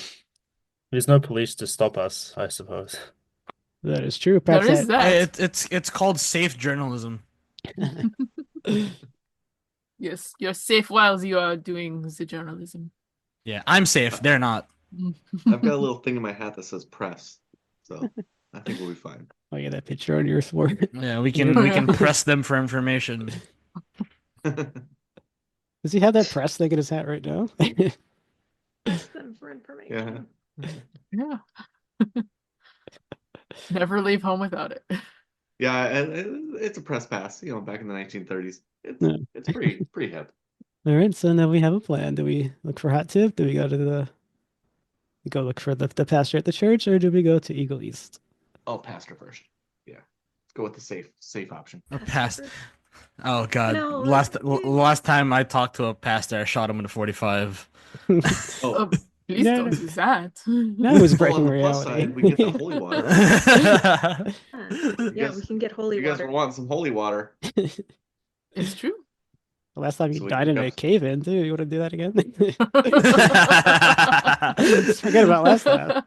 there's no police to stop us, I suppose. That is true. there Perhaps is that. It's called safe journalism. Yes, you're safe while you are doing the journalism. Yeah, I'm safe. They're not. I've got a little thing in my hat that says "press," so I think we'll be fine. Oh yeah, that picture on your sword. Yeah, we can press them for information. Does he have that press thing in his hat right now? Ask them for information. Yeah. Never leave home without it. Yeah, and it's a press pass. Back in the 1930s, Yeah. it's pretty hip. All right, so now we have a plan. Do we look for Hot Tip? Do we go to we go look for the pastor at the church, or do we go to Eagle East? Oh, pastor first. Yeah, let's go with the safe option. A past. Oh God! No, Last time I talked to a pastor, I shot him with a 45. Oh, Please No, don't no. do that. That was well, breaking on the plus reality. side, we get the holy water. Yeah, guys- we can get holy You guys water. were wanting some holy water, It's true. The last time you So we died in pick a up- cave-in too. You want to do that again? Forget about last time.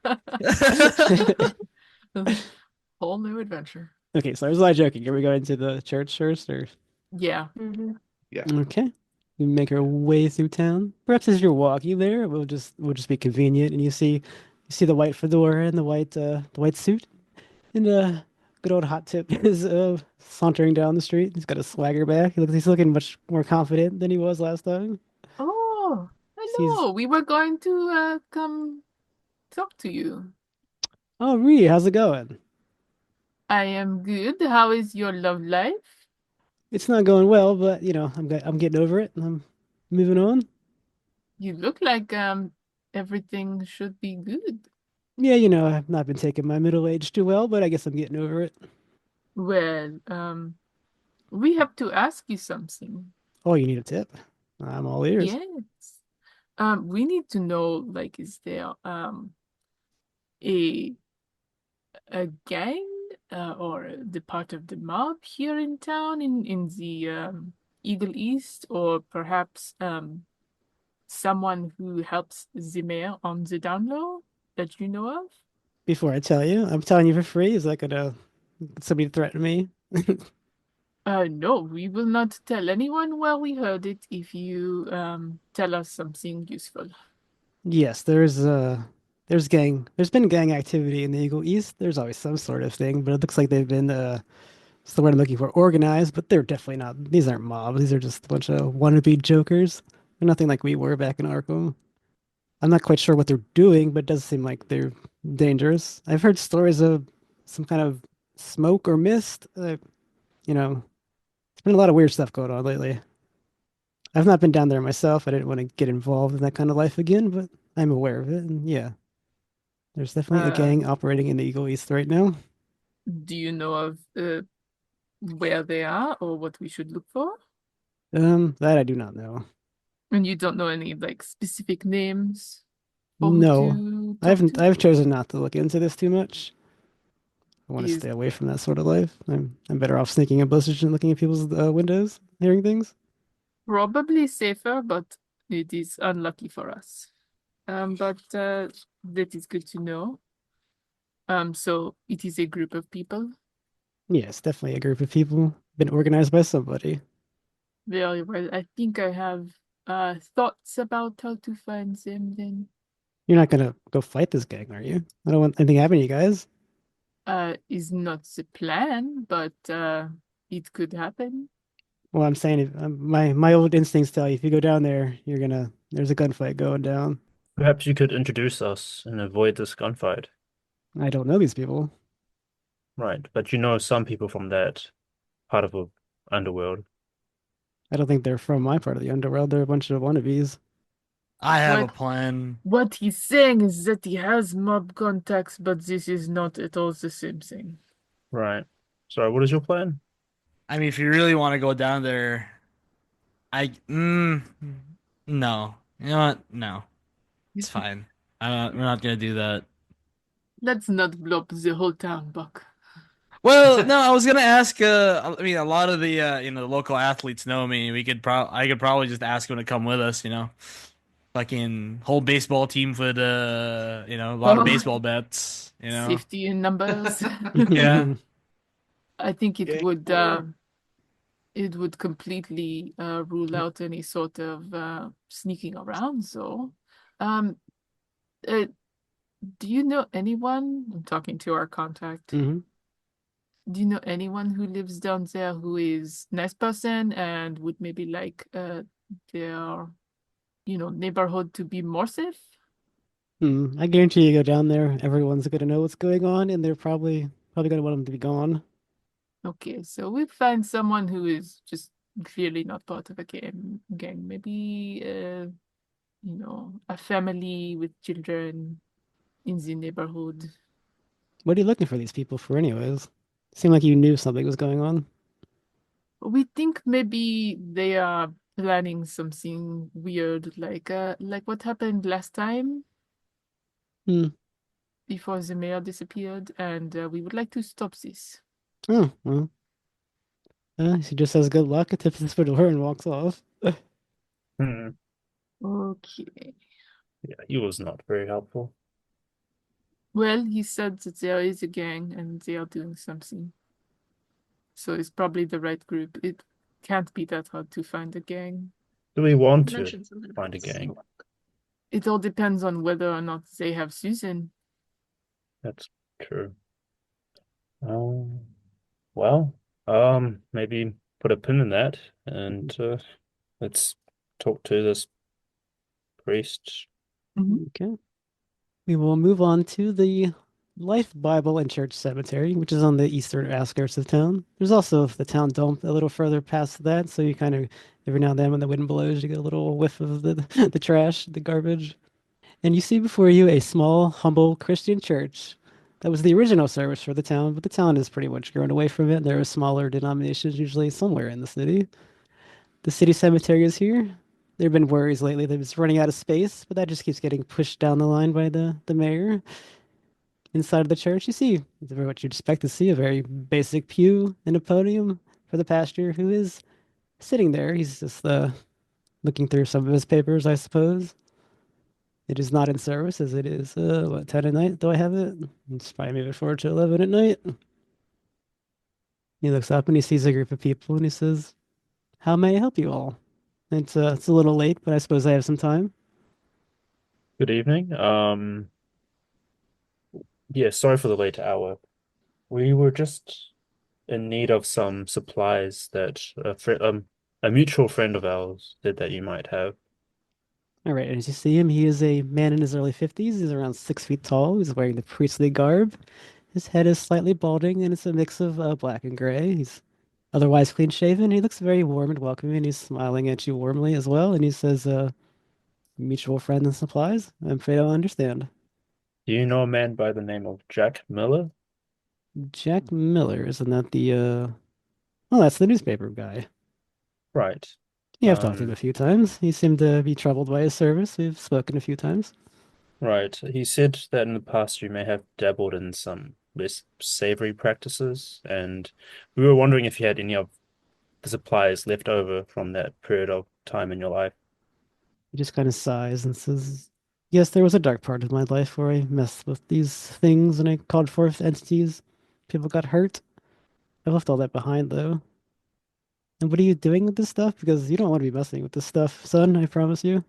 Whole new adventure. Okay, so I was like joking. Are we going to the church first, or Yeah. Mm-hmm. okay? We make our way through town. Perhaps as you're walking there, we'll just be convenient, and you see the white fedora and the white suit, and good old Hot Tip is sauntering down the street. He's got a swagger back. He's looking much more confident than he was last time. Oh, hello. We were going to come talk to you. Oh, Ree, how's it going? I am good. How is your love life? It's not going well, but I'm getting over it, and I'm moving on. You look like everything should be good. Yeah, I've not been taking my middle age too well, but I guess I'm getting over it. Well, we have to ask you something. Oh, you need a tip? I'm all ears. Yes. We need to know, like, is there a gang or the part of the mob here in town in the Eagle East, or perhaps someone who helps the mayor on the down low that you know of? Before I tell you, I'm telling you for free. Is that gonna somebody threaten me? No, we will not tell anyone where we heard it if you tell us something useful. Yes, there's been gang activity in the Eagle East. There's always some sort of thing, but it looks like they've been what's the word I'm looking for? Organized, but they're definitely not. These aren't mobs. These are just a bunch of wannabe jokers. They're nothing like we were back in Arkham. I'm not quite sure what they're doing, but it does seem like they're dangerous. I've heard stories of some kind of smoke or mist. You know, there's been a lot of weird stuff going on lately. I've not been down there myself. I didn't want to get involved in that kind of life again, but I'm aware of it. And yeah, there's definitely a Uh, gang operating in the Eagle East right now. do you know of where they are or what we should look for? That I do not know. And you don't know any like specific names or who No, to I talk haven't. to? I've chosen not to look into this too much. I want to Is stay away from that sort of life. I'm better off sneaking in bushes and looking at people's windows, hearing things. probably safer, but it is unlucky for us. But that is good to know. So it is a group of people. Yes, definitely a group of people been organized by somebody. Very well. I think I have thoughts about how to find them then. You're not gonna go fight this gang, are you? I don't want anything to happen to you guys. Is not the plan, but it could happen. Well, I'm saying my old instincts tell you if you go down there, there's a gunfight going down. Perhaps you could introduce us and avoid this gunfight. I don't know these people. Right, but you know some people from that part of the underworld. I don't think they're from my part of the underworld. They're a bunch of wannabes. I have a What plan. what he's saying is that he has mob contacts, but this is not at all the same thing. Right. Sorry, what is your plan? I mean, if you really want to go down there, I no. You know what? No, it's fine. We're not gonna do that. Let's not blow up the whole town, Buck. Well, no, I was gonna ask. I mean, a lot of the the local athletes know me. I could probably just ask them to come with us. Fucking whole baseball team for the a lot of Oh, baseball bets. safety in numbers. Yeah. I think Gang it would completely rule out any sort of sneaking around. So, um, uh, do you know anyone? I'm talking to our contact. Hmm. Do you know anyone who lives down there who is nice person and would maybe like their neighborhood to be more safe? I guarantee you go down there, everyone's gonna know what's going on, and they're probably gonna want them to be gone. Okay, so we find someone who is just clearly not part of a gang. Maybe a family with children in the neighborhood. What are you looking for these people for, anyways? Seemed like you knew something was going on. We think maybe they are planning something weird, like what happened last time Hmm. before the mayor disappeared, and we would like to stop this. Oh, well. She just says good luck, tips this for door, and walks off. Hmm. Okay. Yeah, he was not very helpful. Well, he said that there is a gang and they are doing something. So it's probably the right group. It can't be that hard to find a gang. Do we want to Mentioned something find about a gang? smoke. It all depends on whether or not they have Susan. That's true. Um, well, maybe put a pin in that and let's talk to this priest. Okay. We will move on to the Life Bible and Church Cemetery, which is on the eastern outskirts of town. There's also the town dump a little further past that, so you kind of every now and then when the wind blows, you get a little whiff of the the trash, the garbage. And you see before you a small, humble Christian church. That was the original service for the town, but the town has pretty much grown away from it. There are smaller denominations usually somewhere in the city. The city cemetery is here. There have been worries lately that it's running out of space, but that just keeps getting pushed down the line by the mayor. Inside of the church, you see what you'd expect to see, a very basic pew and a podium for the pastor who is sitting there. He's just looking through some of his papers, I suppose. It is not in service as it is, what, 10 at night? Do I have it? It's probably moving forward to 11 at night. He looks up and he sees a group of people and he says, "How may I help you all?" It's a little late, but I suppose I have some time. Good evening. Yeah, sorry for the late hour. We were just in need of some supplies that a mutual friend of ours said that you might have. All right, and as you see him, he is a man in his early 50s. He's around 6 feet tall. He's wearing the priestly garb. His head is slightly balding, and it's a mix of black and gray. He's otherwise clean shaven. He looks very warm and welcoming. He's smiling at you warmly as well, and he says, "Mutual friend and supplies. I'm afraid I don't understand." Do you know a man by the name of Jack Miller? Jack Miller, isn't that the Oh, that's the newspaper guy. Right. Yeah, I've talked to him a few times. He seemed to be troubled by his service. We've spoken a few times. Right. He said that in the past you may have dabbled in some less savory practices, and we were wondering if you had any of the supplies left over from that period of time in your life. He just kind of sighs and says, "Yes, there was a dark part of my life where I messed with these things and I called forth entities. People got hurt. I left all that behind, though. And what are you doing with this stuff? Because you don't want to be messing with this stuff, son, I promise you."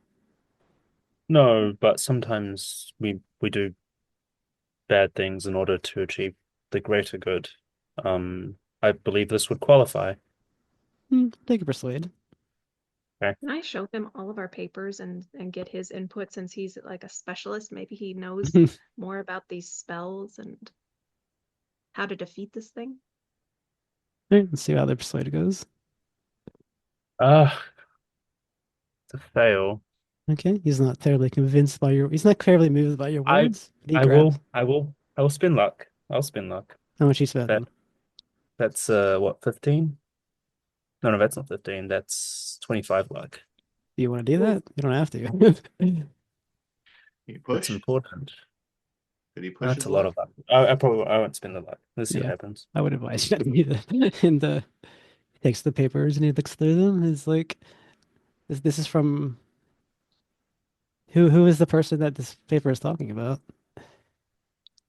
No, but sometimes we do bad things in order to achieve the greater good. I believe this would qualify. Take a persuade. Okay. Can I show him all of our papers and get his input since he's like a specialist? Maybe he knows more about these spells and how to defeat this thing. All right, let's see how the persuade goes. Ah, it's a fail. Okay, he's not terribly convinced by your. He's not terribly moved by your I words. But he I grabs. will I will I will spin luck. I'll spin luck. How much you spend? That that's what, 15? No, that's not 15. That's 25 luck. Do you want to do that? You don't have to. You That's push? important. Did he push That's his a lot luck? of luck. I won't spin the luck. Let's see what Yeah. happens. I would advise you not to do that. And he takes the papers and he looks through them. He's like, "This is from who is the person that this paper is talking about?" A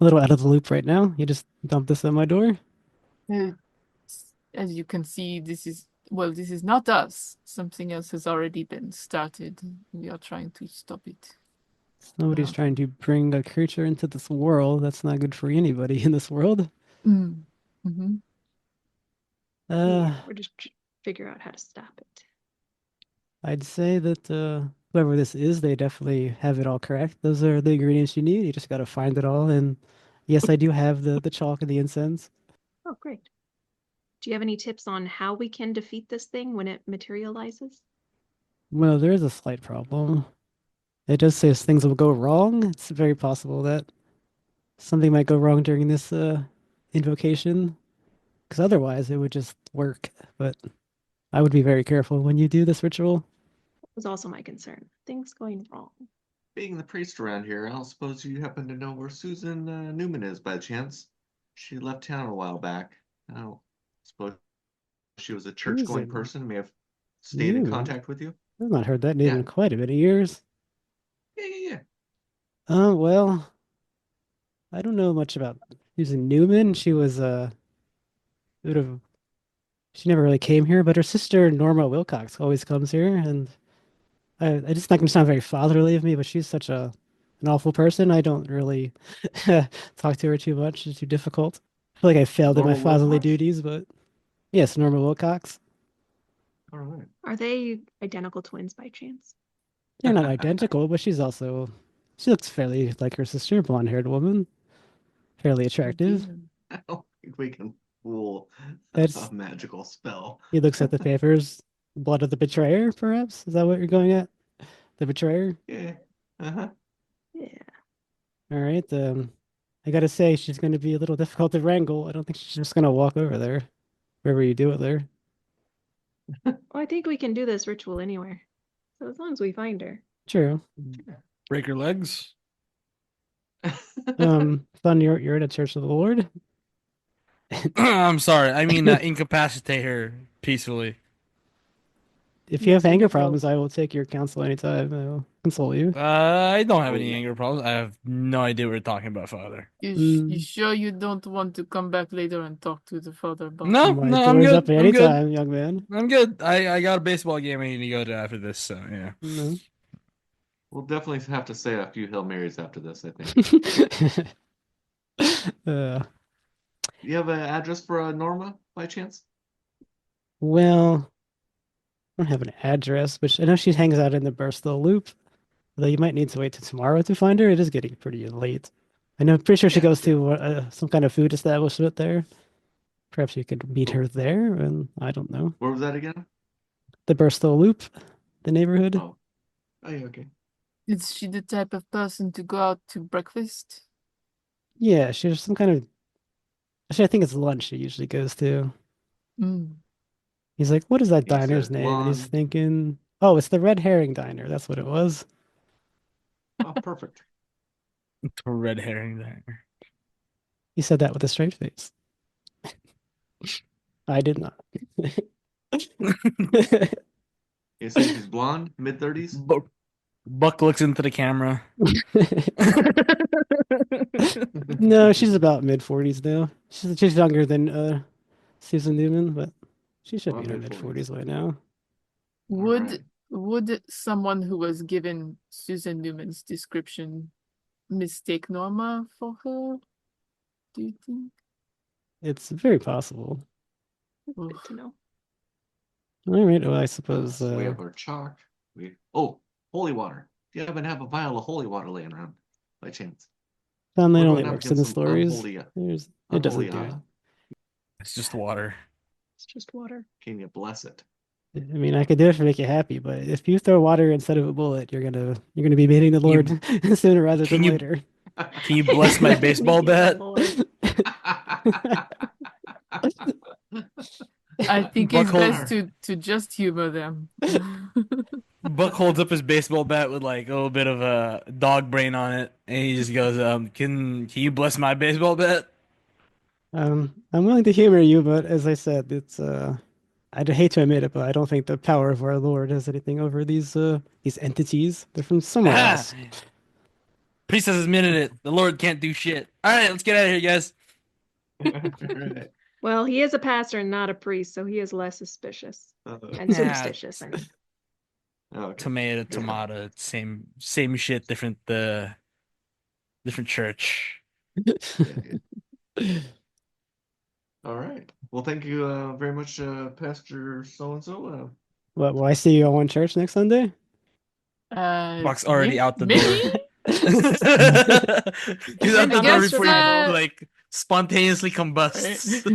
little out of the loop right now. You just dumped this on my door. Uh, As you can see, this is not us. Something else has already been started. We are trying to stop it. Somebody's Oh. trying to bring a creature into this world that's not good for anybody in this world. Mm-hmm. Uh, We're just figure out how to stop it. I'd say that whoever this is, they definitely have it all correct. Those are the ingredients you need. You just got to find it all. And yes, I do have the chalk and the incense. Oh, great. Do you have any tips on how we can defeat this thing when it materializes? Well, there is a slight problem. It does say things will go wrong. It's very possible that something might go wrong during this invocation, because otherwise it would just work. But I would be very careful when you do this ritual. That was also my concern. Things going wrong. Being the priest around here, I don't suppose you happen to know where Susan Newman is by chance? She left town a while back. I don't suppose she was a church-going Susan person, may have stayed in Newman? contact with you? I've not heard that name Yeah. in quite a bit of years. Yeah. Well, I don't know much about Susan Newman. She was sort of she never really came here, but her sister Norma Wilcox always comes here, and I just not gonna sound very fatherly of me, but she's such an awful person. I don't really talk to her too much. It's too difficult. I feel like I failed at my Norma fatherly Wilcox? duties, but yes, Norma Wilcox. All right. Are they identical twins by chance? They're not identical, but she looks fairly like her sister, blonde-haired woman, fairly attractive. I don't think we can fool That's a magical spell. He looks at the papers. Blood of the betrayer, perhaps? Is that what you're going at? The betrayer? Yeah. Uh-huh. Yeah. All right. I gotta say, she's going to be a little difficult to wrangle. I don't think she's just going to walk over there, wherever you do it there. Well, I think we can do this ritual anywhere. So as long as we find her. True. Break her legs. Fun, you're at a Church of the Lord. I'm sorry. I mean, incapacitate her peacefully. If you Yes, have we anger have problems, both. I will take your counsel anytime. I'll console you. I don't have Oh, any yeah. anger problems. I have no idea what we're talking about, Father. You sure you don't want to come back later and talk to the father about No, My no, I'm door's up good. at I'm any good. time, young man. I'm good. I got a baseball game I need to go to after this, so yeah. No. We'll definitely have to say a few Hail Marys after this, I think. uh, You have an address for Norma by chance? well, I don't have an address, but I know she hangs out in the Burstall Loop. Though you might need to wait till tomorrow to find her. It is getting pretty late. I know, pretty sure she Yeah, goes yeah. to some kind of food establishment there. Perhaps you could meet her there, and I don't know. Where was that again? The Burstall Loop, the neighborhood. Oh. Oh, yeah, okay. Is she the type of person to go out to breakfast? Yeah, she's some kind of. Actually, I think it's lunch she usually goes to. Mm. He's like, "What is that You diner's said name?" And he's blonde. thinking, "Oh, it's the Red Herring Diner. That's what it was." Oh, perfect. Red herring there. He said that with a straight face. I did not. You say she's blonde, mid-30s? Buck looks into the camera. No, she's about mid-40s now. She's younger than Susan Newman, but she should be in her mid-40s. mid-40s by now. Would Alright. would someone who was given Susan Newman's description mistake Norma for her? Do you think? It's very possible. Good to know. All right, well, I suppose So we have our chalk. Holy water. Do you happen to have a vial of holy water laying around by chance? that We're only going up works in against the some stories. unholy, It doesn't unholy do it. It's just water. It's just water. Can you bless it? I mean, I could do it to make you happy, but if you throw water instead of a bullet, you're gonna be meeting the Lord sooner rather than can you- later. Can you bless my baseball Meet my bat? Lord. I think Buck it's best to just humor them. Buck holds up his baseball bat with like a little bit of a dog brain on it, and he just goes, can you bless my baseball bat?" I'm willing to humor you, but as I said, it's I'd hate to admit it, but I don't think the power of our Lord has anything over these entities. They're from somewhere Ah! else. Priestess has minute it. The Lord can't do shit. All right, let's get out of here, guys. Right. Well, he is a pastor and not a priest, so he is less suspicious and Yeah. superstitious. I mean. Okay. Tomato, tomato, same shit, different church. All right. Well, thank you very much, Pastor So-and-so. What? Will I see you all in church next Sunday? Buck's already out the maybe? door. He's out the I door guess, before he like spontaneously combusts.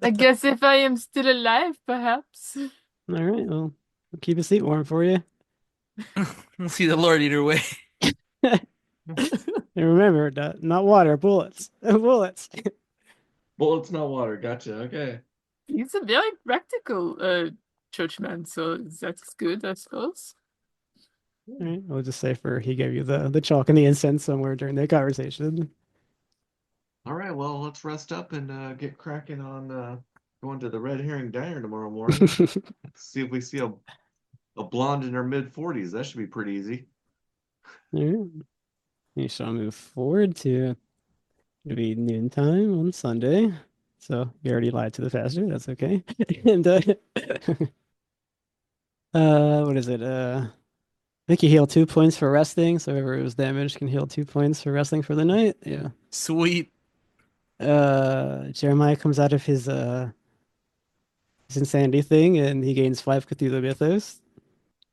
I guess if I am still alive, perhaps. All right. Well, I'll keep a seat warm for you. We'll see the Lord either way. And remember, not water, bullets. Bullets. Bullets, not water. Gotcha. Okay. He's a very practical churchman, so that's good, I suppose. All right. I'll just say he gave you the chalk and the incense somewhere during the conversation. All right. Well, let's rest up and get cracking on going to the Red Herring Diner tomorrow morning. See if we see a blonde in her mid-40s. That should be pretty easy. All right. You shall move forward to it'll be noontime on Sunday. So you already lied to the pastor. That's okay. And what is it? I think you heal 2 points for resting. So whoever was damaged can heal 2 points for resting for the night. Yeah. Sweet. Jeremiah comes out of his insanity thing and he gains 5 Cthulhu Mythos.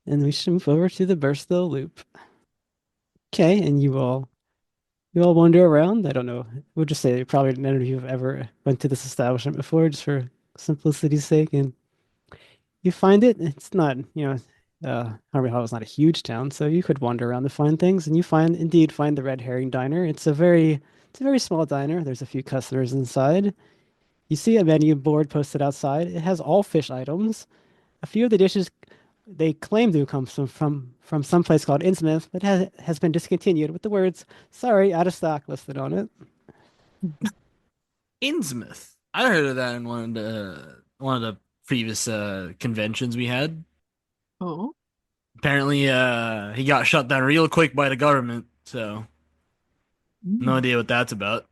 And we should move over to the Burstall Loop. Okay, and you all wander around. I don't know. We'll just say probably none of you have ever went to this establishment before, just for simplicity's sake. And you find it. It's not, Harvey Hall is not a huge town, so you could wander around to find things, and you indeed find the Red Herring Diner. It's a very small diner. There's a few customers inside. You see a menu board posted outside. It has all fish items. A few of the dishes they claim to come from some place called Innsmouth, but has been discontinued with the words "Sorry, out of stock" listed on it. Innsmouth. I heard of that in one of the previous conventions we had. Oh, Apparently, he got shut down real quick by the government. So no mm. idea what that's about.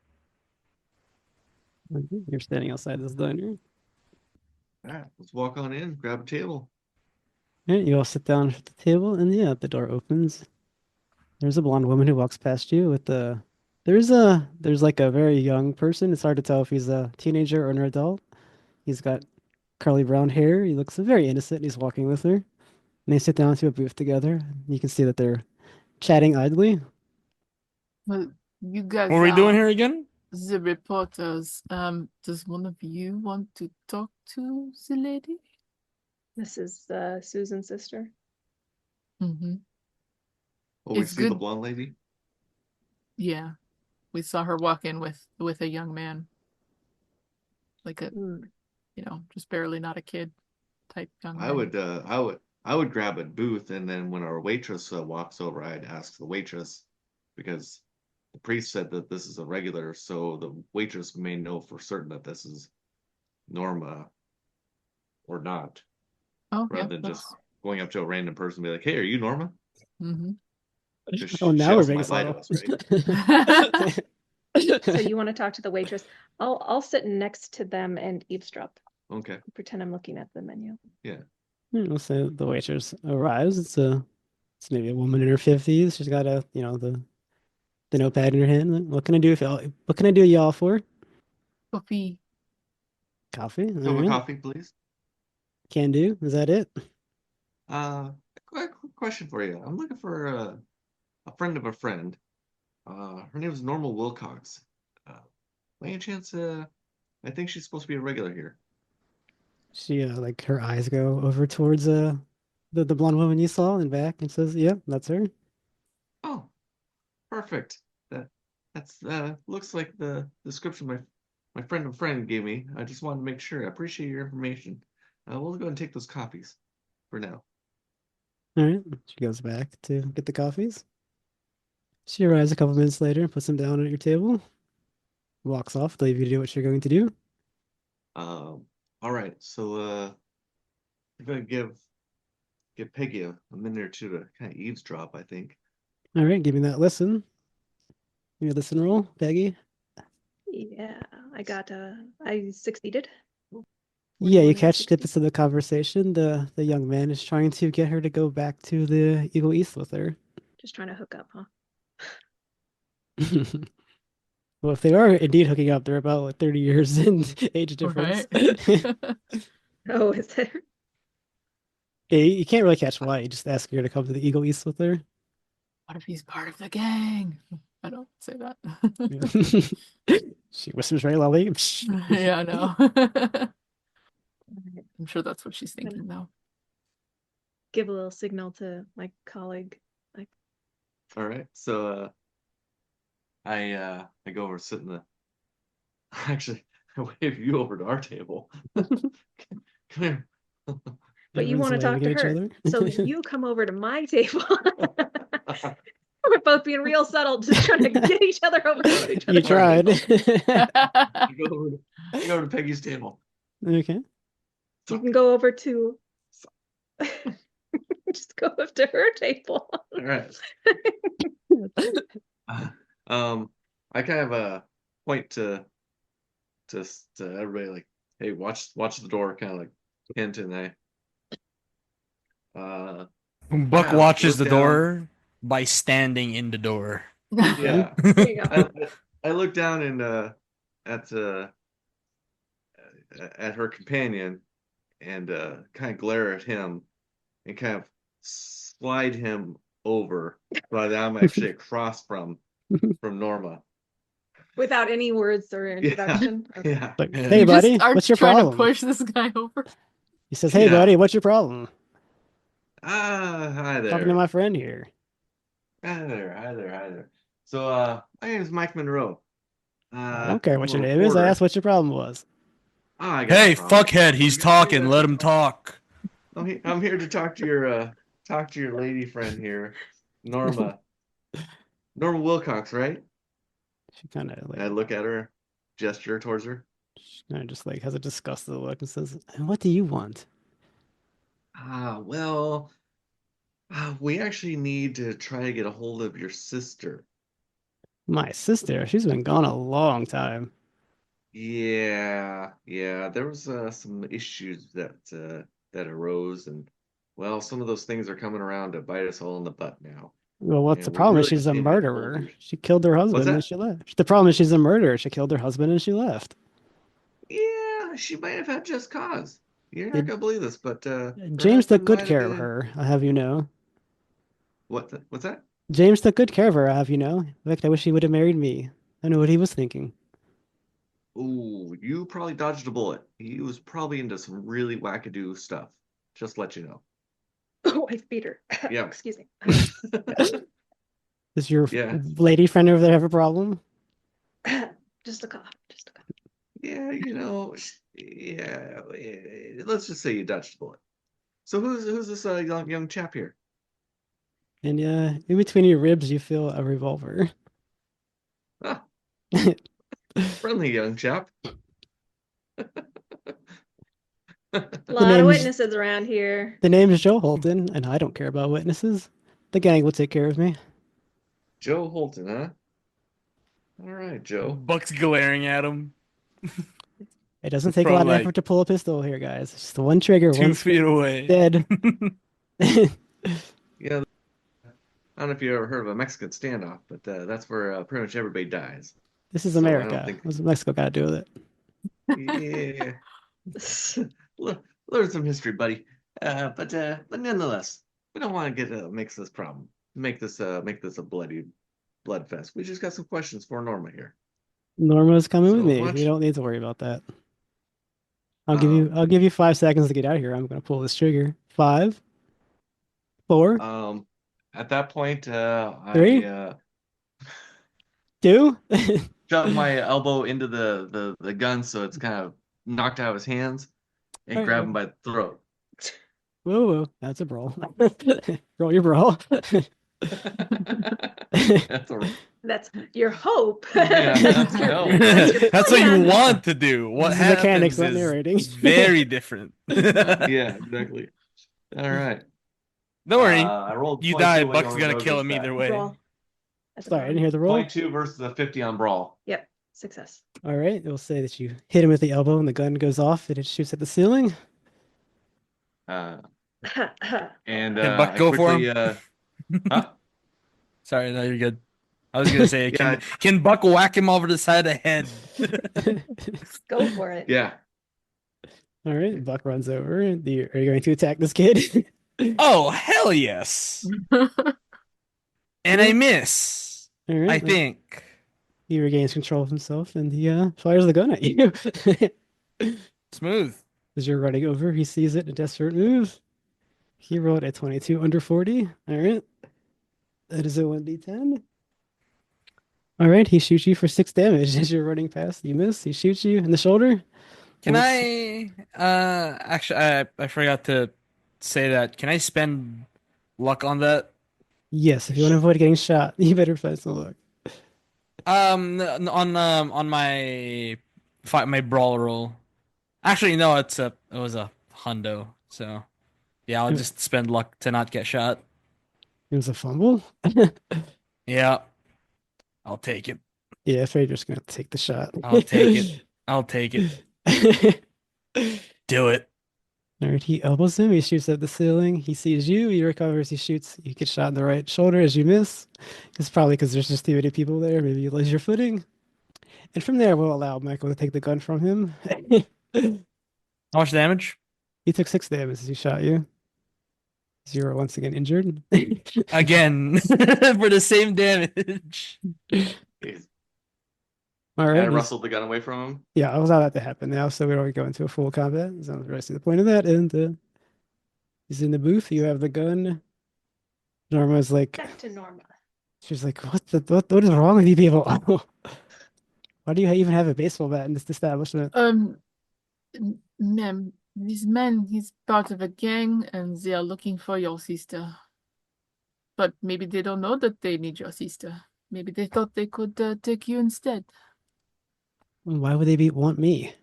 You're standing outside this diner. All right, let's walk on in, grab a table. Yeah, you all sit down at the table, and yeah, the door opens. There's a blonde woman who walks past you with the. There's like a very young person. It's hard to tell if he's a teenager or an adult. He's got curly brown hair. He looks very innocent. He's walking with her. And they sit down to a booth together. You can see that they're chatting idly. Well, you guys What are we doing are here again? the reporters. Does one of you want to talk to the lady? This is Susan's sister. Mm-hmm. Oh, we It's see the good. blonde lady. Yeah, we saw her walk in with a young man, like a just barely not a kid type young I man. would grab a booth, and then when our waitress walks over, I'd ask the waitress, because the priest said that this is a regular, so the waitress may know for certain that this is Norma or not, Oh, rather yeah, than that's. just going up to a random person and be like, "Hey, are you Norma?" Mm-hmm. Because Oh, she now we're also being might lie to subtle. us, right? So you want to talk to the waitress? I'll sit next to them and eavesdrop. Okay. Pretend I'm looking at the menu. Yeah. We'll say the waitress arrives. It's maybe a woman in her 50s. She's got the notepad in her hand. Like, what can I do what can I do y'all for? Coffee. Coffee? All Silver right. coffee, please. Can do. Is that it? Quick question for you. I'm looking for a friend of a friend. Her name is Norma Wilcox. By any chance, I think she's supposed to be a regular here. She like her eyes go over towards the blonde woman you saw and back and says, "Yeah, that's her." Oh, perfect. That's looks like the description my friend of friend gave me. I just wanted to make sure. I appreciate your information. We'll go and take those copies for now. All right. She goes back to get the coffees. She arrives a couple minutes later and puts them down at your table. Walks off, leave you to do what you're going to do. All right. So I'm gonna give Peggy a minute or two to kind of eavesdrop, I think. All right, give me that listen. Give me a listen roll, Peggy. Yeah, I succeeded. Yeah, 41 you and catch 60. snippets of the conversation. The young man is trying to get her to go back to the Eagle East with her. Just trying to hook up, huh? Well, if they are indeed hooking up, they're about like 30 years in age difference. Right. Oh, is there? Yeah, you can't really catch why. You just ask her to come to the Eagle East with her. What if he's part of the gang? I don't say that. Yeah. She whispers very loudly. Yeah, I know. I'm sure that's what she's thinking though. Give a little signal to my colleague. Like, All right. So I go over sit in the actually I wave you over to our table. Come here. but you Everyone's want to talk waving to at each her. other. So you come over to my table. We're both being real subtle, just trying to get each other over to each You other's tried. table. I go over to Peggy's table. Okay. You can go over to just go up to her table. All right. I kind of point to everybody like, hey, watch the door, kind of like hint, and Buck yeah, watches look the down. door by standing in the door. Yeah. There you go. I look down and at her companion and kind of glare at him and kind of slide him over so that I'm actually across from Norma. Without any words or introduction. Okay. Yeah. Like, Yeah. hey, You just buddy, are what's your trying problem? to push this guy over. He says, hey, Yeah. buddy, what's your problem? Hi there. Talking to my friend here. Hi there. So my name is Mike Monroe. I don't care what your I'm a name is. I reporter. asked what your problem was. Oh, I got no Hey, problem. fuckhead, he's You guys talking. Let him talk. I'm here to talk to your lady friend here, Norma. Norma Wilcox, right? She kind of And I look at her, gesture towards her. just like has a disgusted look and says, "And what do you want?" Well, we actually need to try to get a hold of your sister. My sister, she's been gone a long time. Yeah, there was some issues that arose, and well, some of those things are coming around to bite us all in the butt now. Well, what's the And we problem? Is really she's just a need to get a hold of murderer. your. She killed her What's husband and that? she left. The problem is she's a murderer. She killed her husband and she left. Yeah, she might have had just cause. You're not It, gonna believe this, but her James took husband good might have care of been. her, I have you know. What's that? James took good care of her, I have you know. In fact, I wish he would have married me. I know what he was thinking. Ooh, you probably dodged a bullet. He was probably into some really wackadoo stuff. Just to let you know. Oh, I beat her. Yeah. Excuse me. Does your Yeah. lady friend over there have a problem? Just a cough. Just a cough. Yeah, let's just say you dodged a bullet. So who's this young chap here? And in between your ribs, you feel a revolver. Ah, friendly young chap. A The lot of name's witnesses around here. the name's Joe Holton, and I don't care about witnesses. The gang will take care of me. Joe Holton, huh? All right, Joe. Buck's glaring at him. It doesn't take a From lot of like effort to pull a pistol here, guys. It's just one trigger, 2 one feet swing, away. dead. Yeah, I don't know if you ever heard of a Mexican standoff, but that's where pretty much everybody dies. This is So I don't America. think. What's Mexico got to do with it? Yeah, learn some history, buddy. But nonetheless, we don't want to make this problem. Make this a bloody blood fest. We just got some questions for Norma here. Norma's coming with So me. much. You don't need to worry about that. Um, I'll give you 5 seconds to get out of here. I'm gonna pull this trigger. 5, 4, At that point, 3, I 2. shove my elbow into the gun so it's kind of knocked out of his hands and All grab right. him by the throat. Whoa, that's a brawl. Roll your brawl. That's a That's your hope. Yeah, that's my hope. That's what you plan. want to do. What This is mechanics, happens not is narrating. very different. Yeah, exactly. All right. Don't worry. I rolled You 22 die, when Buck's your gonna rogue kill goes him back. either way. Roll. That's a Sorry, I didn't roll. hear the roll. 22 versus a 50 on brawl. Yep. Success. All right, it will say that you hit him with the elbow and the gun goes off and it shoots at the ceiling. And Can Buck I go for quickly, him? huh? Sorry, no, you're good. I was gonna say, Yeah. can Buck whack him over the side of the head? Go for it. Yeah. All right, Buck runs over. Are you going to attack this kid? Oh, hell yes. And I miss. All right, I think. he regains control of himself and he fires the gun at you. Smooth. As you're running over, he sees it, a desperate move. He rolled a 22 under 40. All right. That is a 1d10. All right, he shoots you for 6 damage as you're running past. You miss. He shoots you in the shoulder. Can Once- I actually I forgot to say that. Can I spend luck on that? Yes, if you want to avoid getting shot, you better find some luck. On my brawl roll. Actually, no, it was a hundo. So yeah, I'll just spend luck to not get shot. It was a fumble. Yeah. I'll take it. Yeah, if you're just gonna take the shot. I'll take it. I'll take it. Do it. All right, he elbows him. He shoots at the ceiling. He sees you. He recovers. He shoots. You get shot in the right shoulder as you miss. It's probably because there's just too many people there. Maybe you lose your footing. And from there, we'll allow Michael to take the gun from him. How much damage? He took 6 damage as he shot you. So you were once again injured. Again for the same damage. Jeez. All I right. rustled the gun away from him. Yeah, I'll allow that to happen now. So we don't go into a full combat. So I'm really see the point of that. And he's in the booth. You have the gun. Norma's like, Back to Norma. she's like, what is wrong with you people? Why do you even have a baseball bat in this establishment? Ma'am, This man, he's part of a gang and they are looking for your sister. But maybe they don't know that they need your sister. Maybe they thought they could take you instead. Why would they want me?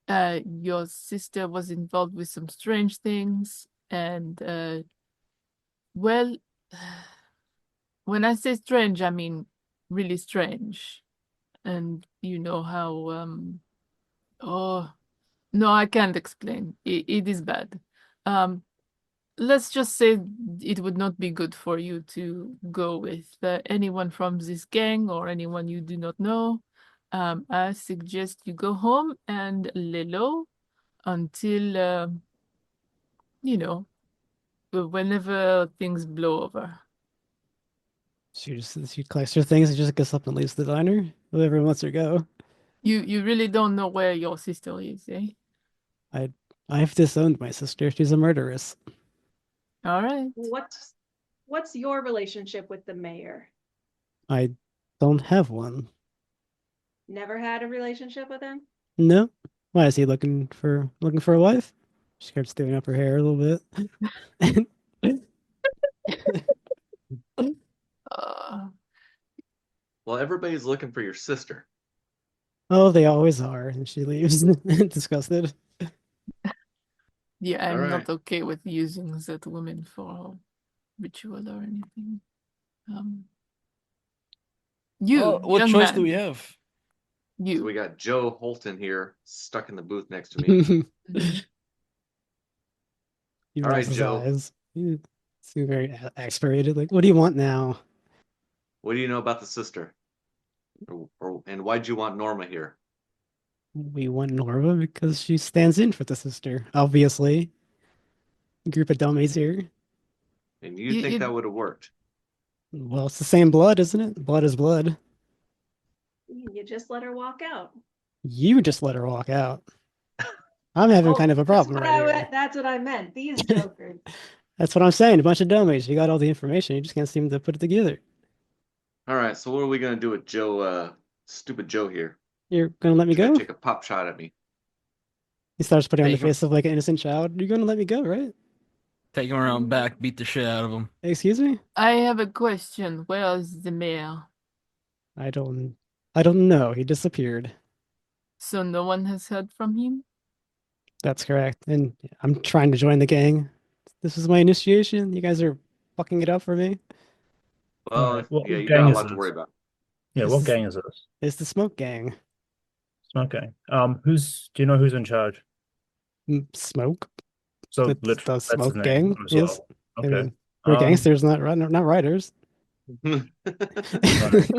Your sister was involved with some strange things, and well, when I say strange, I mean really strange. And you know how oh no, I can't explain. It is bad. Let's just say it would not be good for you to go with anyone from this gang or anyone you do not know. I suggest you go home and lay low until you know, whenever things blow over. She collects her things and just gets up and leaves the diner. Whoever wants her go. You really don't know where your sister is, eh? I I've disowned my sister. She's a murderess. All right. What's your relationship with the mayor? I don't have one. Never had a relationship with him? No. Why is he looking for a wife? She starts doing up her hair a little bit. Uh, Well, everybody's looking for your sister. Oh, they always are. And she leaves disgusted. yeah, I'm All not right. okay with using that woman for ritual or anything. You, What young choice do we man, have? So you. we got Joe Holton here stuck in the booth next to me. He All rolls right, his Joe. eyes. He's very exasperated. Like, what do you want now? What do you know about the sister? And why'd you want Norma here? We want Norva because she stands in for the sister, obviously. Group of dummies here. And you You, think you, that would have worked? Well, it's the same blood, isn't it? Blood is blood. You just let her walk out. You just let her walk out. I'm having kind of a problem right here. That's what I meant. These jokers. That's what I'm saying. A bunch of dummies. You got all the information. You just can't seem to put it together. All right, so what are we gonna do with Joe, stupid Joe here? You're gonna let me Try to go? take a pop shot at me. He starts putting on the Take him, face of like an innocent child. You're gonna let me go, right? take him around back, beat the shit out of him. Excuse me? I have a question. Where is the mayor? I don't know. He disappeared. So no one has heard from him? That's correct. And I'm trying to join the gang. This is my initiation. You guys are fucking it up for me. Well, Alright, what yeah, you gang got a is lot to this? worry about. Yeah, This what is gang is this? it's the smoke gang. Okay. Do you know who's in charge? Smoke? So That's literally, the that's his smoke name gang. as Yes. well. I Okay. mean, we're gangsters, not writers. Right.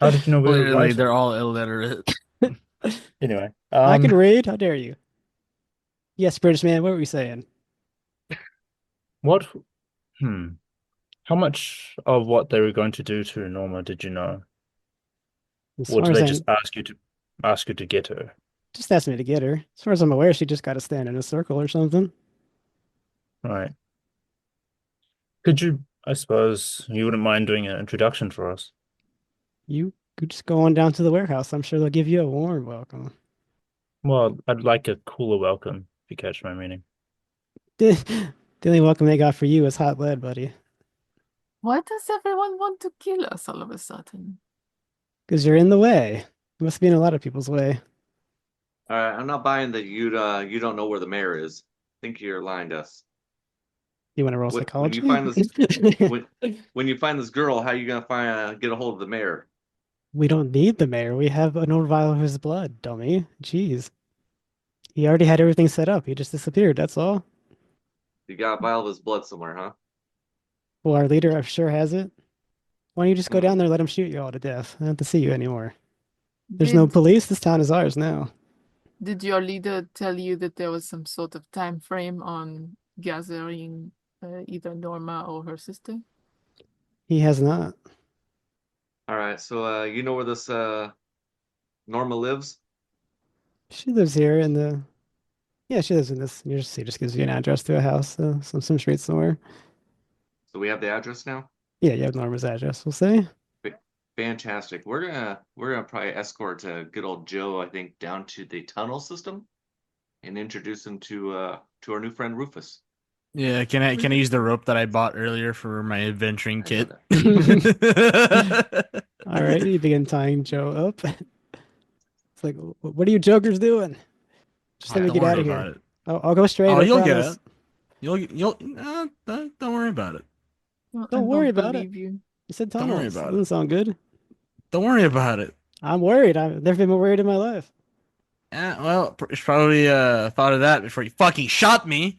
How did you know we were Clearly, writers? they're all illiterate. Anyway, I can read. How dare you? Yes, British man. What were we saying? what? How much of what they were going to do to Norma did you know? As Or far did as they I just ask you to get her? just asked me to get her. As far as I'm aware, she just got to stand in a circle or something. Right. Could you, I suppose, you wouldn't mind doing an introduction for us? You could just go on down to the warehouse. I'm sure they'll give you a warm welcome. Well, I'd like a cooler welcome, if you catch my meaning. The only welcome they got for you is hot lead, buddy. Why does everyone want to kill us all of a sudden? Because you're in the way. You must be in a lot of people's way. All right, I'm not buying that you don't know where the mayor is. I think you're lying to us. You want to roll When you psychology? find this when you find this girl, how you gonna get a hold of the mayor? We don't need the mayor. We have an old vial of his blood, dummy. Jeez. He already had everything set up. He just disappeared, that's all. You got a vial of his blood somewhere, huh? Well, our leader, I'm sure, has it. Why don't you just go down Hmm. there and let him shoot you all to death? I don't have to see you anymore. There's no Did police. This town is ours now. did your leader tell you that there was some sort of time frame on gathering either Norma or her sister? He has not. All right, so you know where this Norma lives? She lives here in the. Yeah, she lives in this. He just gives you an address to a house, some street somewhere. So we have the address now. Yeah, you have Norma's address, we'll say. Fantastic. We're gonna probably escort good old Joe, I think, down to the tunnel system, and introduce him to our new friend Rufus. Yeah, can I use the rope that I bought earlier for my adventuring I know kit? All right, you begin tying Joe up. It's like, what are you jokers doing? Just let me Don't get worry out of about here. it. I'll go straight. Oh, I you'll get promise. it. You'll don't worry about it. Well, I Don't worry don't about it. believe you. You said Don't worry tunnels. about Doesn't it. sound good. Don't worry about it. I'm worried. I've never been more worried in my life. Well, you probably thought of that before you fucking shot me.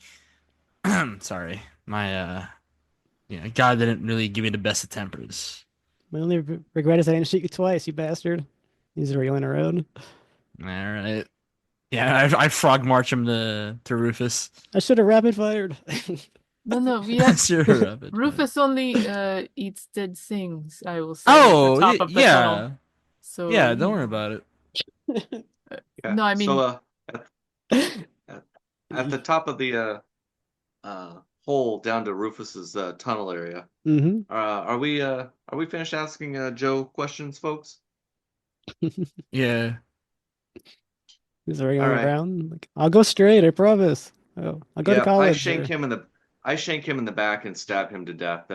Sorry, my God didn't really give me the best of tempers. My only regret is I didn't shoot you twice, you bastard. He's reeling around. All right. Yeah, I frog march him to Rufus. I should have rapid fired. No, we have Sure, Rabbit. Rufus only eats dead things, I will say, at Oh, the top of the tunnel. yeah. So Yeah, don't worry about it. Yeah. No, I mean So at the top of the hole down to Rufus's tunnel area. Mm-hmm. Are we finished asking Joe questions, folks? Yeah. He's already All on the right. ground. Like, I'll go straight, I promise. Oh, I'll go to Yeah, college. I shank him in the back and stab him to death.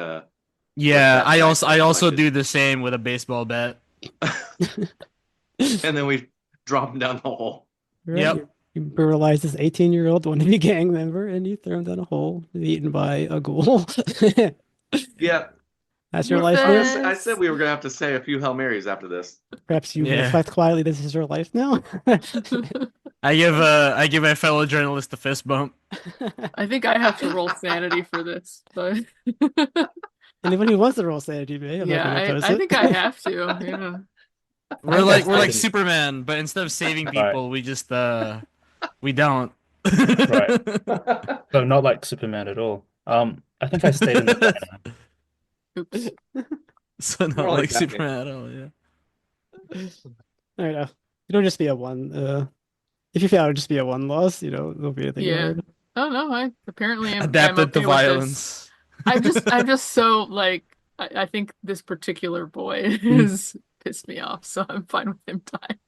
Yeah, that I knife I also collected. do the same with a baseball bat. And then we drop him down the hole. Right? Yep. You brutalize this 18-year-old wannabe gang member and you throw him down a hole, eaten by a ghoul. Yeah. That's your Rufus. life now? I said we were gonna have to say a few Hail Marys after this. Perhaps you Yeah. reflect quietly this is your life now? I give my fellow journalist a fist bump. I think I have to roll sanity for this, but Anyone who wants to roll sanity may. I'm not yeah, going to oppose I it. think I have to. Yeah. We're like Right. Superman, but instead of saving people, we just we don't. Right. So not like Superman at all. I think I stayed in the diner. Oops. So not More like like Batman. Superman at all, yeah. I don't know. It'll just be a one. If you fail, it'll just be a one loss. It'll be a thing Yeah. hard. Oh no, I apparently am Adapted to okay with this. violence. I'm just so like I think this particular boy has pissed me off, so I'm fine with him dying.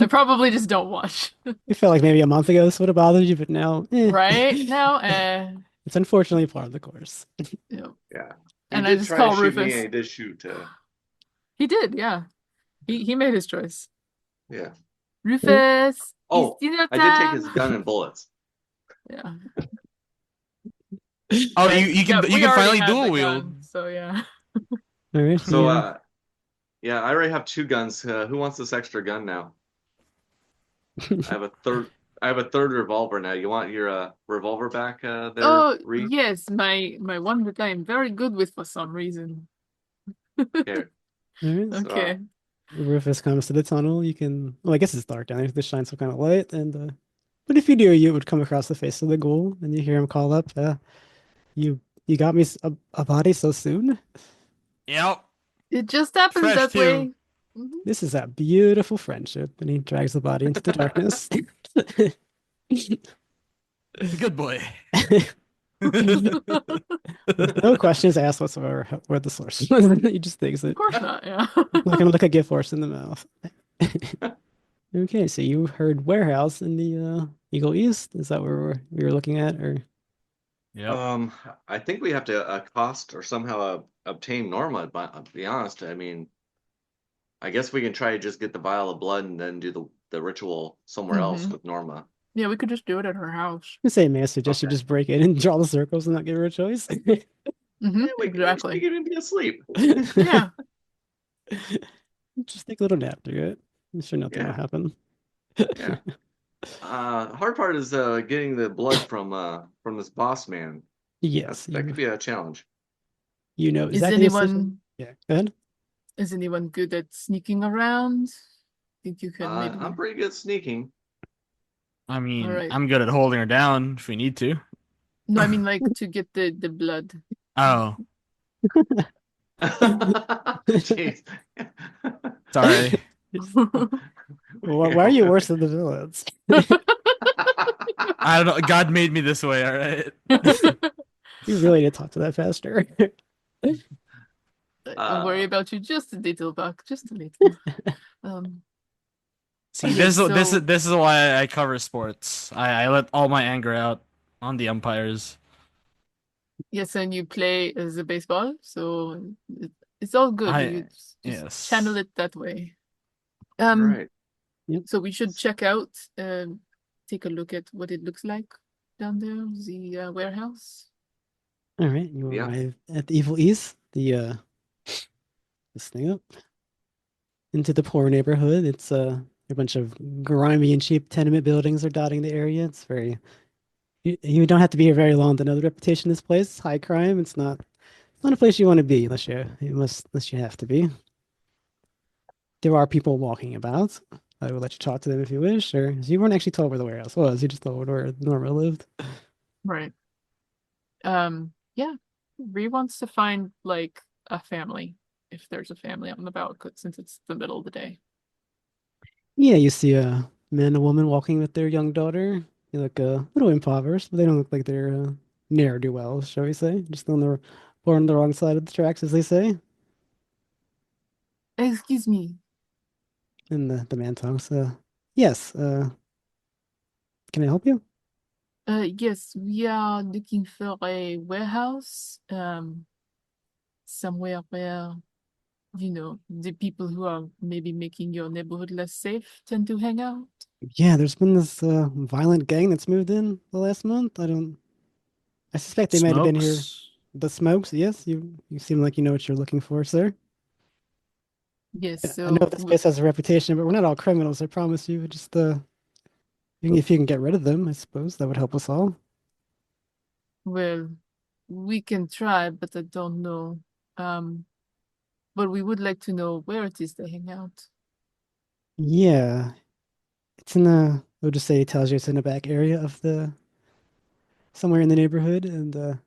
I probably just don't watch. You felt like maybe a month ago this would have bothered you, but now, Right now, it's unfortunately part of the course. you know. Yeah. And He I did just try call to shoot me, Rufus. and he did shoot. He did, yeah. He made his choice. Yeah. Rufus. Oh, it's dinner I did take his time. gun and bullets. Yeah. Oh, you can we already finally had dual the wield. gun, so yeah. All right. So yeah. yeah, I already have two guns. Who wants this extra gun now? I have a third revolver now. You want your revolver back there, Oh Reed? yes, my one that I am very good with for some reason. Here. All right. So, Okay. Rufus comes to the tunnel. You can. Well, I guess it's dark down there. This shines some kind of light, and but if you do, you would come across the face of the ghoul, and you hear him call up. You got me a body so soon. Yep. It just happens Fresh that too. way. Mhm. This is a beautiful friendship, and he drags the body into the darkness. Good boy. No questions asked whatsoever where the source was. He just thinks it. Of course not, yeah. I'm not gonna look a gift horse in the mouth. Okay, so you heard warehouse in the Eagle East. Is that where we were looking at, or Yep. I think we have to accost or somehow obtain Norma. But to be honest, I mean, I guess we can try to just get the vial of blood and then do the ritual somewhere else with Norma. Yeah, we could just do it at her house. I say, may I suggest you Okay. just break in and draw the circles and not give her a choice? Yeah, we Exactly. can even be asleep. Yeah. Just take a little nap through it. I'm sure nothing will Yeah. happen. Yeah. Hard part is getting the blood from this boss man. Yes, That could be a challenge. Is Is that the anyone decision? Yeah, go ahead. is anyone good at sneaking around? Think you can maybe I'm pretty good at sneaking. I mean, Alright. I'm good at holding her down if we need to. No, I mean like to get the blood. Oh, Jeez. sorry. Why are you worse than the villains? I don't know. God made me this way, all right? You really need to talk to that faster. Don't worry about you just a little, Buck. Just a little. See, Okay, so this is why I cover sports. I let all my anger out on the umpires. yes, and you play as a baseball, so it's all good. You I just channel yes. it that way. All right. Yep. So we should check out, take a look at what it looks like down there, the warehouse. All right, you Yeah. arrive at the Evil East. This thing up into the poor neighborhood. It's a bunch of grimy and cheap tenement buildings are dotting the area. It's very you don't have to be here very long to know the reputation of this place. It's high crime. It's not a place you want to be unless you have to be. There are people walking about. I will let you talk to them if you wish, or you weren't actually told where the warehouse was. You just told where Norma lived. Right. Yeah. Ree wants to find like a family, if there's a family out and about, since it's the middle of the day. Yeah, you see a man and a woman walking with their young daughter. They look a little impoverished, but they don't look like they're ne'er-do-wells, shall we say? Just on the wrong side of the tracks, as they say. Excuse me. And the man talks. Yes. Can I help you? Yes, we are looking for a warehouse, somewhere where, the people who are maybe making your neighborhood less safe tend to hang out. Yeah, there's been this violent gang that's moved in the last month. I suspect they might have been here. Smokes. The Smokes, yes. You seem like you know what you're looking for, sir. Yes, Yeah, I know this place has a reputation, but we're not all criminals, I promise you. Just if you can get rid of them, I suppose that would help us all. well, we can try, but I don't know. Um, but we would like to know where it is they hang out. Yeah, it's in the. We'll just say it tells you it's in the back area of the somewhere in the neighborhood, and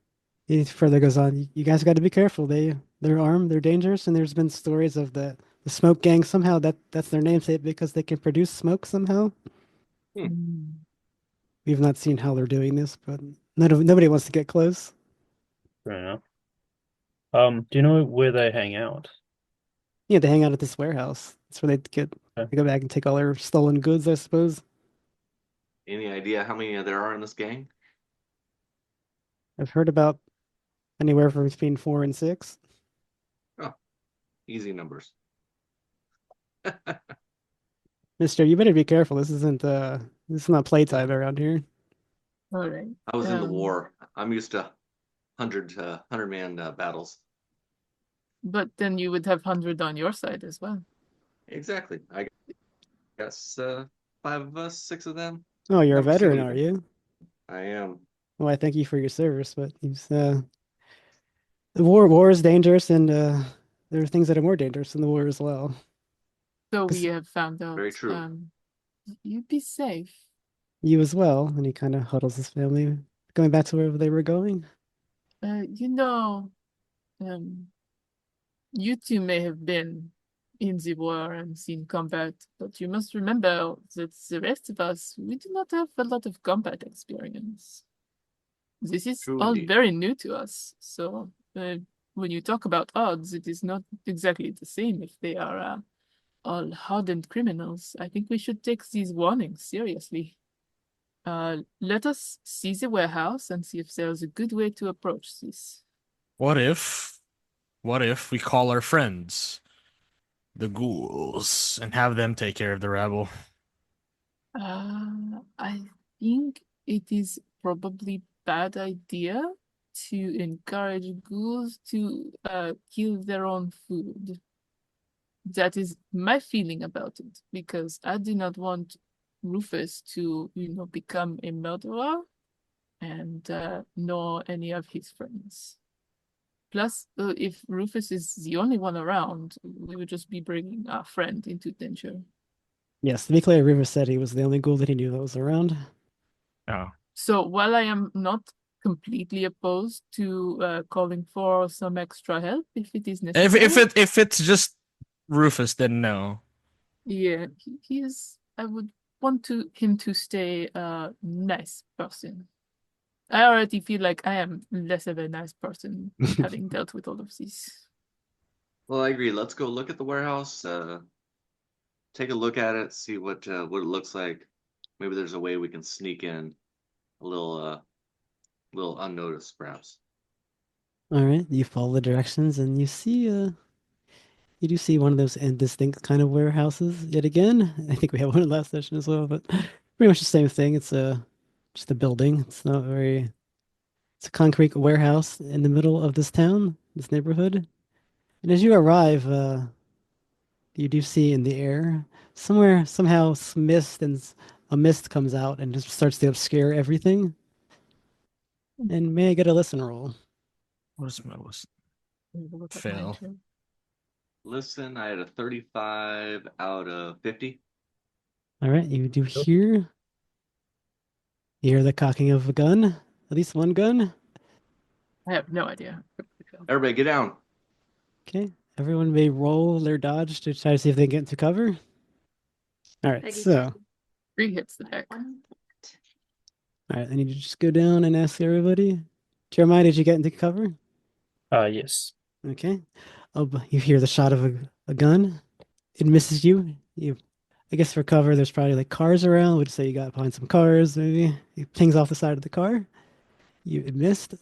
it further goes on. You guys got to be careful. They're armed, they're dangerous, and there's been stories of the smoke gang. Somehow that's their namesake because they can produce smoke somehow. Mm. We've not seen how they're doing this, but nobody wants to get close. Fair enough. Do you know where they hang out? Yeah, they hang out at this warehouse. That's where Okay. they go back and take all their stolen goods, I suppose. Any idea how many there are in this gang? I've heard about anywhere from between 4 and 6. Oh, easy numbers. Mister, you better be careful. This is not playtime around here. All right. I was in the war. I'm used to 100 man battles. But then you would have 100 on your side as well. Exactly. I guess 5 of us, 6 of them. Oh, you're a Never seen veteran, are anything. you? I am. Well, I thank you for your service, but the war is dangerous, and there are things that are more dangerous than the war as well. So we 'Cause have found out. Very true. You'd be safe. you as well, and he kind of huddles his family, going back to wherever they were going. You know, you two may have been in the war and seen combat, but you must remember that the rest of us, we do not have a lot of combat experience. This is True all indeed. very new to us. So when you talk about odds, it is not exactly the same if they are all hardened criminals. I think we should take these warnings seriously. Let us see the warehouse and see if there's a good way to approach this. What if we call our friends, the ghouls, and have them take care of the rabble? I think it is probably bad idea to encourage ghouls to kill their own food. That is my feeling about it, because I do not want Rufus to, become a murderer and nor any of his friends. Plus, if Rufus is the only one around, we would just be bringing our friend into danger. Yes, to be clear, River said he was the only ghoul that he knew that was around. Oh. So while I am not completely opposed to calling for some extra help if it is necessary. If it's just Rufus, then no. Yeah, he is. I would want him to stay a nice person. I already feel like I am less of a nice person having dealt with all of this. Well, I agree. Let's go look at the warehouse. take a look at it, see what it looks like. Maybe there's a way we can sneak in a little unnoticed, perhaps. All right, you follow the directions and you do see one of those indistinct kind of warehouses yet again. I think we had one in last session as well, but pretty much the same thing. It's just a building. It's not very. It's a concrete warehouse in the middle of this town, this neighborhood. And as you arrive, you do see in the air somewhere somehow mist and a mist comes out and just starts to obscure everything. And may I get a listen roll? What is my list? Look at mine, Fail. too. Listen, I had a 35 out of 50. All right, you do hear. You hear the cocking of a gun, at least one gun. I have no idea. Everybody, get down. Okay, everyone may roll their dodge to try to see if they can get into cover. All right, Peggy so 3 hits the deck. all right, I need to just go down and ask everybody. Jeremiah, did you get into cover? Yes. Okay. You hear the shot of a gun. It misses you. I guess for cover, there's probably like cars around. Would say you got behind some cars, maybe. It pings off the side of the car. It missed.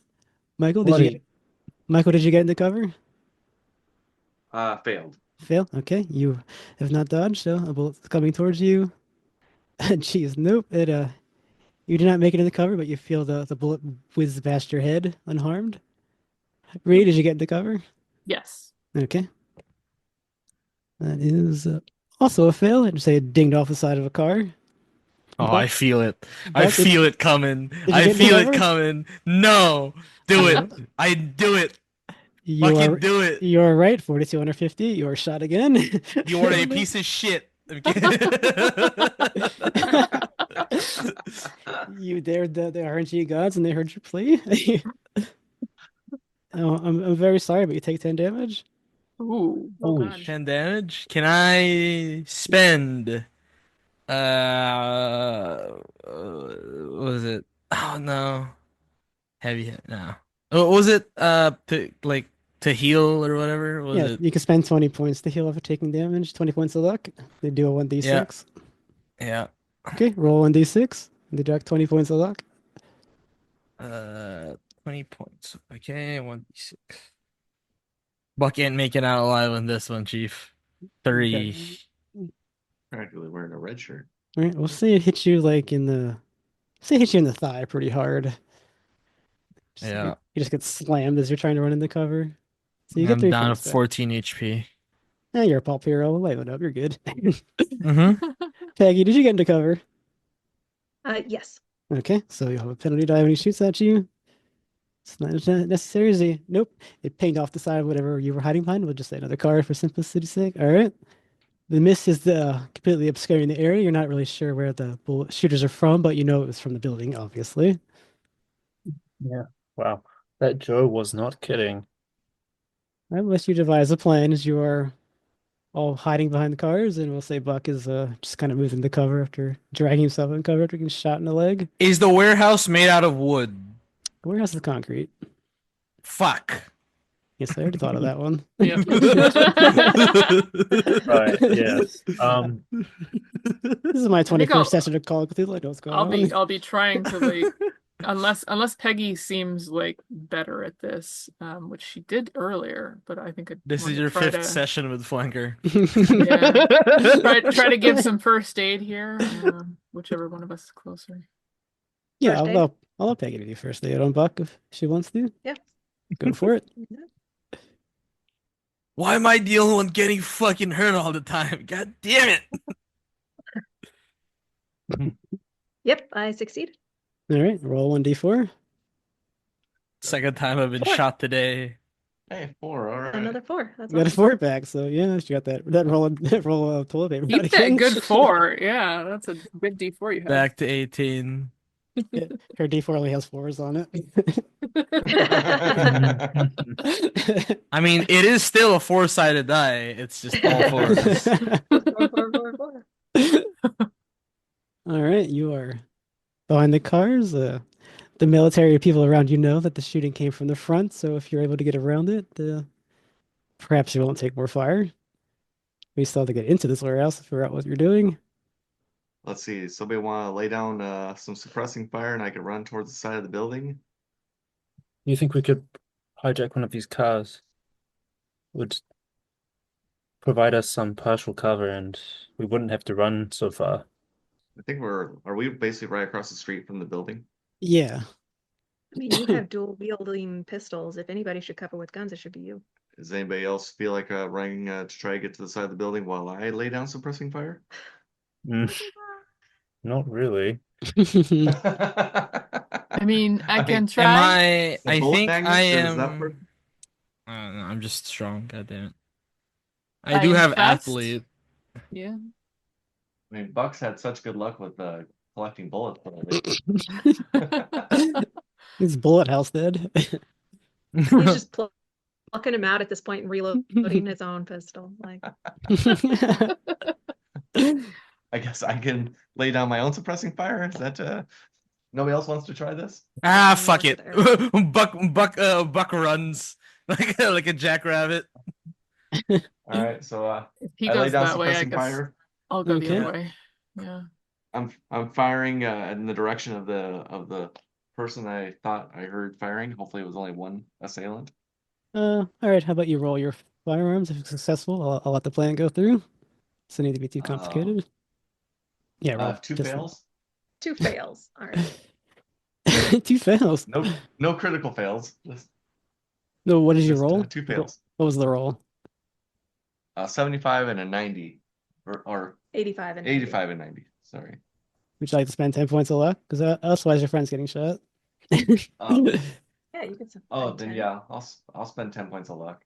Michael, Michael, did you get into cover? Failed. Fail. Okay. You have not dodged, so a bullet's coming towards you. Jeez, nope. You did not make it into cover, but you feel the bullet whiz past your head unharmed. Reed, did you get into cover? Yes. Okay. That is also a fail. I'd say it dinged off the side of a car. Oh, Buck- I feel it. I Buck, feel it coming. you I get in feel it cover? coming. No, do it. I do it. You Fucking are do it. you are right. 4250. You are shot again. You are a piece of shit. I'm kidding. You dared the RNG gods, and they heard your plea. Oh, I'm very sorry, but you take 10 damage. Ooh. Oh, Holy God. 10 damage. Can I spend what was it? Oh no. Heavy hit. No. What was it? To heal or whatever? Was Yeah, it? you can spend 20 points to heal after taking damage. 20 points of luck. They do a 1d6. Yeah. Okay, roll 1d6. Deduct 20 points of luck. 20 points. Okay, 1d6. Buck ain't making out alive on this one, Chief. 3. Okay. Practically wearing a red shirt. All right, we'll say it hits you like say it hits you in the thigh pretty hard. Yeah. You just get slammed as you're trying to run into cover. So you get I'm 3 down to points back. 14 HP. You're a pulp hero. Light it up. You're good. Mm-hmm. Peggy, did you get into cover? Yes. Okay, so you'll have a penalty die when he shoots at you. It's not necessary. Nope. It pinged off the side of whatever you were hiding behind. We'll just say another card for simplicity's sake. All right. The mist is completely obscuring the area. You're not really sure where the bullet shooters are from, but you know it was from the building, obviously. Yeah. Wow. That Joe was not kidding. Unless you devise a plan as you are all hiding behind the cars, and we'll say Buck is just kind of moving the cover after dragging himself in cover after getting shot in the leg. Is the warehouse made out of wood? The warehouse is concrete. Fuck. Yes, I already thought of that one. Yeah. Right, yes. This is my think I'll- 21st session of Call of Cthulhu. I know what's going on. I'll be trying to like unless Peggy seems like better at this, which she did earlier, but I think This is your 5th session with Flanker. Try to give some first aid here, whichever one of us is closer. Yeah, First aid? I'll let Peggy do first aid on Buck if she wants to. Yeah. Go for it. Why am I the only one getting fucking hurt all the time? God damn it. Yep, I succeed. All right, roll 1d4. Second time I've been 4. shot today. Hey, 4, all right. Another 4. That's You got a awesome. 4 back, so yeah, she got that roll of toilet paper. Keep back that again. good 4. Yeah, that's a good D4 you have. Back to 18. Yeah, her d4 only has 4s on it. I mean, it is still a 4-sided die. It's just all 4s. 4, 4, 4, 4. All right, you are behind the cars. The military people around you know that the shooting came from the front, so if you're able to get around it, perhaps you won't take more fire. We still have to get into this warehouse to figure out what you're doing. Let's see. Somebody want to lay down some suppressing fire, and I could run towards the side of the building. You think we could hijack one of these cars? Would provide us some partial cover, and we wouldn't have to run so far. I think are we basically right across the street from the building? Yeah. I mean, you have dual wielding pistols. If anybody should cover with guns, it should be you. Does anybody else feel like running to try to get to the side of the building while I lay down suppressing fire? Not really. I mean, I can Am try. I bullet think I magnets, or is that am. for- I don't know, I'm just strong. God damn it. I I do am have fast. athlete. Yeah. I mean, Buck's had such good luck with collecting bullets lately. It's bullet Halstead. He's just plucking him out at this point and reloading his own pistol. Like, I guess I can lay down my own suppressing fire. Is that nobody else wants to try this? Ah, Someone fuck else it. with Buck runs like a jackrabbit. All right, so If he I lay goes down that way, I suppressing guess fire. I'll go the Okay. other way. Yeah. I'm firing in the direction of the person I thought I heard firing. Hopefully, it was only one assailant. All right. How about you roll your firearms? If it's successful, I'll let the plan go through. Doesn't need to be too complicated. Yeah, roll Two pistol. fails. 2 fails. All right. 2 fails. No critical fails. Just, No, what did you just, roll? 2 fails. What was the roll? 75 and a 90, or 85 and 85 and 90. Sorry. Would you like to spend 10 points of luck? Because otherwise your friend's getting shot. Yeah, you can. Oh, then yeah, I'll spend 10 points of luck.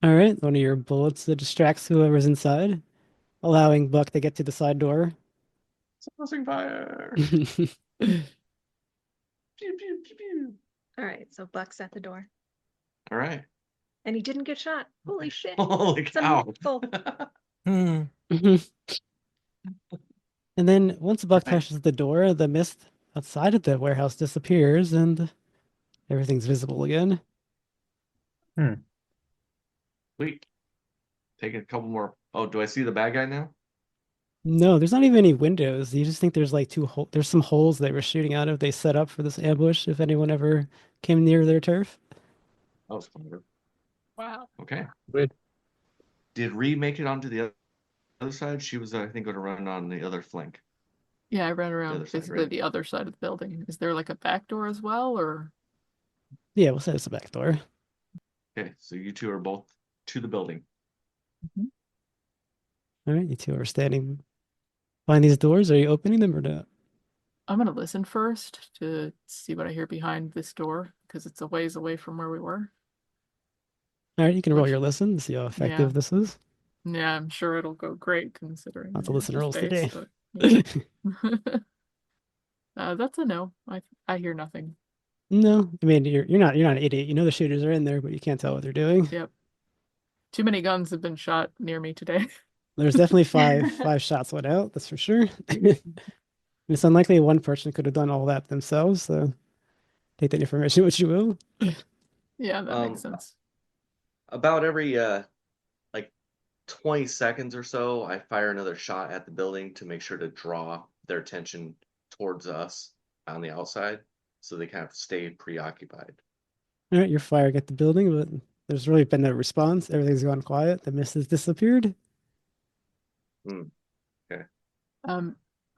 All right, one of your bullets that distracts whoever's inside, allowing Buck to get to the side door. Suppressing fire. Pew, pew, pew, pew. All right, so Buck's at the door. All right. And he didn't get shot. Holy shit. Holy It's a cow. miracle. Hmm. And then once Buck Right. touches the door, the mist outside of the warehouse disappears and everything's visible again. Wait. Take a couple more. Oh, do I see the bad guy now? No, there's not even any windows. You just think there's like there's some holes they were shooting out of. They set up for this ambush if anyone ever came near their turf. Oh, it's clever. Wow. Okay. Good. Did Ree make it onto the other side? She was, I think, going to run on the other flank. Yeah, I ran around other side, basically right? the other side of the building. Is there like a back door as well, or? Yeah, we'll say it's the back door. Okay, so you two are both to the building. All right, you two are standing behind these doors. Are you opening them or not? I'm gonna listen first to see what I hear behind this door because it's a ways away from where we were. All right, you can roll Which- your listen to see how effective Yeah. this is. Yeah, I'm sure it'll go great considering Lots of my listen rolls face, today. but, yeah. That's a no. I hear nothing. No, I mean you're not an idiot. You know the shooters are in there, but you can't tell what they're doing. Yep. Too many guns have been shot near me today. There's definitely five shots went out, that's for sure. It's unlikely one person could have done all that themselves, so take that information what you will. Yeah, that makes Um, sense. About every like 20 seconds or so, I fire another shot at the building to make sure to draw their attention towards us on the outside, so they kind of stay preoccupied. All right, you're firing at the building, but there's really been no response. Everything's gone quiet. The mist has disappeared.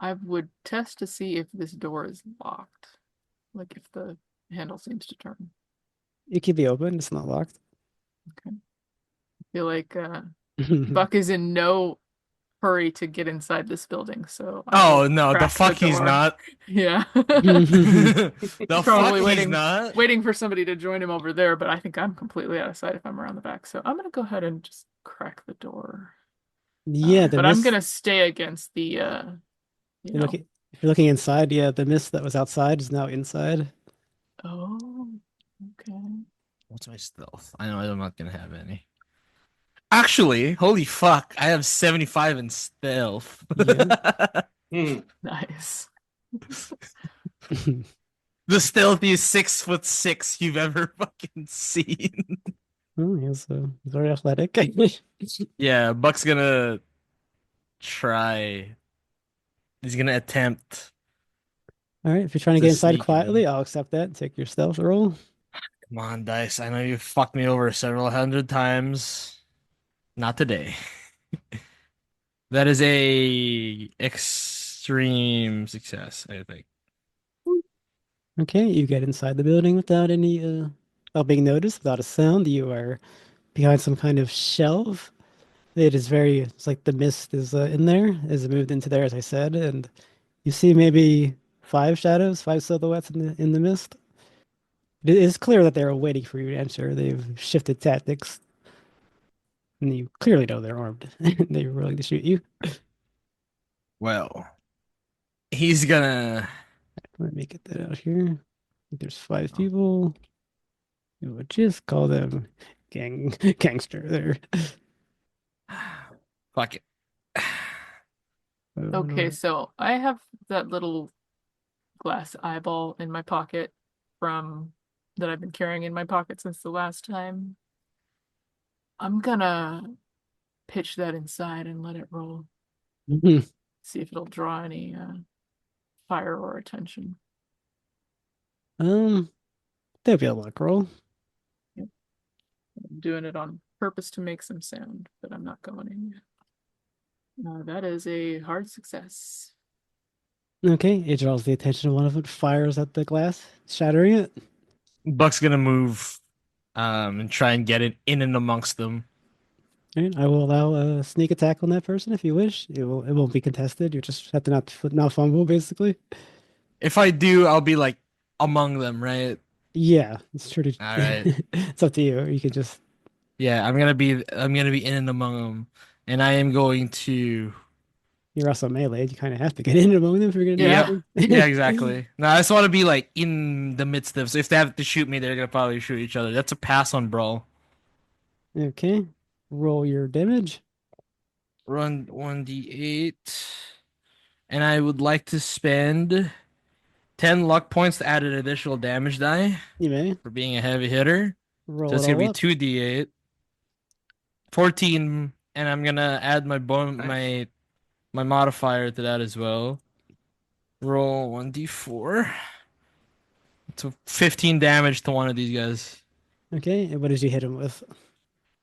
I would test to see if this door is locked. Like if the handle seems to turn. It could be open, it's not locked. I feel like Buck is in no hurry to get inside this building, so I Oh will no, the crack fuck he's door. not. Yeah. The fuck Probably he's waiting- not. Waiting for somebody to join him over there, but I think I'm completely out of sight if I'm around the back. So I'm gonna go ahead and just crack the door. Yeah, the but I'm mist, gonna stay against the if you're looking inside, yeah, the mist that was outside is now inside. Oh, okay. What's my stealth? I know I'm not gonna have any. Actually, holy fuck, I have 75 in stealth. Nice. The stealthiest 6'6" you've ever fucking seen. Oh, he's very athletic. Yeah, Buck's gonna try. He's gonna attempt All right, if you're trying to to get inside sneak quietly, in. I'll accept that. Take your stealth roll. Come on, dice. I know you fucked me over several hundred times. Not today. That is a extreme success, I think. Okay, you get inside the building without any without being noticed, without a sound. You are behind some kind of shelf. It's like the mist is in there, is moved into there, as I said, and you see maybe five shadows, five silhouettes in the mist. It is clear that they're waiting for you to enter. They've shifted tactics, and you clearly know they're armed. They're willing to shoot you. Well, he's gonna Let me get that out here. I think there's five people. You would just call them gangster there. fuck it. Okay, so I have that little glass eyeball in my pocket from that I've been carrying in my pocket since the last time. I'm gonna pitch that inside and let it roll. See if it'll draw any fire or attention. Um, That'd be a luck roll. Yep. I'm doing it on purpose to make some sound, but I'm not going in yet. That is a hard success. Okay, it draws the attention of one of it, fires at the glass, shattering it. Buck's gonna move and try and get it in and amongst them. All right, I will allow a sneak attack on that person if you wish. It won't be contested. You just have to not fumble, basically. If I do, I'll be like among them, right? Yeah, it's true to. All right. It's up to you. You can just. Yeah, I'm gonna be in and among them, and I am going to. You're also melee. You kind of have to get in among them if you're gonna do Yep. anything. Yeah, exactly. No, I just want to be like in the midst of. So if they have to shoot me, they're gonna probably shoot each other. That's a pass on brawl. Okay, roll your damage. Run 1d8, and I would like to spend 10 luck points to add an additional damage die You may for being a heavy hitter. roll So it it's gonna all be up. 2d8, 14, and I'm gonna add Nice. my modifier to that as well. Roll 1d4. So 15 damage to one of these guys. Okay, and what did you hit him with?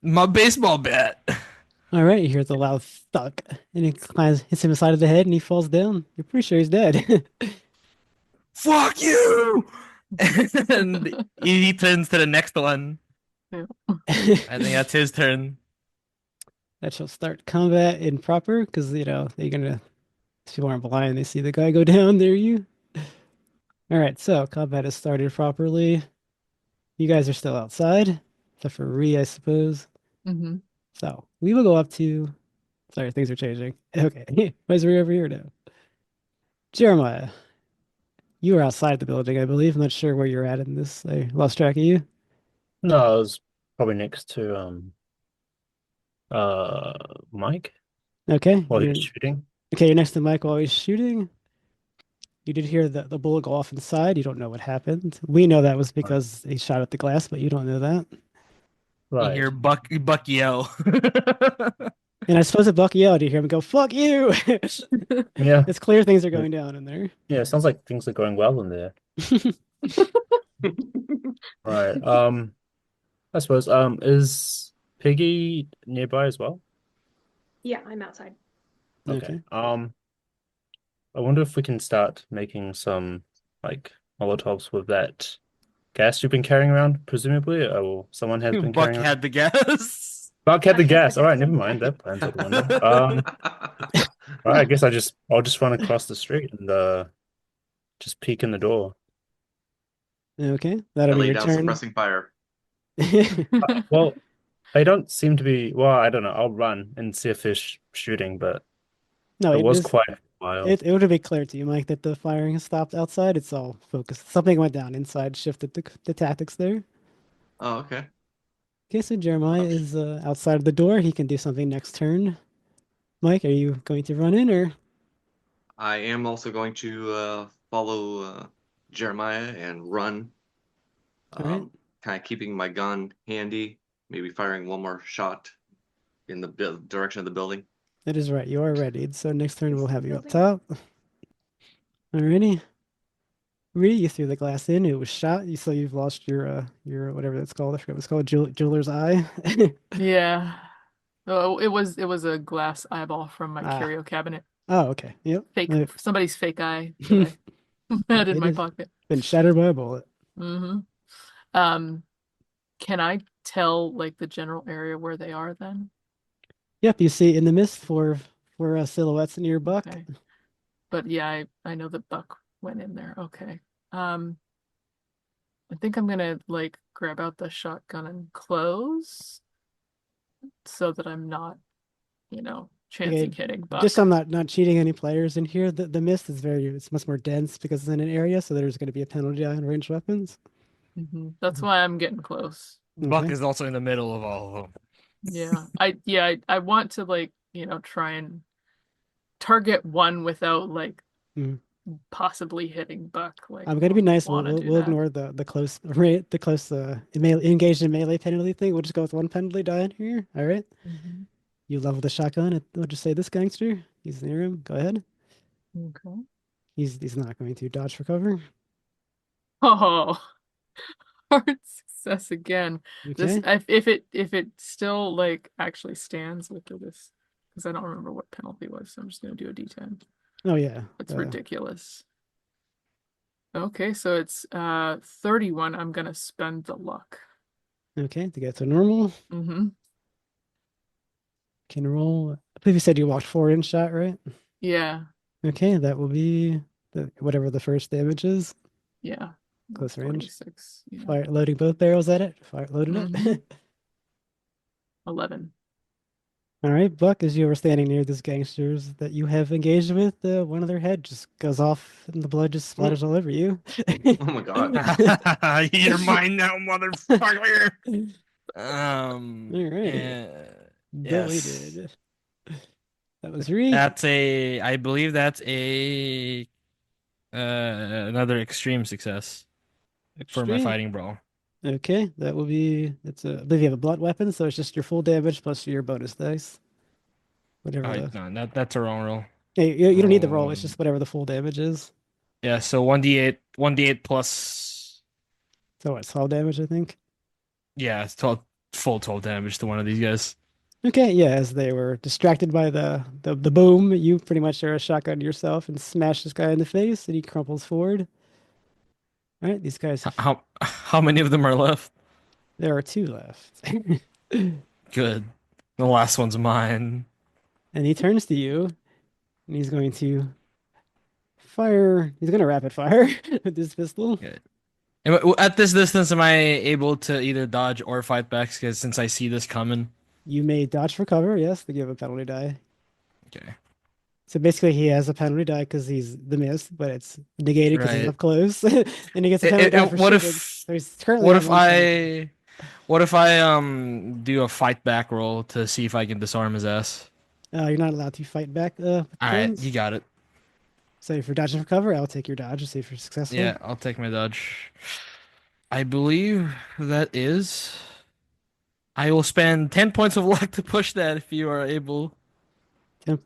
My baseball bat. All right, you hear the loud thunk, and it kind of hits him inside of the head, and he falls down. You're pretty sure he's dead. Fuck you! And he turns to the next one. I think that's his turn. That shall start combat in proper, because they're gonna. If people aren't blind, they see the guy go down. There you. All right, so combat has started properly. You guys are still outside, except for Ree, I suppose. Mm-hmm. So we will go up to. Sorry, things are changing. Okay, where's Ree over here now? Jeremiah, you are outside the building, I believe. I'm not sure where you're at in this. I lost track of you. No, I was probably next to Mike Okay, while he was shooting. you're next to Mike while he's shooting. You did hear the bullet go off inside. You don't know what happened. We know that was Right. because he shot at the glass, but you don't know that. You Right. hear Buck yell. And I suppose at Bucky yelled, you hear him go, "Fuck you!" Yeah. It's clear things are going down in there. Yeah, it sounds like things are going well in there. Right. I suppose is Peggy nearby as well? Yeah, I'm outside. Okay. Okay. I wonder if we can start making some like Molotovs with that gas you've been carrying around, presumably, or someone has been Buck carrying around. had the gas. Buck had the Buck had the gas. All right, gas. never mind. That plan's out the window. All right, I guess I'll just run across the street and just peek in the door. Okay, I that'll be lay your down turn. suppressing fire. Well, they don't seem to be. Well, I don't know. I'll run and see if they're shooting, but No, it it was is. quite a while. It would have been clear to you, Mike, that the firing has stopped outside. It's all focused. Something went down inside, shifted the tactics there. Oh, okay. Okay, so Jeremiah is outside of the door. He can do something next turn. Mike, are you going to run in or? I am also going to follow Jeremiah and run, All right. kind of keeping my gun handy maybe firing one more shot in the direction of the building. That is right. You are readied. So next turn we'll have you up Building. top. Alrighty. Really, you threw the glass in. It was shot. So you've lost your whatever that's called. I forget what it's called. Jeweler's eye. Yeah. Oh, it was a glass eyeball from my Ah. curio cabinet. Oh, okay. Yep. Somebody's fake eye that I had in It my has pocket. been shattered by a bullet. Mm-hmm. Can I tell like the general area where they are then? Yep. You see in the mist for silhouettes near Buck. Okay. But yeah, I know that Buck went in there. Okay. I think I'm gonna like grab out the shotgun and close so that I'm not, chancing Okay, hitting Buck. just so I'm not cheating any players in here. The mist is it's much more dense because it's in an area, so there's going to be a penalty on ranged weapons. That's why I'm getting close. Buck Okay. is also in the middle of all of them. Yeah. I want to like, try and target one without like Mhm. possibly hitting Buck. Like I'm gonna be nice. wanna We'll do that. ignore the close rate, the close engaged in melee penalty thing. We'll just go with one penalty die in here. All right. Mhm. You level the shotgun. We'll just say this gangster. He's near him. Go ahead. Okay. He's not going to dodge for cover. Oh, hard success again. This Okay. if it still like actually stands with this, because I don't remember what penalty was, so I'm just gonna do a D10. Oh yeah. It's ridiculous. Okay, so it's 31. I'm gonna spend the luck. Okay, to get to normal. Mm-hmm. Can roll. I believe you said you walked forward in shot, right? Yeah. Okay, that will be whatever the first damage is. Yeah. Close range. 46. Yeah. Fire loading both barrels at it. Loading Mhm. it. 11. All right, Buck, as you were standing near these gangsters that you have engaged with, one of their head just goes off and the blood just splatters all over you. Oh my god. You're mine now, motherfucker. All right. Yes. Deleted. That was Ree. I believe that's another extreme success for my Extreme. fighting brawl. Okay, that will be, I believe you have a blunt weapon, so it's just your full damage plus your bonus dice. Whatever No, that's a wrong roll. Hey, you don't need the roll, it's just whatever the full damage is. Yeah, so 1d8 plus. So what, 12 damage, I think? Yeah, it's 12, full 12 damage to one of these guys. Okay, yeah, as they were distracted by the boom, you pretty much are a shotgun yourself and smash this guy in the face, and he crumples forward. All right, these guys, How many of them are left? there are 2 left. Good. The last one's mine. And he turns to you, and he's going to fire. He's going to rapid fire with this pistol. Okay. At this distance, am I able to either dodge or fight back? Because since I see this coming. You may dodge for cover, yes, to give a penalty die. Okay. So basically, he has a penalty die because he's the mist, but it's negated because he's Right. up close, and he gets a penalty die for What shooting. if So he's currently what at if 1 penalty. what if I do a fight back roll to see if I can disarm his ass? You're not allowed to fight back with All right, guns. you got it. So if you're dodging for cover, I'll take your dodge and see if you're successful. Yeah, I'll take my dodge. I believe that is. I will spend 10 points of luck to push that if you are able.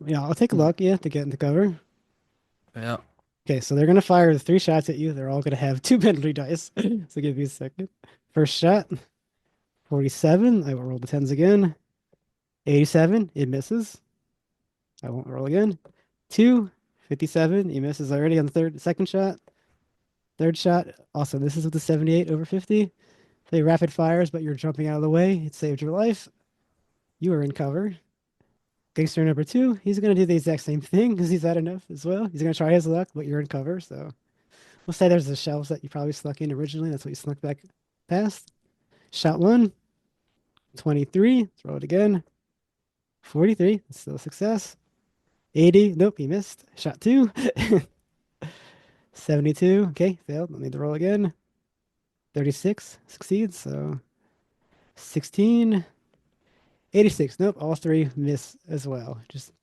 Yeah, I'll take luck, yeah, to get into cover. Yeah. Okay, so they're gonna fire 3 shots at you. They're all gonna have 2 penalty dice. So give me a second. First shot, 47. I will roll the 10s again. 87, it misses. I won't roll again. 2, 57, he misses already on the second shot. Third shot, awesome. This is with the 78 over 50. They rapid fires, but you're jumping out of the way. It saved your life. You are in cover. Gangster number 2, he's going to do the exact same thing because he's had enough as well. He's going to try his luck, but you're in cover. So we'll say there's the shelves that you probably snuck in originally. That's what you snuck back past. Shot 1, 23. Let's roll it again. 43. That's still a success. 80. Nope, he missed. Shot 2. 72. Okay, failed. Let me roll again. 36 succeeds. So 16. 86. Nope, all 3 miss as well. Just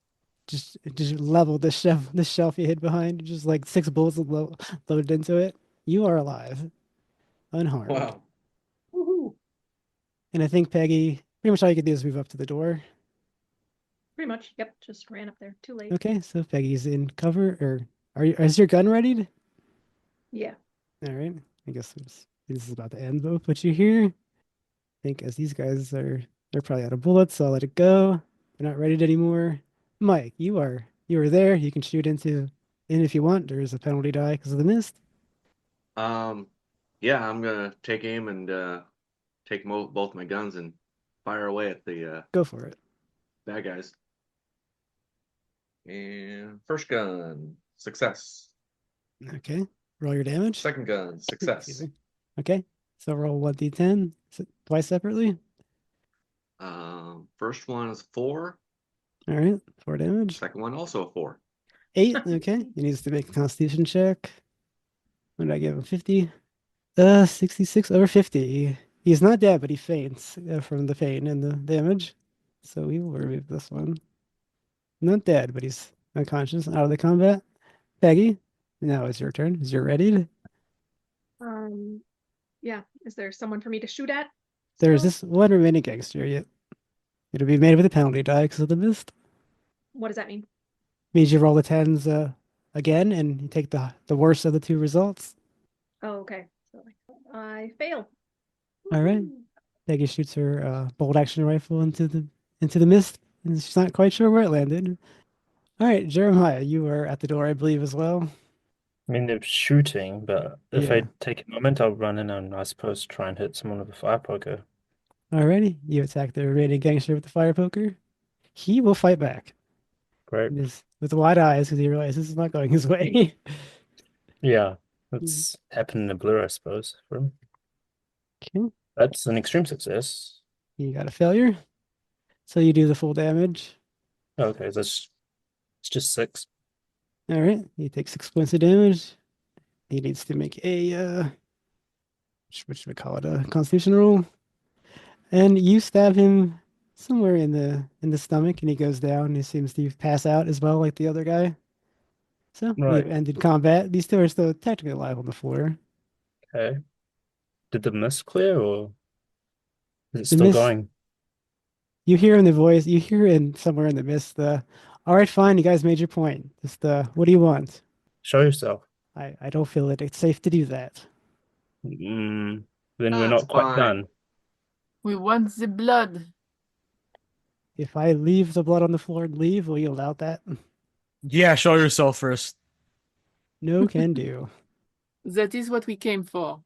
level the shelf you hid behind. Just like 6 bullets loaded into it. You are alive, unharmed. Wow. Woohoo. And I think Peggy, pretty much all you can do is move up to the door. Pretty much. Yep. Just ran up there. Too late. Okay, so Peggy's in cover, or is your gun readied? Yeah. All right. I guess this is about to end though. But you hear, I think as these guys they're probably out of bullets, so I'll let it go. They're not ready anymore. Mike, you are there. You can shoot in if you want. There is a penalty die because of the mist. Yeah, I'm gonna take aim and take both my guns and fire away at the Go for it. bad guys. And first gun, success. Okay. Roll your damage. Second gun, Excuse success. me. Okay. So roll 1d10 twice separately. First one is 4. All right. 4 damage. Second one also a 4. 8. Okay. He needs to make a constitution check. What did I give him? 50? 66 over 50. He's not dead, but he faints from the pain and the damage. So we will remove this one. Not dead, but he's unconscious, out of the combat. Peggy, now it's your turn. Is you ready? Yeah. Is there someone for me to shoot at? There's still? this one remaining gangster yet. It'll be made with a penalty die because of the mist. What does that mean? Means you roll the tens again, and you take the worst of the 2 results. Oh, okay. So I fail. All right. Woohoo. Peggy shoots her bolt action rifle into the mist, and she's not quite sure where it landed. All right, Jeremiah, you are at the door, I believe, as well. I mean, they're shooting, but if Yeah. I take a moment, I'll run in and I suppose try and hit someone with a fire poker. Alrighty, you attack the remaining gangster with the fire poker. He will fight back. Great. With wide eyes because he realizes this is not going his way. Yeah, that's happened in a blur, I suppose, for him. Okay, That's an extreme success. you got a failure. So you do the full damage. Okay, it's just 6. All right, he takes 6 points of damage. He needs to make a what should we call it? A Constitution roll. And you stab him somewhere in the stomach, and he goes down. He seems to pass out as well, like the other guy. So we have Right. ended combat. These 2 are still technically alive on the floor. Okay. Did the mist clear or is it The still mist, going? you hear in the voice, you hear in somewhere in the mist, all right, fine, you guys made your point. Just, what do you want? Show yourself. I don't feel it's safe to do that. Then we're That's not quite fine. done. We want the blood. If I leave the blood on the floor and leave, will you allow that? Yeah, show yourself first. No can do. That is what we came for.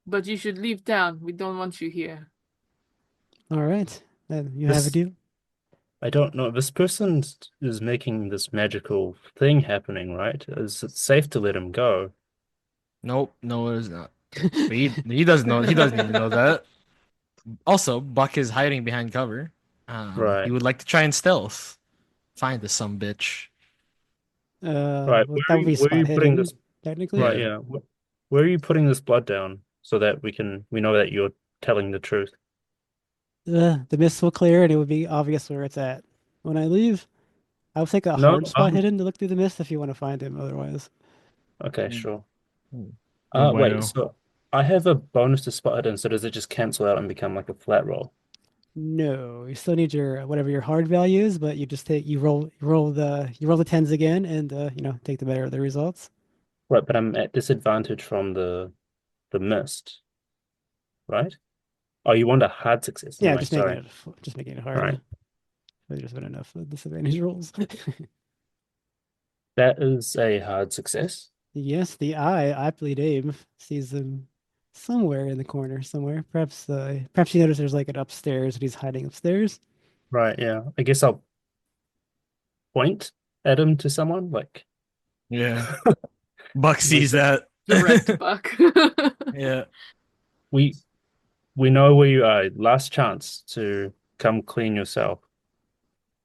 But you should leave town. We don't want you here. All right, then you have a This deal. I don't know. This person is making this magical thing happening, right? Is it safe to let him go? Nope, no, it is not. But he doesn't know. He doesn't even know that. Also, Buck is hiding behind cover. Right. He would like to try and stealth. Find this some bitch. Right. Well, that would be Where are spot you putting hidden, this? technically. Right, Yeah. yeah. Where are you putting this blood down so that we know that you're telling the truth? The mist will clear, and it would be obvious where it's at. When I leave, I'll take a No, hard spot hidden to look through the mist if you want to find him. Otherwise, okay, Mm. sure. No Wait, bueno. so I have a bonus to spot hidden, so does it just cancel out and become like a flat roll? no, you still need your whatever your hard value is, but you just take you roll the tens again, and take the better of the results. Right, but I'm at disadvantage from the mist, right? Oh, you want a hard success. Yeah, Never mind, sorry. just making it Right. hard. There's been enough disadvantage rolls. That is a hard success. Yes, the eye aptly named sees him somewhere in the corner, somewhere. Perhaps you notice there's like an upstairs, and he's hiding upstairs. Right, yeah. I guess I'll point at him to someone, like Yeah. Buck sees that. Direct Buck. Yeah. we know where you are. Last chance to come clean yourself.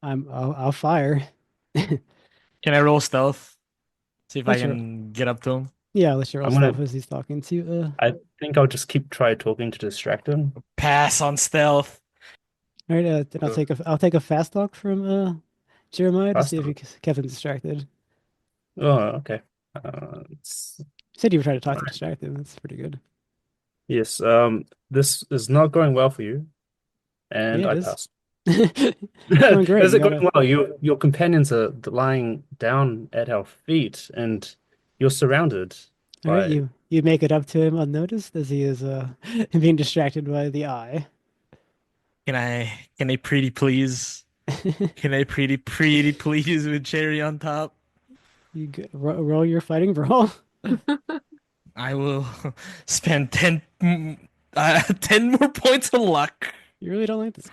I'll fire. Can I roll stealth? See if I What's your- can get up to him. Yeah, unless you're all I'm gonna- stuff as he's talking to. I think I'll just try talking to distract him. Pass on stealth. All right. Then I'll take a fast talk from Jeremiah to Fast see if he talk? kept him distracted. Oh, okay. You said you were trying to talk to Alright. distract him. That's pretty good. Yes. This is not going well for you, and Yeah, it I is. pass. It's going great. Is You it going gotta. well? Your companions are lying down at our feet, and you're surrounded All right, by. you make it up to him unnoticed as he is being distracted by the eye. Can I pretty please? Can I pretty please with cherry on top? Roll your fighting brawl. I will spend 10 more points of luck. You really don't like this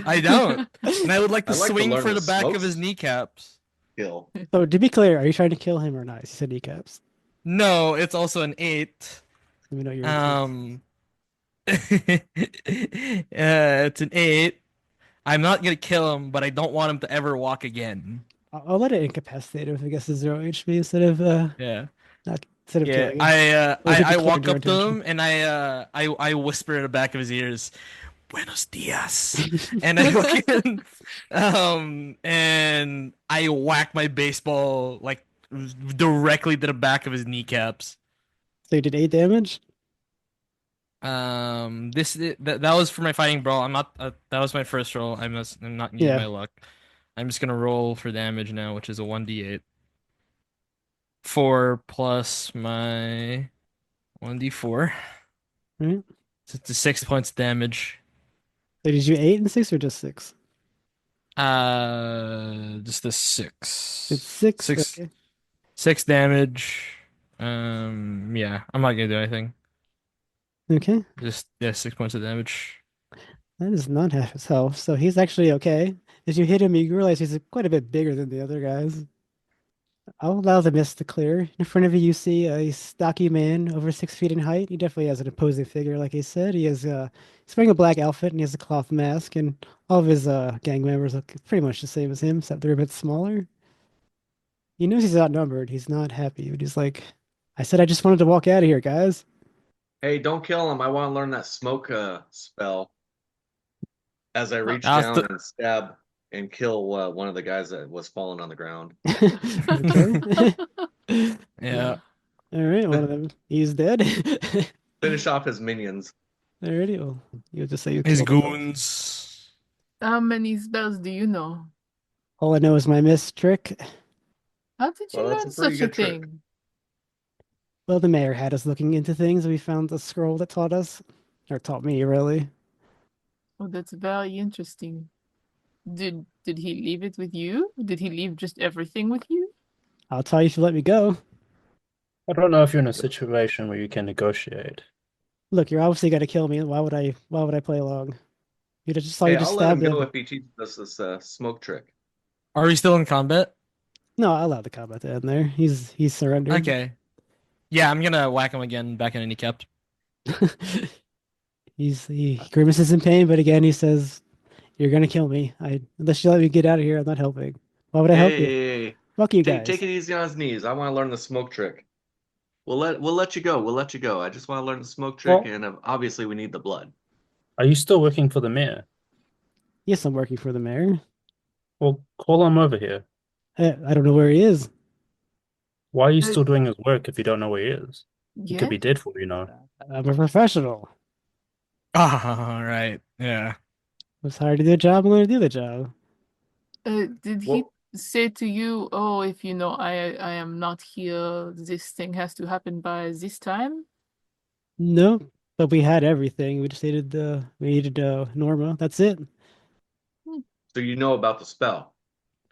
I guy. don't. And I would like to I'd like to swing learn for the the back of smoke his kneecaps. skill. So to be clear, are you trying to kill him or not? You said kneecaps. No, it's also an 8. Let me know your intent. It's an 8. I'm not gonna kill him, but I don't want him to ever walk again. I'll let it incapacitate him if it gets to 0 HP Yeah. instead of Yeah, killing him. Or to I declare walk your up to intention. him and I whisper in the back of his ears, "Buenos dias," and I fucking and I whack my baseball like directly to the back of his kneecaps. So you did 8 damage. That was for my fighting brawl. I'm not that was my first roll. I'm not using Yeah. my luck. I'm just gonna roll for damage now, which is a 1d8. 4 plus my 1d4. Right. So it's 6 points damage. So did you 8 and 6 or just 6? Just the 6. It's 6. Six Okay. 6 damage. Yeah, I'm not gonna do anything. Okay. Just yeah, 6 points of damage. That is not half his health. So he's actually okay. As you hit him, you realize he's quite a bit bigger than the other guys. I'll allow the mist to clear. In front of you, you see a stocky man over 6 feet in height. He definitely has an imposing figure, like I said. He's wearing a black outfit and he has a cloth mask, and all of his gang members look pretty much the same as him, except they're a bit smaller. He knows he's outnumbered. He's not happy, but he's like, I said I just wanted to walk out of here, guys. Hey, don't kill him. I want to learn that smoke spell. As I reach That's down the and stab and kill one of the guys that was falling on the ground. Okay. yeah. All right, one of them. He's dead. Finish off his minions. Alrighty, well, you'll just say you His killed him. goons. How many spells do you know? All I know is my mist trick. How did you Well, that's learn a pretty such a good trick. thing? Well, the mayor had us looking into things, and we found the scroll that taught us, or taught me, really. Oh, that's very interesting. Did he leave it with you? Did he leave just everything with you? I'll tell you if you let me go. I don't know if you're in a situation where you can negotiate. Look, you're obviously gonna kill me. Why would I? Why would I play along? You just saw Hey, you just I'll let him stabbed go him. if he teaches us this smoke trick. Are we still in combat? No, I allowed the combat to end there. He's surrendered. Okay. Yeah, I'm gonna whack him again back in any kneecap. He grimaces in pain, but again he says, "You're gonna kill me. Unless you let me get out of here, I'm not helping. Why would I help you? Hey, Fuck you take guys." it easy on his knees. I want to learn the smoke trick. We'll let you go. We'll let you go. I just want to learn the smoke trick, Well, and obviously we need the blood. are you still working for the mayor? Yes, I'm working for the mayor. Well, call him over here. I don't know where he is. Why are you Uh, still doing his work if you don't know where he is? He could yeah. be dead for all you know. I'm a professional. Ah, right. Yeah. I was hired to do a job. I'm going to do the job. Did he Well, say to you, "Oh, if you know I am not here, this thing has to happen by this time"? No, but we had everything. We needed Norma. That's it. so you know about the spell.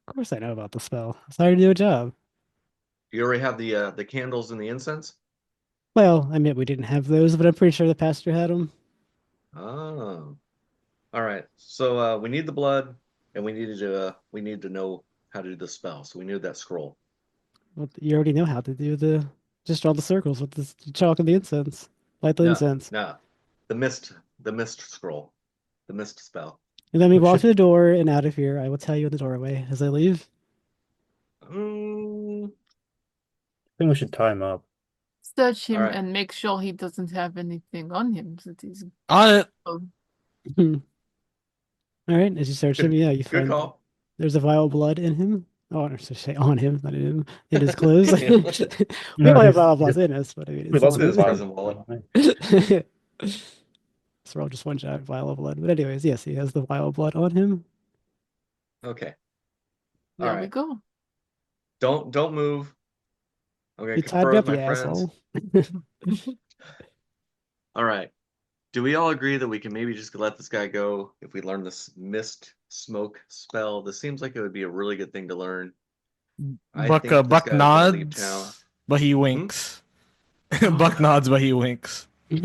Of course, I know about the spell. I was hired to do a job. You already have the candles and the incense. Well, I admit we didn't have those, but I'm pretty sure the pastor had them. Oh, all right. So we need the blood, and we need to know how to do the spell. So we need that scroll. Well, you already know how to do just draw the circles with the chalk and the incense. Light the No, incense. no, the mist scroll, the mist spell. And let me We walk should- to the door and out of here. I will tell you in the doorway as I leave. Mm, I think we should tie him up. Search him Alright. and make sure he doesn't have anything on him. That is On it. oh, All right, as you search him, yeah, you good find call. there's a vial of blood in him. Oh, I should say on him, not in him. In his clothes. Yeah. We all have he's- Bible in us, but I mean, we it's lost on his his prison wallet. him. So we're all just one giant vial of blood. But anyways, yes, he has the vial of blood on him. Okay. There All we right. go. Don't move. I'm gonna You tied confer me with up, my you friends. asshole. All right. Do we all agree that we can maybe just let this guy go if we learn this mist smoke spell? This seems like it would be a really good thing to learn. I think this Buck guy's gonna leave town. nods, but he winks. Buck nods, but he winks. I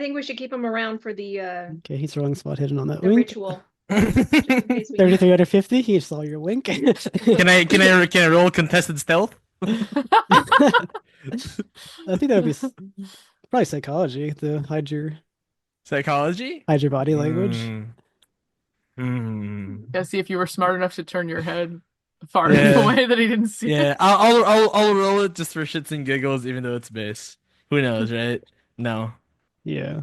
think we should keep him around for the Okay, he's rolling spot hidden on that wink. ritual. Just in case we 33 out of 50. He saw your wink. Can I roll contested stealth? I think that would be probably psychology to Psychology? hide your body language. Yeah, see if you were smart enough to turn your head far Yeah. enough away that he didn't see Yeah, it. I'll roll it just for shits and giggles, even though it's base. Who knows, right? No. Yeah.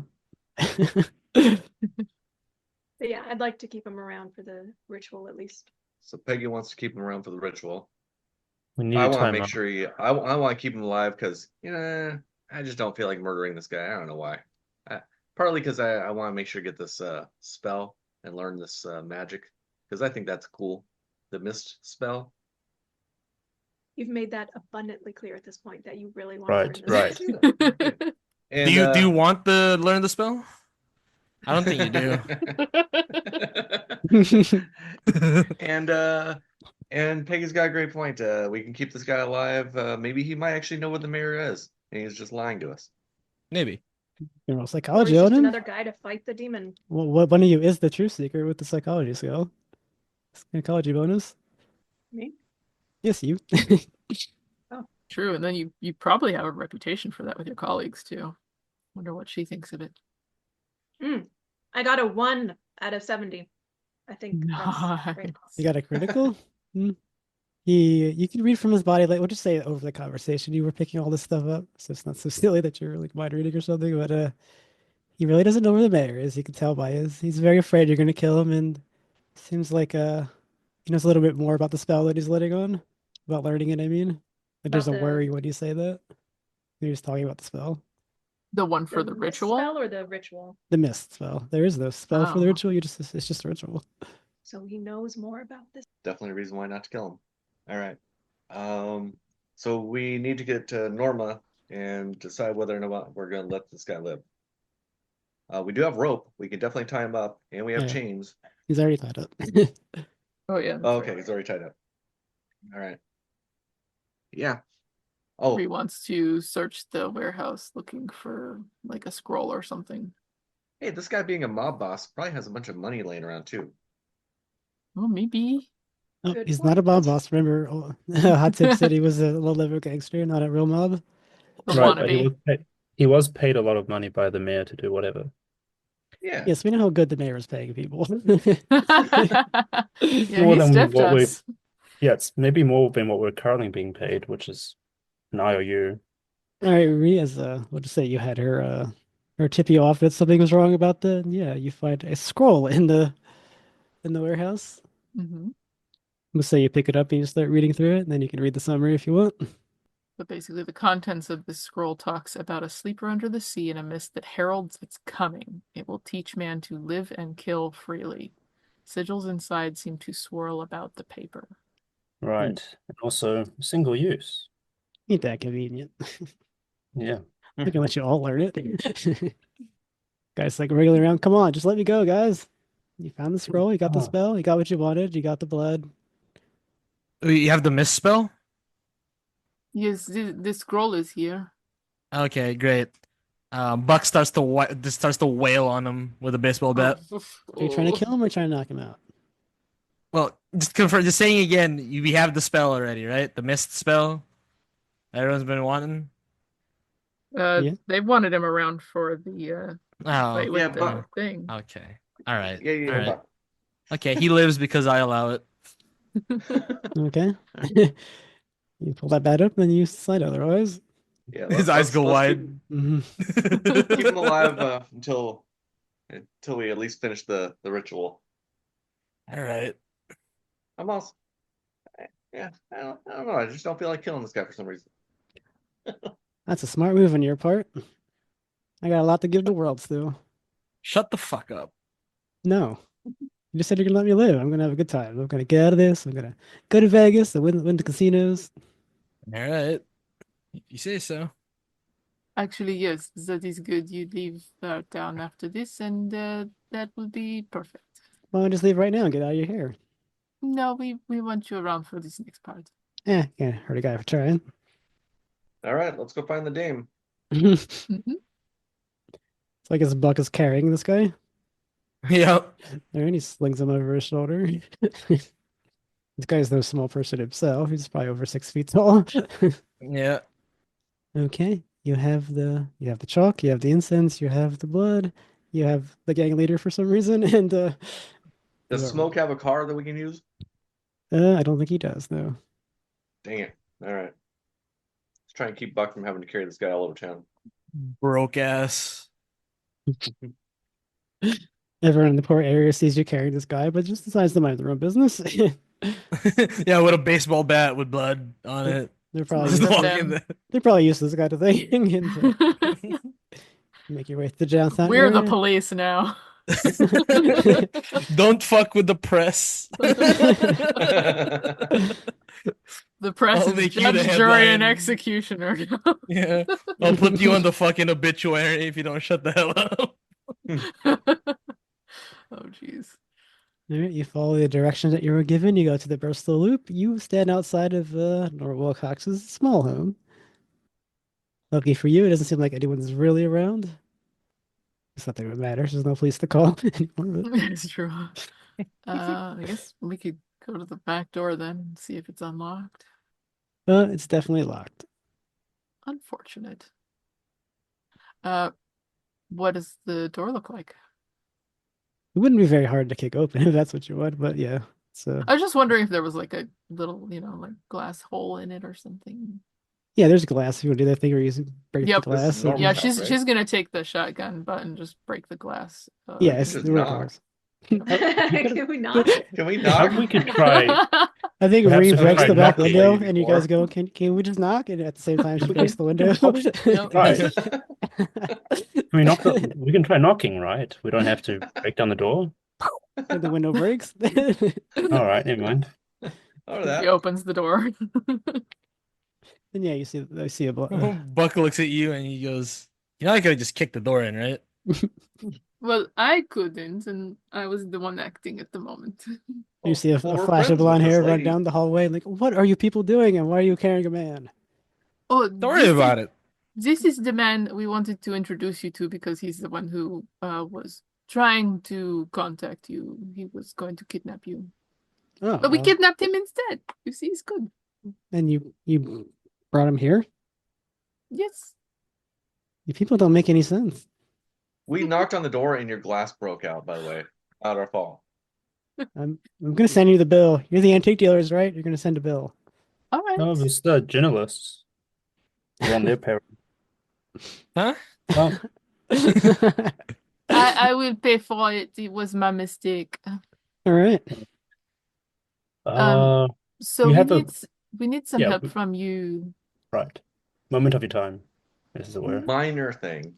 But yeah, I'd like to keep him around for the ritual at least. So Peggy wants to keep him around for the ritual. We need I to want to time make up. sure I want to keep him alive because I just don't feel like murdering this guy. I don't know why. Partly because I want to make sure to get this spell and learn this magic because I think that's cool. The mist spell. You've made that abundantly clear at this point that you really want Right, to learn this. right. And, Do you want to learn the spell? I don't think you do. And Peggy's got a great point. We can keep this guy alive. Maybe he might actually know what the mayor is, and he's just lying to us. Maybe. You know, Or psychology he's on just him. another guy to fight the demon. Well, what one of you is the truth seeker with the psychology skill? Psychology bonus. Me? Yes, you. True, and then you probably have a reputation for that with your colleagues too. Wonder what she thinks of it. I got a 1 out of 70. I think that's great. You got a critical? You can read from his body, like we'll just say over the conversation you were picking all this stuff up, so it's not so silly that you're like mind reading or something, but he really doesn't know where the mayor is. You can tell by he's very afraid you're gonna kill him, and seems like he knows a little bit more about the spell that he's letting on. About learning it, I mean. Like there's a About the- worry when you say that. You're just talking about the spell. The one for the mist ritual? spell or the ritual? The mist spell. There is no spell for the Oh. ritual, it's just a ritual. So he knows more about this. Definitely a reason why not to kill him. All right. So we need to get to Norma and decide whether or not we're going to let this guy live. We do have rope. We can definitely tie him up, and we have Yeah. chains. He's already tied up. Oh yeah. that's Oh, okay, right. he's already tied up. All right. Yeah. Oh, He wants to search the warehouse looking for like a scroll or something. hey, this guy being a mob boss probably has a bunch of money laying around too. Oh, maybe. Oh, Good he's not a mob point. boss. Remember, Hot Tip said he was a low-level gangster, not a real mob. A Right, but wannabe. he was paid a lot of money by the mayor to do whatever. Yeah. Yes, we know how good the mayor is paying people. Yeah, More he than stiffed what we- us. Yeah, it's maybe more than what we're currently being paid, which is an IOU. All right, Rhea, we'll just say you had her tip you off that something was wrong about you find a scroll in the warehouse. hmm We'll say you pick it up and you start reading through it, and then you can read the summary if you want. But basically, the contents of this scroll talks about a sleeper under the sea in a mist that heralds its coming. It will teach man to live and kill freely. Sigils inside seem to swirl about the paper. Right. And also single use. Ain't that convenient? Yeah. We can let you all learn it. Guys like wriggling around. Come on, just let me go, guys. You found the scroll, you got the Oh. spell, you got what you wanted, you got the blood. You have the misspell? Yes, this scroll is here. Okay, great. Buck starts to wail on him with a baseball bat. Are you trying to kill him or trying to knock him out? Well, just confirm. Just saying again. We have the spell already, right? The mist spell. Everyone's been wanting. Yeah. They wanted him around for the Oh, fight with Yeah, the but- thing. okay. All right. Yeah. All right. Okay, he lives because I allow it. Okay. You pull that bat up, then you use the slide otherwise. Yeah. His eyes go let's wide. Keep him alive until we at least finish the ritual. All right. I'm also, yeah, I don't know. I just don't feel like killing this guy for some reason. That's a smart move on your part. I got a lot to give the world still. Shut the fuck up. No. You just said you're gonna let me live. I'm gonna have a good time. I'm gonna get out of this. I'm gonna go to Vegas and win the casinos. All right. If you say so. Actually, yes, that is good. You leave town after this, and that will be perfect. Why don't I just leave right now and get out of your hair? No, we want you around for this next part. Can't hurt a guy for trying. All right, let's go find the dame. It's Mhm. like his buck is carrying this guy. Yep. There, and he slings him over his shoulder. This guy's no small person himself. He's probably over 6 feet tall. Yeah. Okay, you have the chalk, you have the incense, you have the blood, you have the gang leader for some reason, and Does you are- Smoke have a car that we can use? I don't think he does though. Dang it. All right. Let's try and keep Buck from having to carry this guy all over town. Broke ass. Everyone in the poor area sees you carrying this guy, but just decides to mind their own business. Yeah, with a baseball bat with blood on it. They're probably Just Look at walking them. they're probably used to this kind of thing, and make your way to the downtown We're the area. police now. Don't fuck with the press. The press I'll is make you the judge, jury, and headline. executioner. Yeah. I'll put you on the fucking obituary if you don't shut the hell up. Oh, jeez. All right, you follow the directions that you were given. You go to the Bristol Loop. You stand outside of Nora Wilcox's small home. Lucky for you, it doesn't seem like anyone's really around. It's not that it matters. There's no police to call anymore. But It's true. I guess we could go to the back door then and see if it's unlocked. it's definitely locked. Unfortunate. What does the door look like? It wouldn't be very hard to kick open if that's what you want, but yeah. So I was just wondering if there was like a little, like glass hole in it or something. yeah, there's glass. If you want to do that thing where you break the Yep. glass. This is normal Yeah, stuff, she's right? she's gonna take the shotgun butt and just break the glass. Yeah, it's Just the way it knock. works. Can we not? Can we I knock? think we could try. I think Perhaps Ree if we breaks tried the back knocking window, maybe and you guys before. go, can we just knock? And at the same time, she We breaks can- the window. Yep. Right. Can we knock we can try knocking, right? We don't have to break down the door. And the window breaks. All right, never mind. Or He that. opens the door. And yeah, I see a Buck looks at you and he goes, I could have just kicked the door in, right? Well, I couldn't, and I was the one acting at the moment. You see a Well, we're flash friends of blonde with this hair run lady. down the hallway. Like, what are you people doing? And why are you carrying a man? Oh, Don't worry about it. This is the man we wanted to introduce you to because he's the one who was trying to contact you. He was going to kidnap you. Oh, But we well, kidnapped him instead. You see, he's good. and you brought him here? Yes. You people don't make any sense. We knocked on the door and your glass broke out, by the way. Not our fault. I'm gonna send you the bill. You're the antique dealers, right? You're gonna send a bill. All right. No, it's the journalists. We're on their payroll. Huh? Well, I will pay for it. It was my mistake. All right. So we we have a- need we need some yeah, help we- from you. right. Moment of your time. This is aware. Minor thing.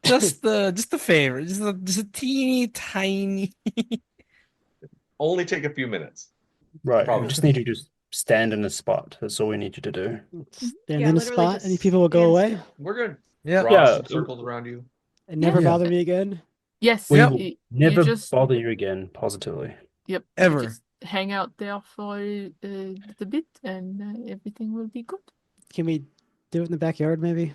Just a favor. Just a teeny tiny. Only take a few minutes. Right. Probably. We just need you to just stand in a spot. That's all we need you to do. Stand Yeah, in a literally spot, just and people will go stand away still. We're good. Yeah. Draw Yeah. some circles around you. and never Yeah. bother me again. Yes. We Yep. will You never just bother you again, positively. Yep. you Ever. just hang out there for a little bit, and everything will be good. Can we do it in the backyard, maybe?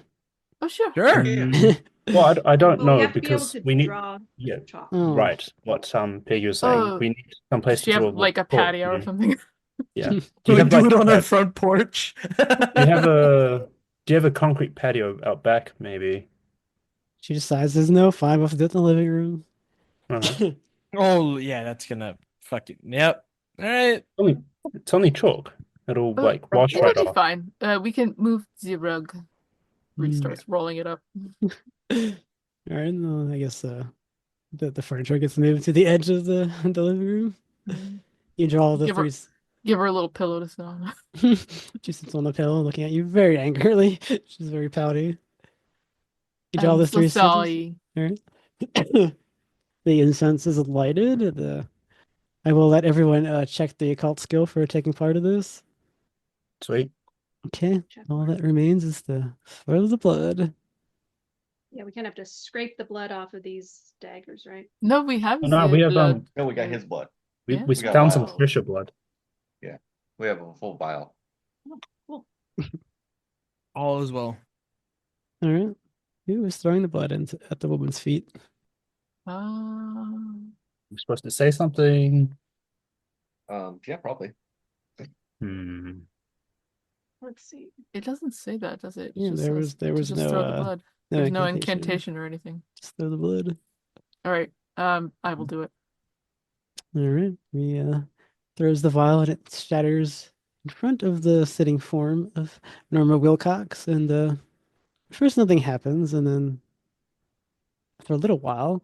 Oh, sure. Sure. Yeah. Well, I don't But know we have to be able because to we need. draw Yeah. chalk. Oh. Right. What Peggy was saying. Oh, We need some place Does to she draw have like a the chalk, patio or you know? something? Yeah. Can we do like, it on our front porch? do you have a concrete patio out back, maybe? She decides there's no fine. We'll have to do it in the living room. Uh-huh. Oh yeah, that's gonna fucking yep. All right. It's only chalk. It'll Oh, like wash It'll right be off. fine. We can move the rug. Reed Mm. starts rolling it up. All right, well, I guess the furniture gets moved to the edge of the living room. You draw the Give her- three. Give her a little pillow to sit on. She sits on the pillow looking at you very angrily. She's very pouty. You draw I'm the so three sigils. sorry. All right. The incense is lighted. I will let everyone check the occult skill for taking part of this. Sweet. Okay. Check All mark. that remains is the swirl of the blood. Yeah, we kind of have to scrape the blood off of these daggers, right? No, we have Oh, no, the we have blood. No, we got his blood. we, Yeah. we We got found some vials. Fisher blood. We have a full vial. Cool. All as well. All right. Who was throwing the blood at the woman's feet? We're supposed to say something. Yeah, probably. Hmm. Let's see. It doesn't say that, does it? It Yeah, just there says was to just no throw the blood. no There's no incantation. incantation or anything. Just throw the blood. All right. I will do it. All right. We throws the vial and it shatters in front of the sitting form of Norma Wilcox. And first nothing happens, and then after a little while,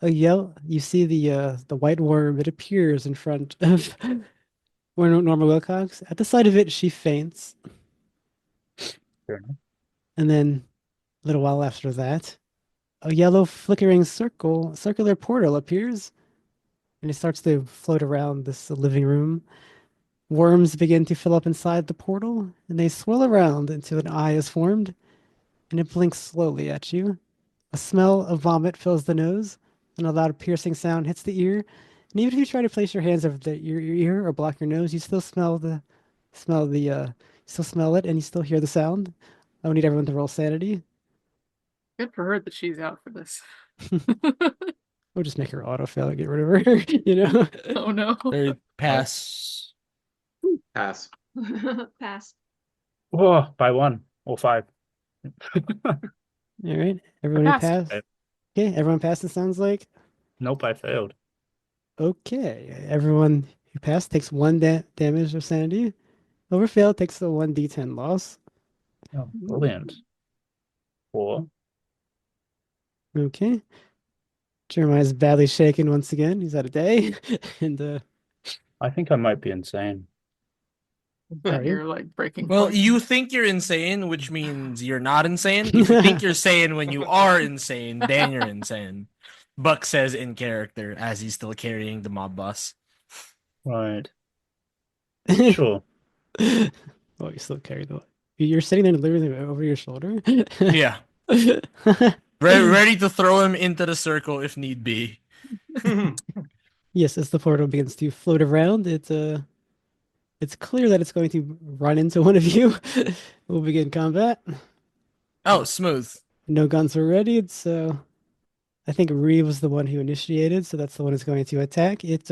you see the white worm. It appears in front of Norma Wilcox. At the sight of it, she faints. Fair enough. And then a little while after that, a yellow flickering circular portal appears, and it starts to float around this living room. Worms begin to fill up inside the portal, and they swirl around until an eye is formed, and it blinks slowly at you. A smell of vomit fills the nose, and a loud piercing sound hits the ear. And even if you try to place your hands over your ear or block your nose, you still still smell it, and you still hear the sound. I would need everyone to roll sanity. Good for her that she's out for this. We'll just make her autofill and get rid of her, you know? Oh no. They pass. Pass. Pass. Oh, by 1 or 5. All right, everybody passed. pass. Okay, everyone passed, it sounds like. Nope, I failed. Okay, everyone who passed takes 1 damage of sanity. Whoever failed takes the 1d10 loss. Oh, brilliant. 4. Okay. Jeremiah's badly shaken once again. He's had a day. And I think I might be insane. Are you? You're like breaking Well, point. you think you're insane, which means you're not insane. If you think you're sane when you are insane, then you're insane. Buck says in character as he's still carrying the mob boss. Right. Sure. Oh, you still carry the. You're sitting there literally over your shoulder. Yeah. Ready to throw him into the circle if need be. Yes, as the portal begins to float around, it's clear that it's going to run into one of you. We'll begin combat. Oh, smooth. No guns were ready, so I think Ree was the one who initiated, so that's the one who's going to attack. It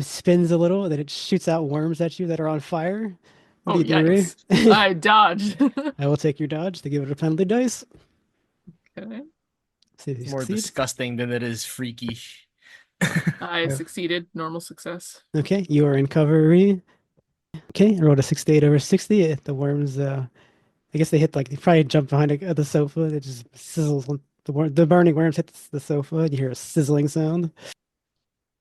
spins a little, and then it shoots out worms at you that are on fire. What Oh, do you do, Ree? yikes. I dodged. I will take your dodge to give it a penalty dice. Okay. See if you More succeed. disgusting than it is freaky. I Yeah. succeeded. Normal success. Okay, you are in cover, Ree. Okay, I rolled a 68 over 60. The worms, I guess they hit they probably jump behind the sofa. It just sizzles. The burning worms hit the sofa, and you hear a sizzling sound.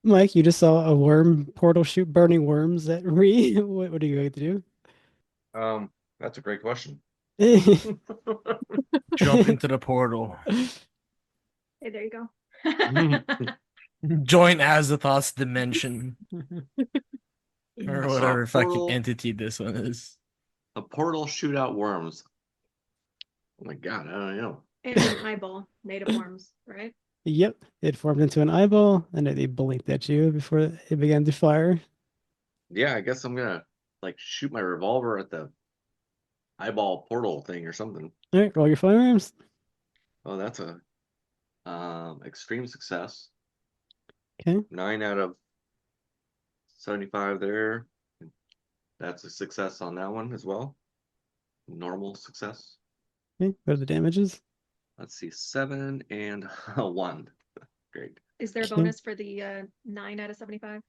Mike, you just saw a worm portal shoot burning worms at Ree. What are you going to do? That's a great question. Jump into the portal. Hey, there you go. Join Azathoth's dimension. Or I saw whatever a fucking portal. entity this one is. A portal shoot out worms. Oh my god, I don't know. And an eyeball made of worms, right? Yep, it formed into an eyeball, and it blinked at you before it began to fire. Yeah, I guess I'm gonna shoot my revolver at the eyeball portal thing or something. All right, roll your firearms. Oh, that's a extreme success. Okay. 9 out of 75 there. That's a success on that one as well. Normal success. Okay, what are the damages? Let's see, 7 and a 1. Great. Is there a Okay. bonus for the 9 out of 75?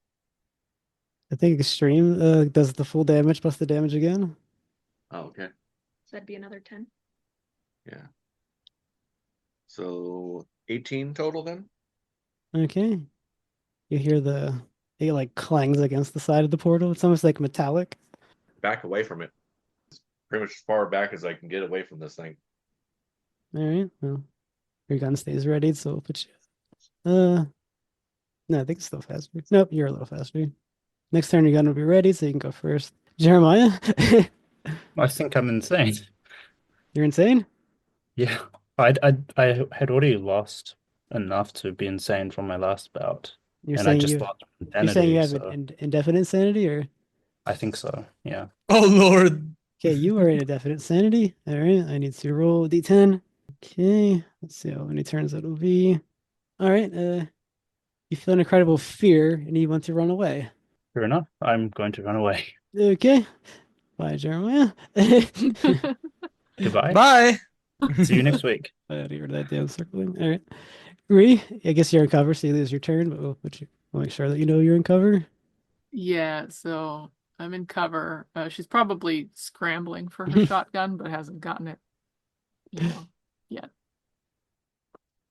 I think extreme does the full damage plus the damage again. Oh, okay. So that'd be another 10. Yeah. So 18 total then? Okay. You hear the It like clangs against the side of the portal. It's almost like metallic. Back away from it. Pretty much as far back as I can get away from this thing. All right. Well, your gun stays ready, so we'll put you. No, I think it's still faster. Nope, you're a little faster. Next turn, your gun will be ready, so you can go first. Jeremiah, I think I'm insane. you're insane. Yeah, I had already lost enough to be insane from my last bout, You're and I saying just you. lost You're saying you insanity, have so indefinite insanity, or I think so. Yeah. Oh Lord. okay, you are in indefinite sanity. All right, I need to roll a d10. Okay, let's see how many turns that'll be. All right, you feel an incredible fear, and you want to run away. Fair enough. I'm going to run away. Okay, bye, Jeremiah. Goodbye. Bye. See you next week. I gotta get rid of that damn circling. All right, Ree, I guess you're in cover, so you lose your turn, but we'll make sure that you know you're in cover. Yeah, so I'm in cover. She's probably scrambling for her shotgun, but hasn't gotten it, yet.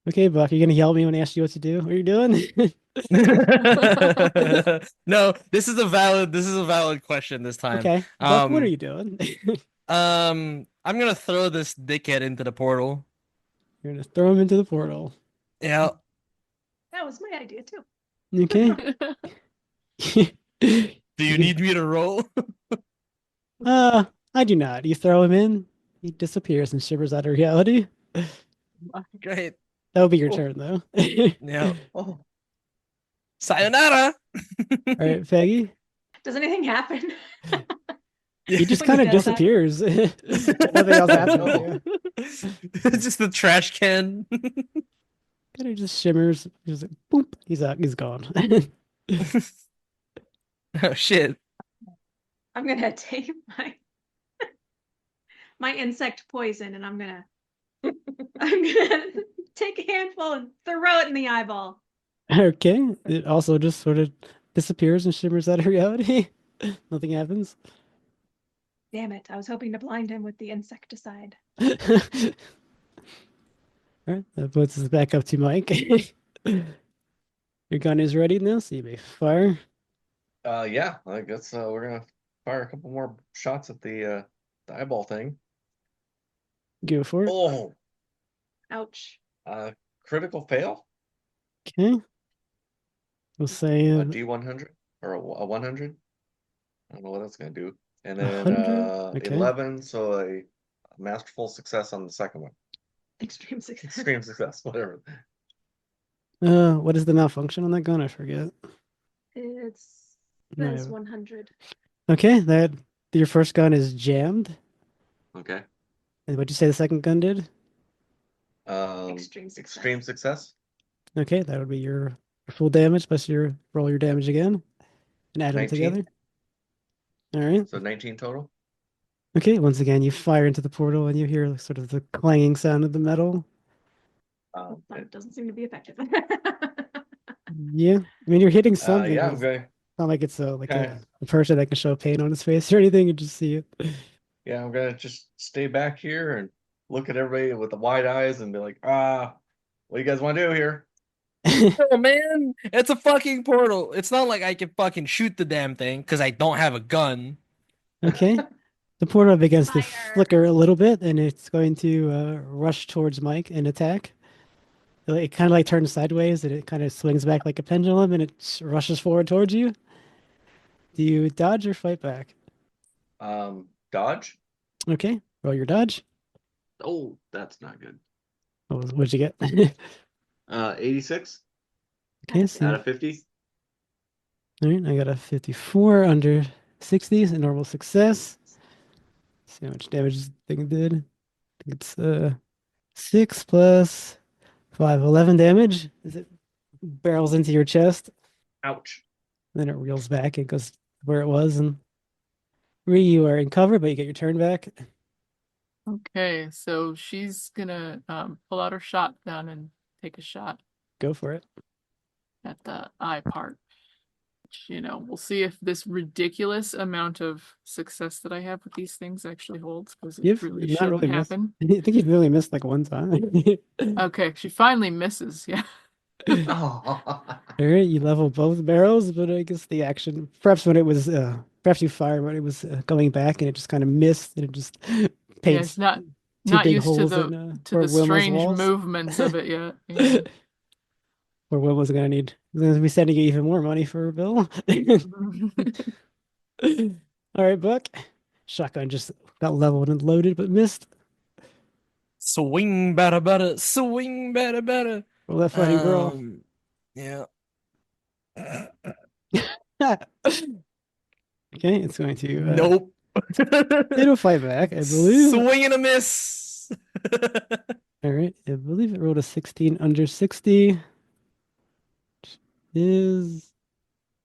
Okay, Buck, you're gonna yell at me when I ask you what to do. What are you doing? No, this is a valid question this time. Okay, Buck, what are you doing? I'm gonna throw this dickhead into the portal. You're gonna throw him into the portal. Yeah. That was my idea too. Okay. Do you need me to roll? I do not. You throw him in, he disappears and shivers out of reality. Great. That would be your Oh. turn, though. Yeah. Oh, Sayonara. All right, Peggy. Does anything happen? He just When kind he of does that. disappears. Nothing else happens. It's just the trash can. Kind of just shimmers. He's like, boop. He's out. He's gone. Oh shit. I'm gonna take my insect poison and I'm gonna take a handful and throw it in the eyeball. Okay. It also just sort of disappears and shimmers out of reality. Nothing happens. Damn it! I was hoping to blind him with the insecticide. All right, that puts us back up to Mike. Your gun is ready now, so you may fire. yeah. I guess we're gonna fire a couple more shots at the eyeball thing. Go for it. Oh, Ouch. critical fail. Okay. We'll say A D100 or a 100. I don't know what that's gonna do. And then 100? Okay. 11, so a masterful success on the second one. Extreme success. Extreme success, whatever. What is the malfunction on that gun? I forget. It's No. says 100. Okay, that your first gun is jammed. Okay. And what'd you say the second gun did? Extreme success. Extreme success. Okay, that would be your full damage plus your roll your damage again and add them 19. together. All right. So 19 total. Okay, once again, you fire into the portal and you hear sort of the clanging sound of the metal. That doesn't seem to be effective. Yeah, I mean, you're hitting something. Yeah, but I'm it's going. not like it's like Okay. a person that can show pain on his face or anything. You just see it. Yeah, I'm gonna just stay back here and look at everybody with the wide eyes and be like, what do you guys want to do here? Oh man, it's a fucking portal. It's not like I can fucking shoot the damn thing because I don't have a gun. Okay. The portal begins to Fire. flicker a little bit, and it's going to rush towards Mike and attack. It kind of like turns sideways, and it kind of swings back like a pendulum, and it rushes forward towards you. Do you dodge or fight back? Dodge. Okay, roll your dodge. Oh, that's not good. What'd you get? 86 Okay, so out of 50. all right, I got a 54 under 60s, a normal success. See how much damage this thing did. I think it's 6 plus 5, 11 damage. As it barrels into your chest, Ouch. then it reels back and goes where it was. And Ree, you are in cover, but you get your turn back. Okay, so she's gonna pull out her shotgun and take a shot Go for it. at the eye part. Which, we'll see if this ridiculous amount of success that I have with these things actually holds, because it really You've not shouldn't really missed. happen. I think you've really missed like one time. Okay, she finally misses. Yeah. Oh. All right, you level both barrels, but I guess the action, perhaps when it was, perhaps you fire when it was going back, and it just kind of missed, and it just Yeah, paints it's not two big used holes in to where the Wilma's strange walls. movements of it yet. Yeah. Where Wilma's gonna need, gonna be sending you even more money for a bill. All right, Buck. Shotgun just got leveled and loaded, but missed. Swing better, better, swing better, better. Roll that fighting brawl. Yeah. Okay, it's going to. Nope. It'll fight back, I believe. Swing and a miss. All right, I believe it rolled a 16 under 60. Which is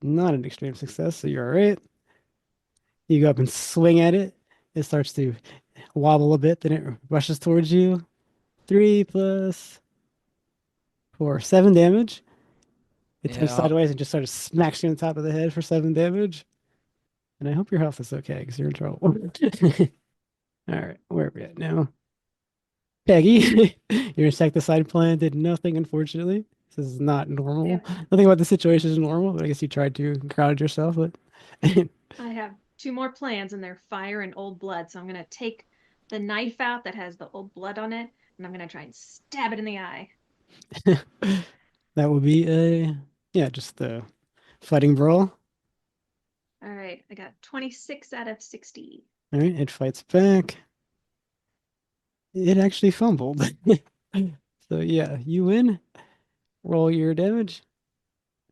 not an extreme success, so you're all right. You go up and swing at it. It starts to wobble a bit, then it rushes towards you. 3 plus 4, 7 damage. It turns Yeah. sideways and just starts smacking you on the top of the head for 7 damage. And I hope your health is okay because you're in trouble. All right, where are we at now? Peggy, your insecticide plan did nothing, unfortunately. This is not normal. Nothing about the situation is normal, but I guess you tried to ground yourself. But I have 2 more plans, and they're fire and old blood. So I'm gonna take the knife out that has the old blood on it, and I'm gonna try and stab it in the eye. that would be just the fighting brawl. All right, I got 26 out of 60. All right, it fights back. It actually fumbled. So yeah, you win. Roll your damage.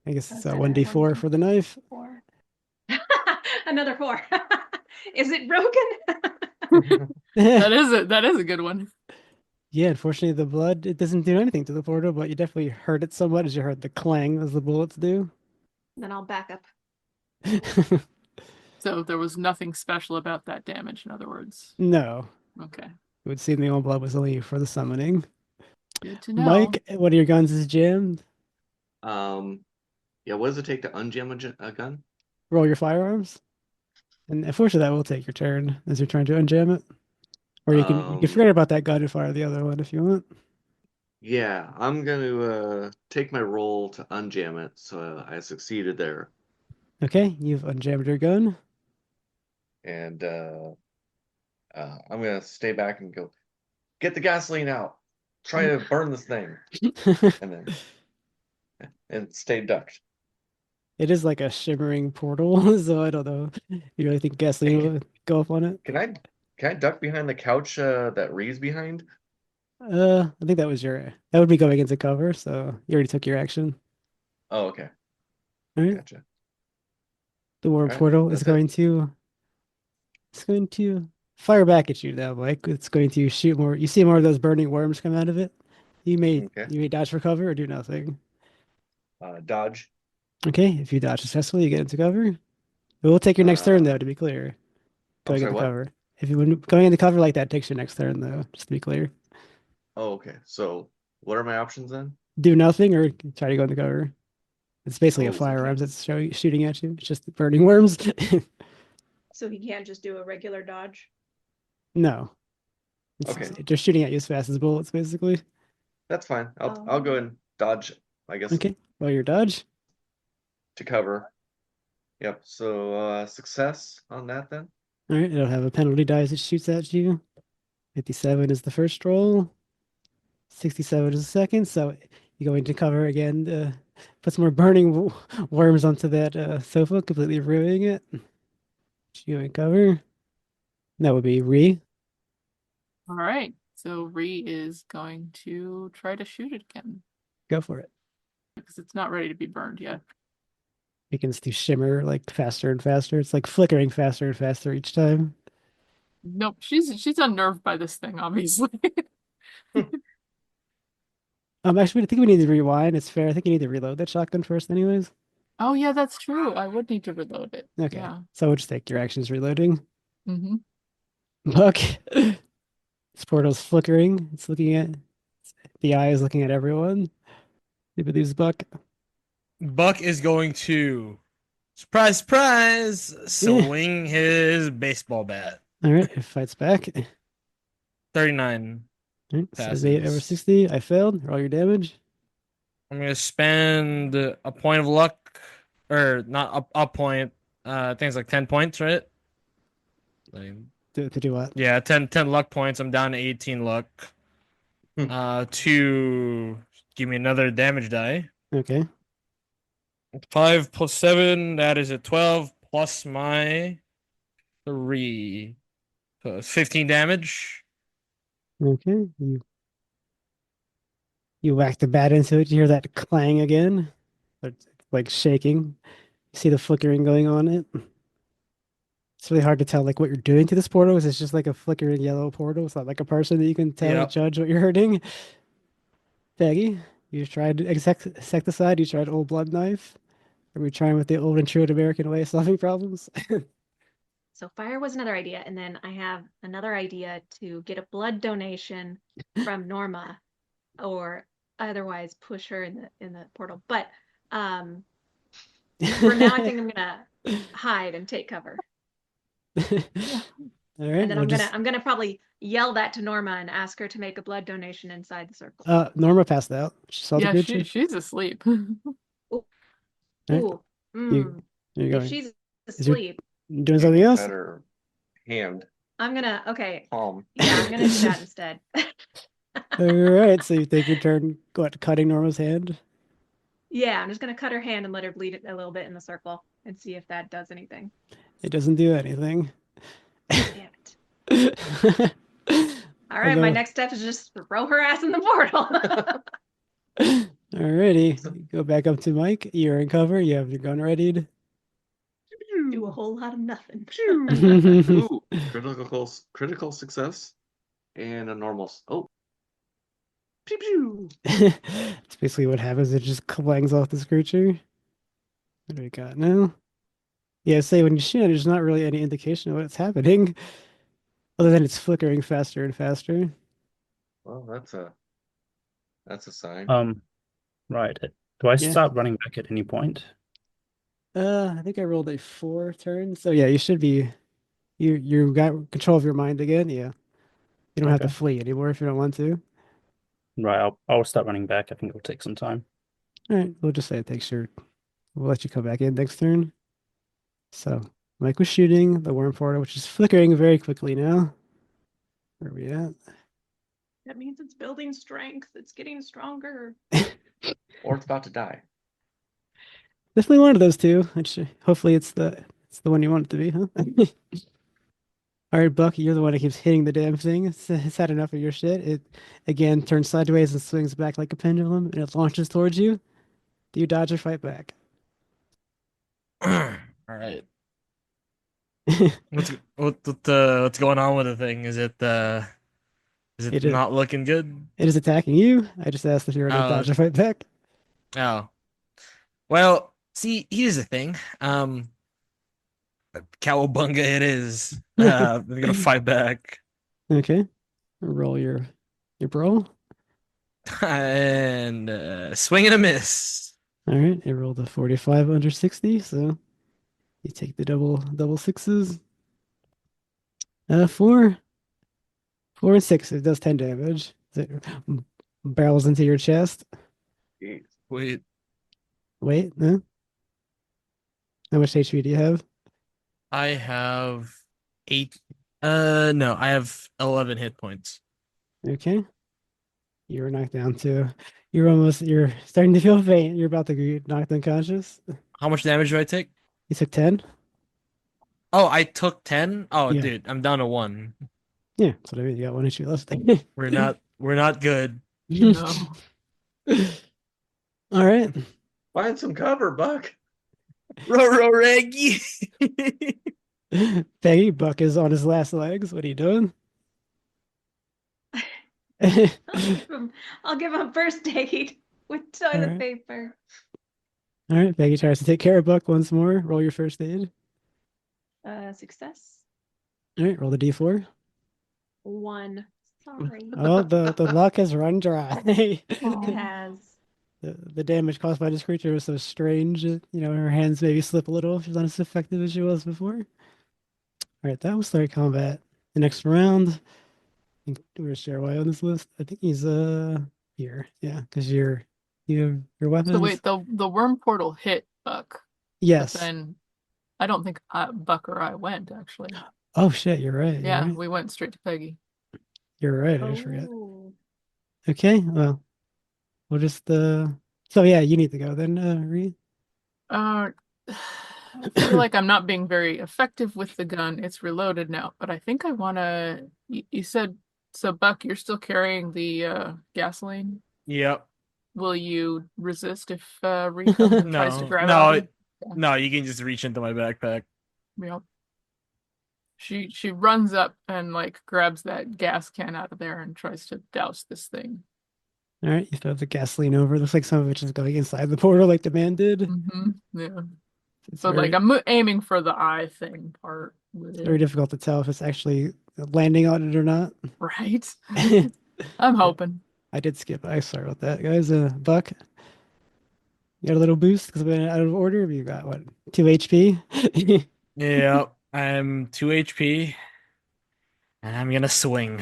I guess it's a 1d4 for the knife. 4. Another 4. Is it broken? That is a good one. Yeah, unfortunately, the blood, it doesn't do anything to the portal, but you definitely hurt it somewhat as you heard the clang as the bullets do. Then I'll back up. So there was nothing special about that damage, in other words. No, Okay. it would seem the old blood was only for the summoning. Good to know. Mike, one of your guns is jammed. Yeah, what does it take to unjam a gun? Roll your firearms. And unfortunately, that will take your turn as you're trying to unjam it. Or you can forget about that gun and fire the other one if you want. Yeah, I'm gonna take my roll to unjam it, so I succeeded there. Okay, you've unjammed your gun. And I'm gonna stay back and go, get the gasoline out. Try to burn this thing. And stay ducked. It is like a shimmering portal, so I don't know. You really think gasoline will go up on it? Can I duck behind the couch that Ree's behind? I think that would be going into cover, so you already took your action. Oh, okay. All right. Gotcha. The warm All right, portal is that's going to fire back at you now, Mike. It's going to shoot more. You see more of those burning worms come out of it. You may dodge for cover or do nothing. Dodge. Okay, if you dodge successfully, you get into cover. It will take your next turn though, to be clear. Going into cover. If you going into cover like that takes your next turn though, just to be clear. Oh, okay. So what are my options then? Do nothing or try to go into cover. It's basically a firearms that's shooting at you. It's just burning worms. So he can't just do a regular dodge? No. Okay. They're shooting at you as fast as bullets, basically. That's fine. I'll go and dodge, I guess. Okay. Well, your dodge. To cover. Yep. So success on that then. All right. It'll have a penalty die as it shoots at you. 57 is the first roll. 67 is the second. So you go into cover again. Put some more burning worms onto that sofa, completely ruining it. You in cover. That would be Ree. All right. So Ree is going to try to shoot it again. Go for it. Because it's not ready to be burned yet. Begins to shimmer like faster and faster. It's like flickering faster and faster each time. Nope, she's unnerved by this thing, obviously. Actually, I think we need to rewind. It's fair. I think you need to reload that shotgun first, anyways. Oh yeah, that's true. I would need to reload it. Okay. Yeah. So we'll just take your actions reloading. Mm-hmm. Look. This portal's flickering. It's looking at the eye is looking at everyone. He believes Buck. Buck is going to surprise, surprise, swing his baseball bat. All right, it fights back. 39. All right, says 8 over 60. I failed. Roll your damage. I'm gonna spend a point of luck, or not a point. I think it's like 10 points, right? Like, To do what? yeah, 10 luck points. I'm down to 18 luck. To give me another damage die. Okay. 5 plus 7, that is a 12 plus my 3. So it's 15 damage. Okay. You whack the bat into it. You hear that clang again. It's like shaking. You see the flickering going on it. It's really hard to tell like what you're doing to this portal. It's just like a flickering yellow portal. It's not like a person that you can tell Yep. judge what you're hurting. Peggy, you tried insecticide. You tried old blood knife. Are we trying with the old and true American way of solving problems? So fire was another idea, and then I have another idea to get a blood donation from Norma, or otherwise push her in the portal. But for now, I think I'm gonna hide and take cover, All right. and then We'll just I'm gonna probably yell that to Norma and ask her to make a blood donation inside the circle. Norma passed out. She saw the Yeah, creature. she's asleep. Ooh, Right. ooh, You you're if going. she's Is your asleep, doing something else? Better hand I'm gonna palm. yeah, I'm gonna do that instead. All right. So you take your turn. What? Cutting Norma's hand. Yeah, I'm just gonna cut her hand and let her bleed it a little bit in the circle and see if that does anything. It doesn't do anything. Damn it. All right, my next step is just throw her ass in the portal. Alrighty, go back up to Mike. You're in cover. You have your gun readied. Do a whole lot of nothing. Ooh, critical success and a normal. Oh, pew pew. It's basically what happens. It just clangs off this creature. What do we got now? Yeah, say when you shoot, there's not really any indication of what's happening, other than it's flickering faster and faster. Well, that's a sign. Right. Do I Yeah. start running back at any point? I think I rolled a 4 turn, so yeah, you should be. You got control of your mind again. Yeah, you don't have to Okay. flee anymore if you don't want to. Right. I'll start running back. I think it'll take some time. All right, we'll just say it takes your. We'll let you come back in next turn. So Mike was shooting the worm portal, which is flickering very quickly now. Where are we at? That means it's building strength. It's getting stronger. Or it's about to die. Definitely one of those two. Which hopefully it's the one you want it to be, huh? All right, Buck, you're the one that keeps hitting the damn thing. It's had enough of your shit. It again turns sideways and swings back like a pendulum, and it launches towards you. Do you dodge or fight back? All right. What's going on with the thing? Is it It is, not looking good? it is attacking you. I just asked if you're going to Oh, dodge or fight back. oh. Well, see, here's the thing. Cowabunga it is. I'm gonna fight back. Okay, roll your brawl. And swing and a miss. All right, it rolled a 45 under 60, so you take the double sixes. 4 and 6. It does 10 damage. It barrels into your chest. Jeez. Wait, Wait, no. How much HP do you have? I have 8. No, I have 11 hit points. Okay. You're knocked down too. You're starting to feel faint. You're about to get knocked unconscious. How much damage do I take? You took 10? Oh, I took 10. Oh, Yeah. dude, I'm down to 1. Yeah, that's what I mean. You got 1 HP left. We're not good. No. All right. Find some cover, Buck. Row Reggie. Peggy, Buck is on his last legs. What are you doing? I'll give him first aid with toilet Alright. paper. All right, Peggy tries to take care of Buck once more. Roll your first aid. Success. All right, roll the D4. 1. Sorry. Oh, the luck has run dry. It has. The damage caused by this creature was so strange. Her hands maybe slip a little. She's not as effective as she was before. All right, that was start combat. The next round, I think, where's Jeremiah on this list? I think he's here. Yeah, because you're You have your weapons? So wait, the worm portal hit Buck, but Yes. then I don't think Buck or I went actually. Oh shit, you're right. You're Yeah, right. we went straight to Peggy. You're right. I forgot. Oh. Okay, well, we'll just So yeah, you need to go then, Ree. I feel like I'm not being very effective with the gun. It's reloaded now, but I think I wanna. You said so, Buck. You're still carrying the gasoline. Yep. Will you resist if Ree comes and tries to No, grab it out of you? no, you can just reach into my backpack. Yep. She runs up and like grabs that gas can out of there and tries to douse this thing. All right, you throw the gasoline over. Looks like some of it is going inside the portal, like the man did. Yeah. It's So very, like I'm aiming for the eye thing part with very it. difficult to tell if it's actually landing on it or not. Right? I'm hoping. I did skip. I sorry about that, guys. Buck, you got a little boost because we went out of order. You got what, 2 HP? Yep. I'm 2 HP, and I'm gonna swing.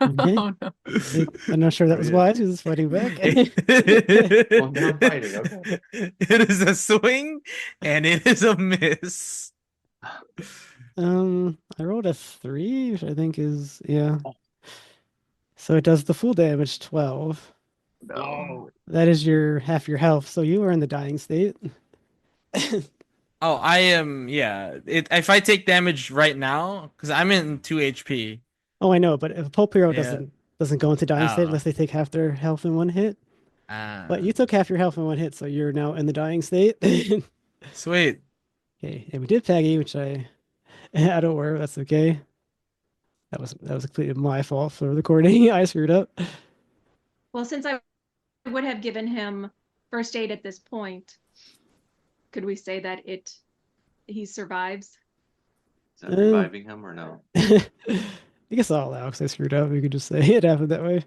Okay. Oh no. I'm not sure that was Yeah. wise. He was fighting back. Well, now I'm fighting, okay. It is a swing, and it is a miss. I rolled a 3, which I think is yeah. So it does the full damage, 12. No. That is your half your health. So you are in the dying state. Oh, I am. Yeah. If I take damage right now, because I'm in 2 HP. Oh, I know, but if a pulp hero Yeah. doesn't go into dying state Oh. unless they take half their health in one hit. But you took half your health in one hit, so you're now in the dying state. Sweet. Okay, and we did Peggy, which I don't worry, that's okay. That was completely my fault for recording. I screwed up. Well, since I would have given him first aid at this point, could we say that he survives? Is that reviving him or no? I guess I'll allow because I screwed up. We could just say it happened that way.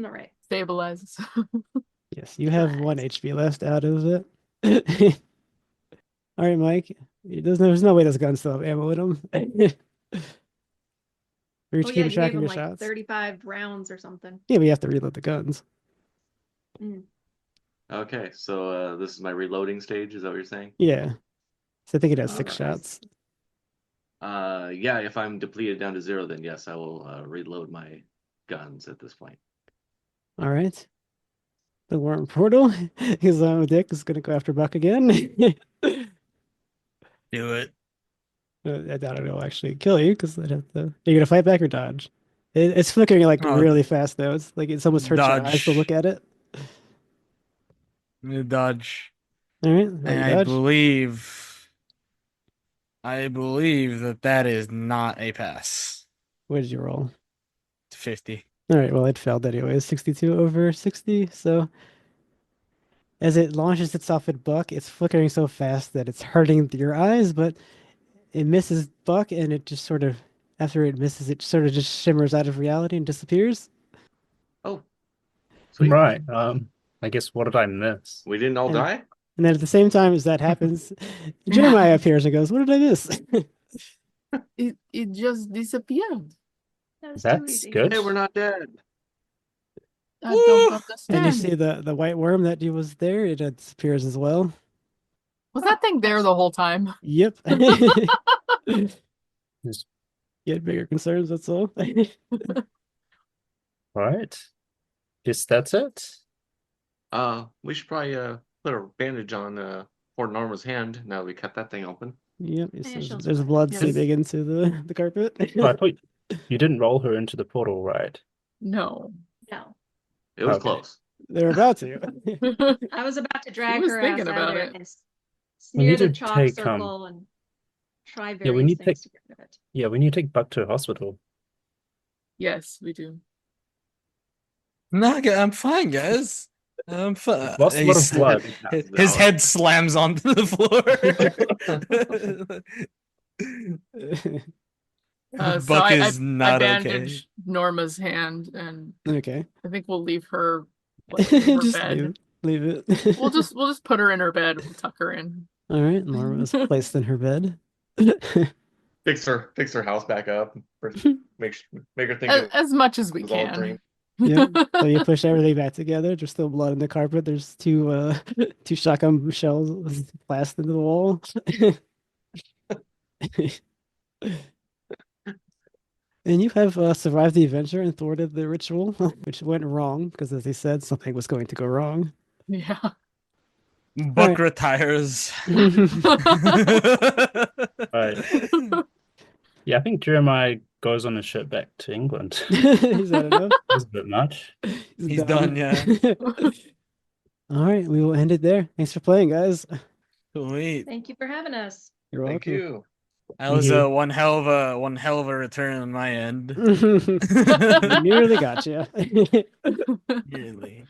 All right. Stabilizes. Yes, you have 1 HP left out of it. All right, Mike. There's no way this gun still have ammo in them. We're Oh just yeah, keeping you track gave of him your like shots. 35 rounds or something. Yeah, we have to reload the guns. Mm. Okay, so this is my reloading stage. Is that what you're saying? Yeah. So I think it has 6 Alright. shots. Yeah, if I'm depleted down to 0, then yes, I will reload my guns at this point. All right. The worm portal. His dick is gonna go after Buck again. Do it. I doubt it'll actually kill you because I'd have to. Are you gonna fight back or dodge? It's flickering like Oh, really fast though. It's like it's almost hurts your eyes to dodge. look at it. I'm gonna dodge. All right, And ready, I dodge. believe that is not a pass. What did you roll? 50. All right, well it failed anyways. 62 over 60. So as it launches itself at Buck, it's flickering so fast that it's hurting your eyes, but it misses Buck, and it just sort of after it misses, it sort of just shimmers out of reality and disappears. Oh, sweet. Right. I guess what did I miss? We didn't all And- die? And then at the same time as that happens, Jeremiah appears and goes, "What did I miss?" It just disappeared. That was too That's easy. good. Hey, we're not dead. I don't And understand. you see the white worm that was there, it disappears as well. Was that thing there the whole time? Yep. Yes. You had bigger concerns, that's all. Right. Guess that's it. We should probably put a bandage on poor Norma's hand now that we cut that thing open. Yep. Yeah, There's she'll there's survive. blood Yes. seeping into the carpet. Oh, I thought you didn't roll her into the portal, right? No. No. It was Okay. close. They're about to. I was about to drag was her tneaking ass out of about there it. and We smear need the to chalk take, circle and try we various need to things to get rid of it. Yeah, we need to take Buck to hospital. Yes, we do. Nah, I'm fine, guys. I'm fine. Lost a lot of blood. His head slams onto the floor. So Buck I is not okay. bandaged Norma's hand, and Okay. I think we'll leave her like, in her Just bed. leave it. We'll just put her in her bed. We'll tuck her in. All right. Norma is placed in her bed. Fix her house back up. Make her think it As much as we was all a can. dream. Yep. So you push everything back together. There's still blood in the carpet. There's two shotgun shells blasted into the wall. And you have survived the adventure and thwarted the ritual, which went wrong because, as they said, something was going to go wrong. Yeah. Buck Alright. retires. Right. Yeah, I think Jeremiah goes on a ship back to England. Is that enough? That's a bit much. He's done, yeah. All right, we will end it there. Thanks for playing, guys. Sweet. Thank you for having us. You're Thank welcome. you. That Thank was you. one hell of a return on my end. Nearly got you. Really.